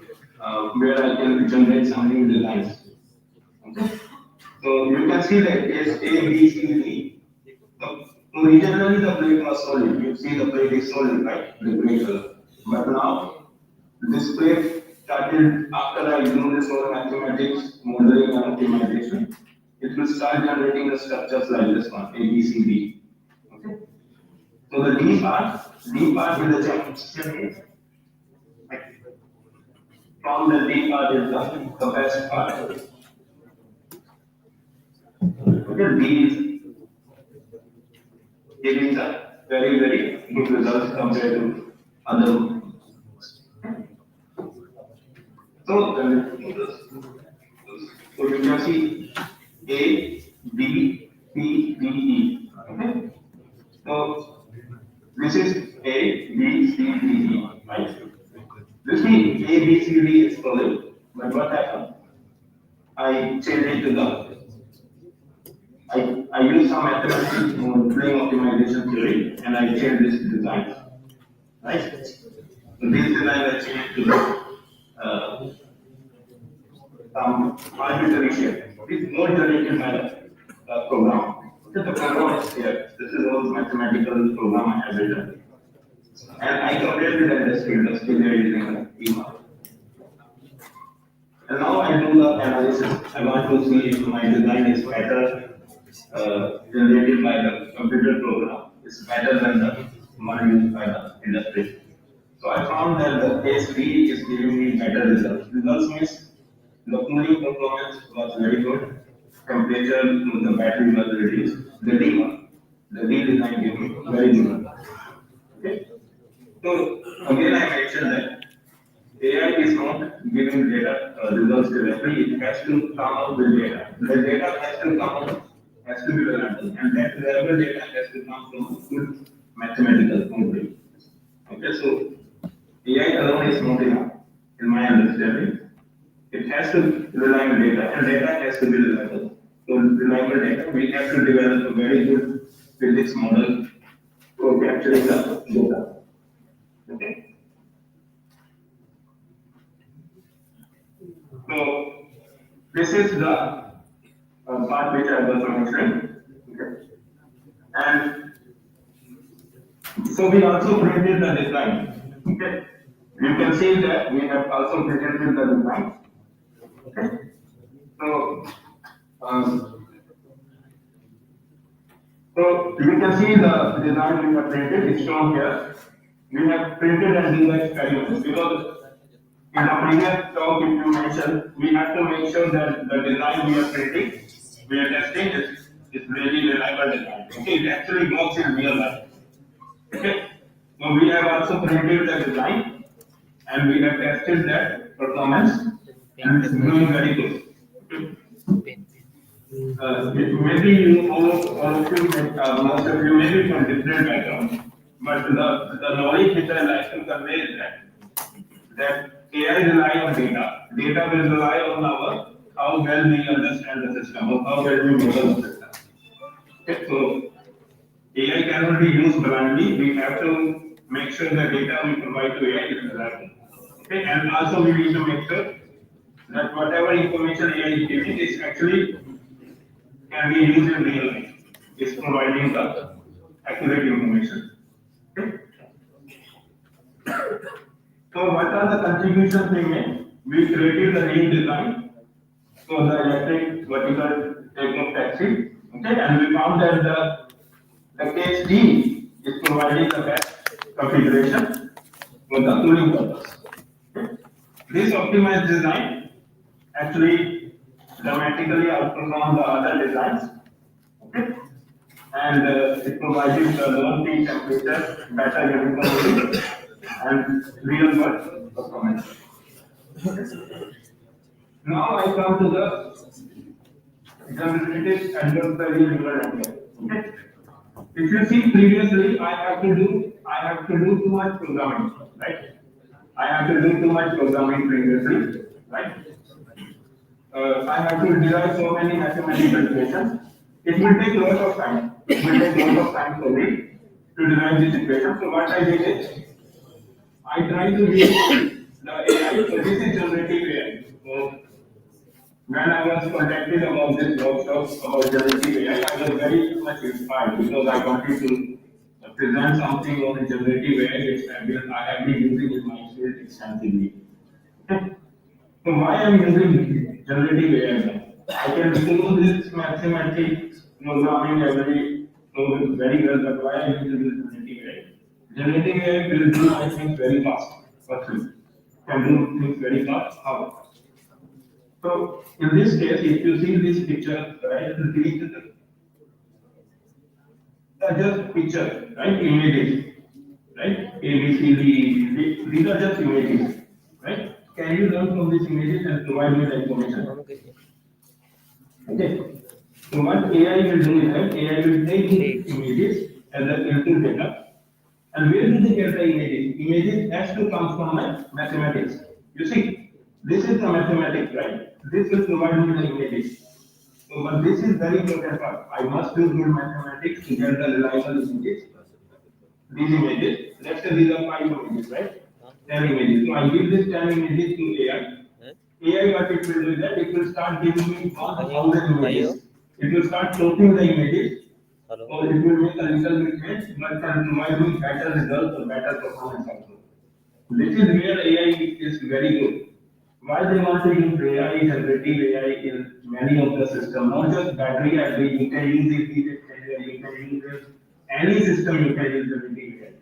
where I can generate some new designs. Okay. So you can see that case A, B, C, D. Originally the plate was solid. You see the plate is solid, right? The gray color. But now this plate started after I do this whole mathematics, modeling and optimization. It will start generating the structures like this one, A, B, C, D. Okay. So the D part is the champion. From the D part is the best part. Okay, D is giving the very, very good results compared to other. So you can see A, B, C, D, E. Okay. So this is A, B, C, D, E. Right? This means A, B, C, D is solid. But what happened? I changed it to the I use some mathematics playing optimization theory and I changed this design. Right? So this design I changed to some arbitrary shape. It's more generated by the program. So the program is here. This is all mathematical program I have written. And I compared with the industry they are using the EMA. And now I do the analysis. I want to see if my design is better generated by the computer program. It's better than the one used by the industry. So I found that the case B is giving me better results. Results means the cooling performance was very good. Temperature to the battery was reduced. The D design gave me very good. Okay. So again I mentioned that AI is not giving data results directly. It has to come out with data. The data has to come out, has to be reliable, and that reliable data has to come from good mathematical modeling. Okay, so AI alone is not enough, in my understanding. It has to rely on data, and data has to be reliable. So reliable data, we have to develop a very good physics model for capturing the data. Okay. So this is the part which I was mentioning. Okay. And so we also printed the design. Okay. You can see that we have also printed the design. Okay. So you can see the design we have printed is shown here. We have printed and do the experiments because in the previous talk, if you mentioned, we have to make sure that the design we are printing, we are testing is really reliable design. Okay, it actually works in real life. Okay, so we have also printed the design and we have tested that performance and it's doing very good. Maybe you all of you, most of you may be from different backgrounds, but the knowledge which I like to convey is that AI rely on data. Data will rely on how well we understand the system or how well we model the system. Okay, so AI cannot be used blindly. We have to make sure the data we provide to AI is reliable. Okay, and also we need to make sure that whatever information AI is giving is actually can be used in real life. Is providing the accurate information. Okay. So what are the contributions we made? We created a new design for the electric vertical takeoff taxi. Okay, and we found that the case D is providing the best configuration for the cooling purpose. Okay. This optimized design actually dramatically outperformed the other designs. Okay. And it provided the low peak temperature, better uniformity, and real world performance. Now I come to the generative adversary neural network. Okay. If you see previously, I have to do too much programming, right? I have to do too much programming previously, right? I have to derive so many mathematical equations. It will take a lot of time. It will take a lot of time for me to derive this equation. So what I did is, I try to use the AI. So this is generative AI. So when I was contacted about this workshop about generative AI, I was very much inspired because I wanted to present something on the generative AI which I have been using in my field extensively. So why I am using generative AI now? I can do this mathematics, programming, very well, but why I am using generative AI? Generative AI will do my things very fast. Firstly, can do things very fast. How? So in this case, if you see this picture, right, these are just pictures, right, images, right, A, B, C, D, these are just images, right? Can you learn from these images and provide me the information? Okay. So what AI will do is that AI will take these images and the input data. And where do they get the images? Images has to come from my mathematics. You see, this is the mathematics, right? This will provide me the images. So, but this is very important part. I must do good mathematics to get the reliable images. These images, let's say these are 5 images, right? 10 images. So I give this 10 images to AI. AI, what it will do is that it will start giving me 1,000 images. It will start sorting the images. So it will make a little bit change, but can provide me better results or better performance also. This is where AI is very good. Why they want to use AI, generative AI in many of the systems, not just battery ID, you can use it, you can use it, any system you can use generative AI.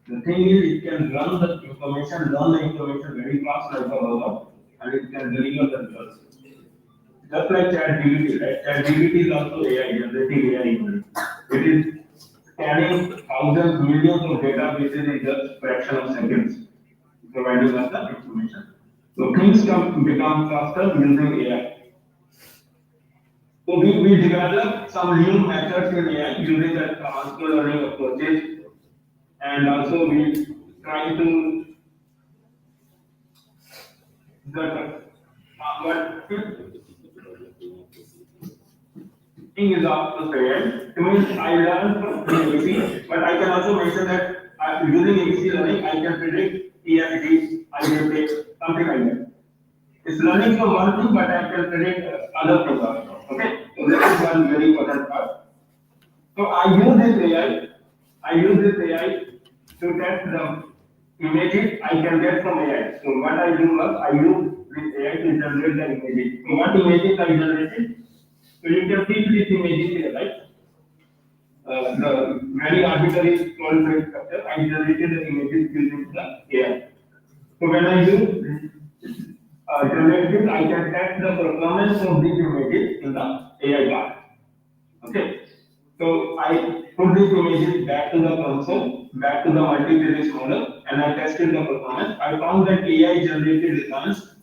The thing is, it can run the information, learn the information very fast like a robot, and it can deliver the results. Just like ChatGPT, right? ChatGPT is also AI, generative AI. It is scanning thousands, millions of databases in just fraction of seconds, providing us the information. So things become faster using AI. So we developed some new methods in AI using the transfer learning approaches, and also we try to the what thing is also fair. I mean, I learned from ABC, but I can also mention that using ABC learning, I can predict EFT, IFT, something like that. It's learning from one thing, but I can predict other things also. Okay, so that is one very important part. So I use this AI to test the images I can get from AI. So what I do was I use this AI to generate the images. So what images I generated? So you can see these images here, right? The very arbitrary scroll frame structure, I generated the images using the AI. So when I use generate this, I can test the performance of these images in the AI part. Okay. So I put these images back to the console, back to the multi-physics model, and I tested the performance. I found that AI generated results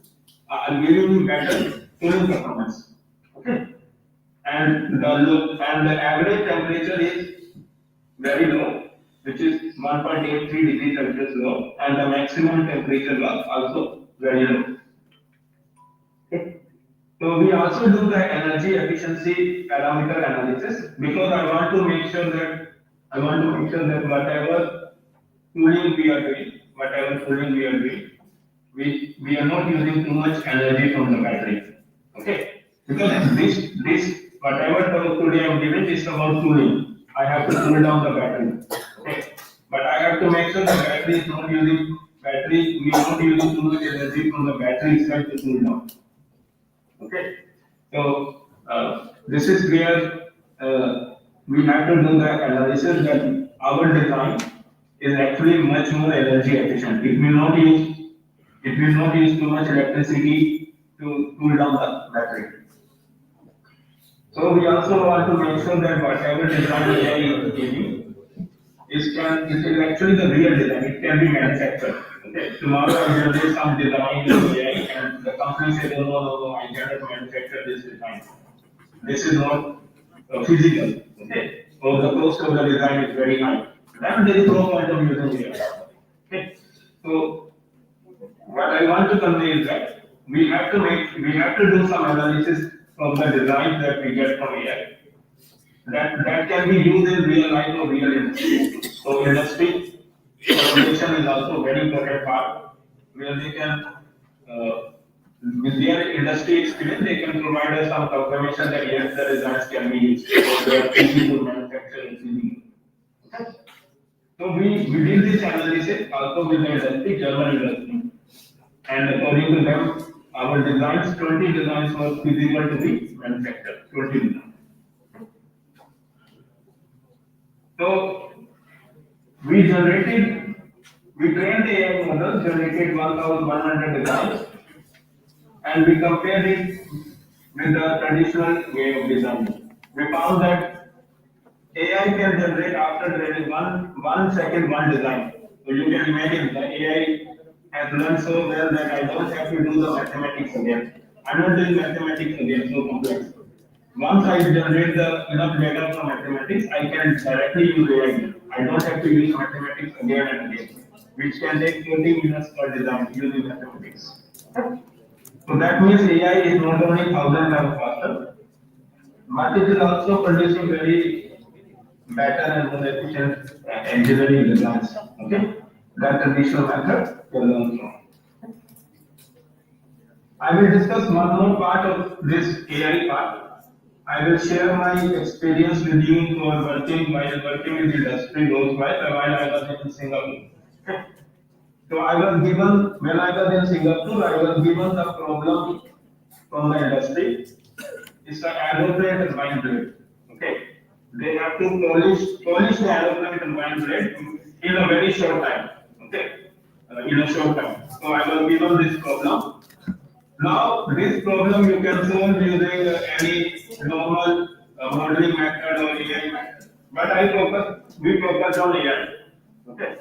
are giving me better tuning performance. Okay. And the average temperature is very low, which is 1.83 degrees Celsius low, and the maximum temperature was also very low. Okay. So we also do the energy efficiency parameter analysis because I want to make sure that whatever cooling we are doing, we are not using too much energy from the battery. Okay, because this whatever today I am giving is about cooling. I have to cool down the battery. Okay, but I have to make sure the battery is not using we are not using too much energy from the battery itself to cool down. Okay, so this is where we have to do the analysis that our design is actually much more energy efficient. It will not use too much electricity to cool down the battery. So we also want to make sure that whatever design AI is giving is actually the real design. It can be manufactured. Okay. Tomorrow I generate some design in AI and the company says, no, I cannot manufacture this design. This is not physical. Okay. So the cost of the design is very high. Then there is no point of using AI. Okay. So what I want to convey is that we have to do some analysis from the design that we get from AI. That can be used in real life or real industry. So industry collaboration is also very important part where they can, with their industry experience, they can provide us some confirmation that yes, the designs can be used or they are easy to manufacture easily. So we did this analysis also with the industry, German industry, and according to them, our designs, 20 designs were feasible to be manufactured, 20 designs. So we trained the AI model, generated 1,100 designs, and we compared it with the traditional way of designing. We found that AI can generate after training one second one design. So you can imagine the AI has learned so well that I don't have to do the mathematics again. I'm not doing mathematics again, so complex. Once I generate the enough data from mathematics, I can directly use AI. I don't have to use mathematics again and again, which can take 20 minutes per design using mathematics. So that means AI is not only 1,000 times faster, but it is also producing very better and more efficient engineering designs. Okay, that traditional method can learn from. I will discuss one more part of this AI part. I will share my experience with you for while working with industry roles while I was in Singapore. Okay. So I was given, when I was in Singapore, I was given the problem from the industry. It's an aeroplane turbine blade. Okay. They have to polish the aeroplane turbine blade in a very short time. Okay. In a short time. So I was given this problem. Now, this problem you can solve using any normal modeling method or AI method. But we focus on AI. Okay.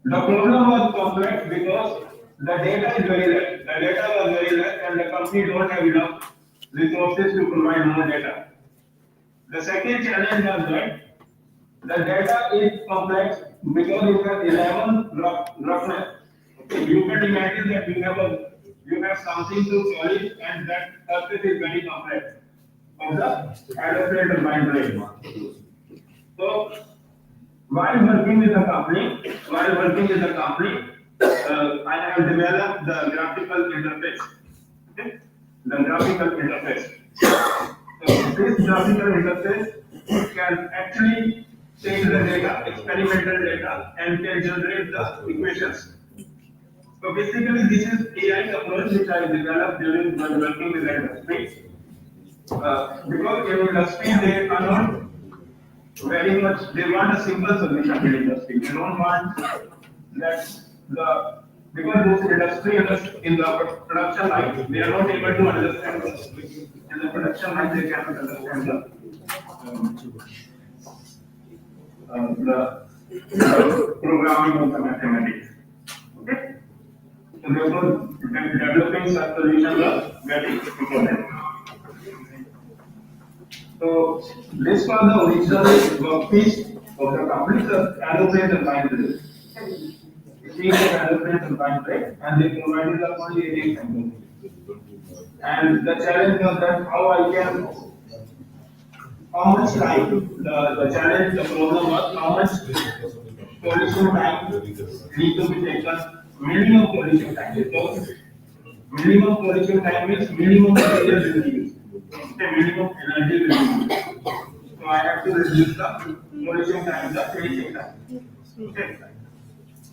The problem was complex because the data is very less. The data was very less and the company don't have enough resources to provide more data. The second challenge was that the data is complex because it has 11 roughness. Okay. You can imagine that you have something to polish and that surface is very complex of the aeroplane turbine blade. So while working with the company, I have developed the graphical interface. Okay? The graphical interface. So this graphical interface can actually take the data, experimental data, and can generate the equations. So basically, this is AI approach which I developed during while working with the industry. Because in industry they are not very much, they want a simple solution in industry. They don't want that because this industry in the production line, they are not able to understand in the production line they cannot understand the programming of the mathematics. Okay. So therefore, developing such solutions are very important. So this was the original workpiece of the company, the aeroplane turbine blade. See the aeroplane turbine blade, and they provided the only 8 samples. And the challenge was that how much time, the challenge, the problem was how much polishing time need to be taken, minimum polishing time. So minimum polishing time means minimum material will be used. Okay, minimum energy will be used. So I have to reduce the polishing time, the finishing time. Okay.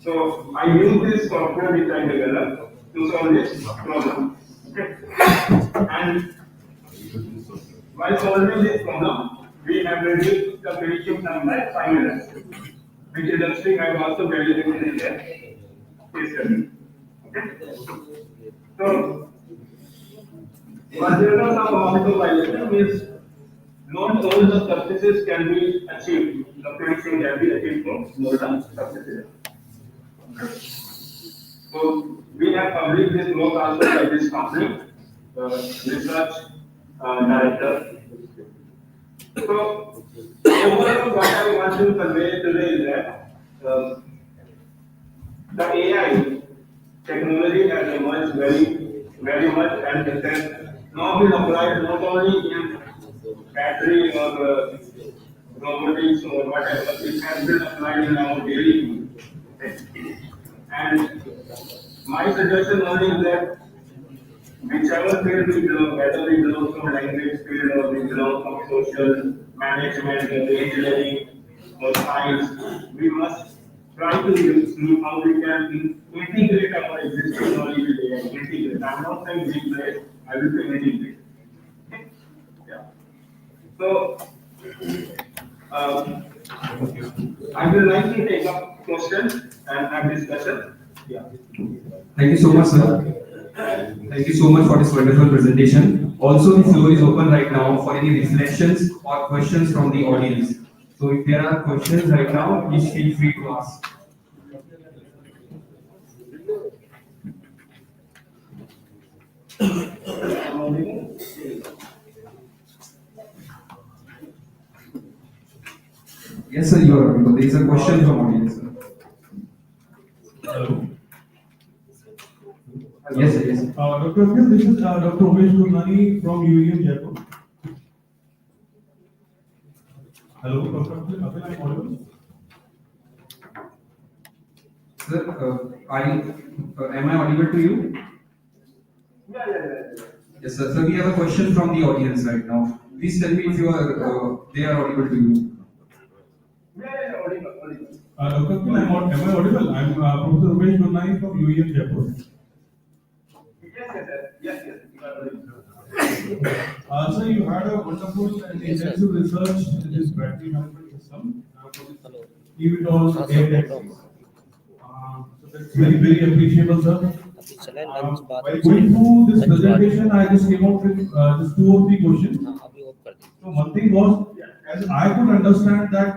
So I use this software which I developed to solve this problem. Okay. And by solving this problem, we have reduced the finishing time by 5 minutes, which industry have also validated in their case study. Okay. So consider some amount of violation means not all the surfaces can be achieved. The finishing can be achieved from more than surfaces. So we have published this work also by this company, research director. So overall, what I want to convey today is that the AI technology has emerged very very much, and it has now been applied not only in battery or robotics or whatever, it has been applied in our daily thing. And my suggestion only is that whichever field we belong, whether we belong from language field or we belong from social management or engineering or science, we must try to see how we can integrate our existing knowledge with AI. Integrate. I'm not saying replace, I will say integrate. Yeah. So, I will like to take up questions and have discussion. Yeah. Thank you so much, sir. Thank you so much for this wonderful presentation. Also, the floor is open right now for any reflections or questions from the audience. So if there are questions right now, please feel free to ask. Yes, sir, you are audible. There is a question from audience, sir. Hello. Yes, sir, yes. Dr. Akhil, this is Dr. Umesh Gurnani from UEM Jaipur. Hello, Dr. Akhil, I'm audible. Sir, am I audible to you? Yeah. Yes, sir. So we have a question from the audience right now. Please tell me if they are audible to you. Yeah, audible. Dr. Akhil, am I audible? I'm Professor Umesh Gurnani from UEM Jaipur. Yes, you are audible. So you had a wonderful and intensive research in this battery management system. eVTOL air taxis. So that's very appreciable, sir. While going through this presentation, I just came up with just 2 or 3 questions. So one thing was, as I could understand that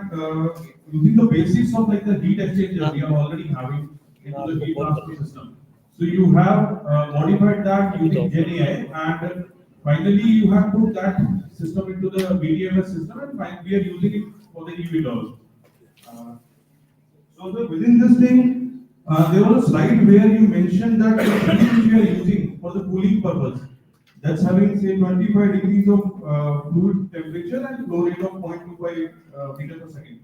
using the basics of like the heat exchanger we are already having into the heat transfer system. So you have modified that using GenAI, and finally you have put that system into the BDMS system, and finally we are using it for the eVTOL. So within this thing, there was a slide where you mentioned that the fuel which we are using for the cooling purpose, that's having say 25 degrees of fluid temperature and flow rate of 0.25 meter per second.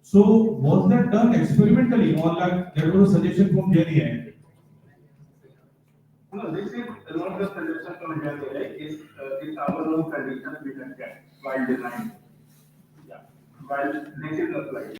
So was that done experimentally, or like there was a suggestion from GenAI? No, this is not the suggestion from GenAI. It's our own conditions we can get while designing. Yeah. While this is applied.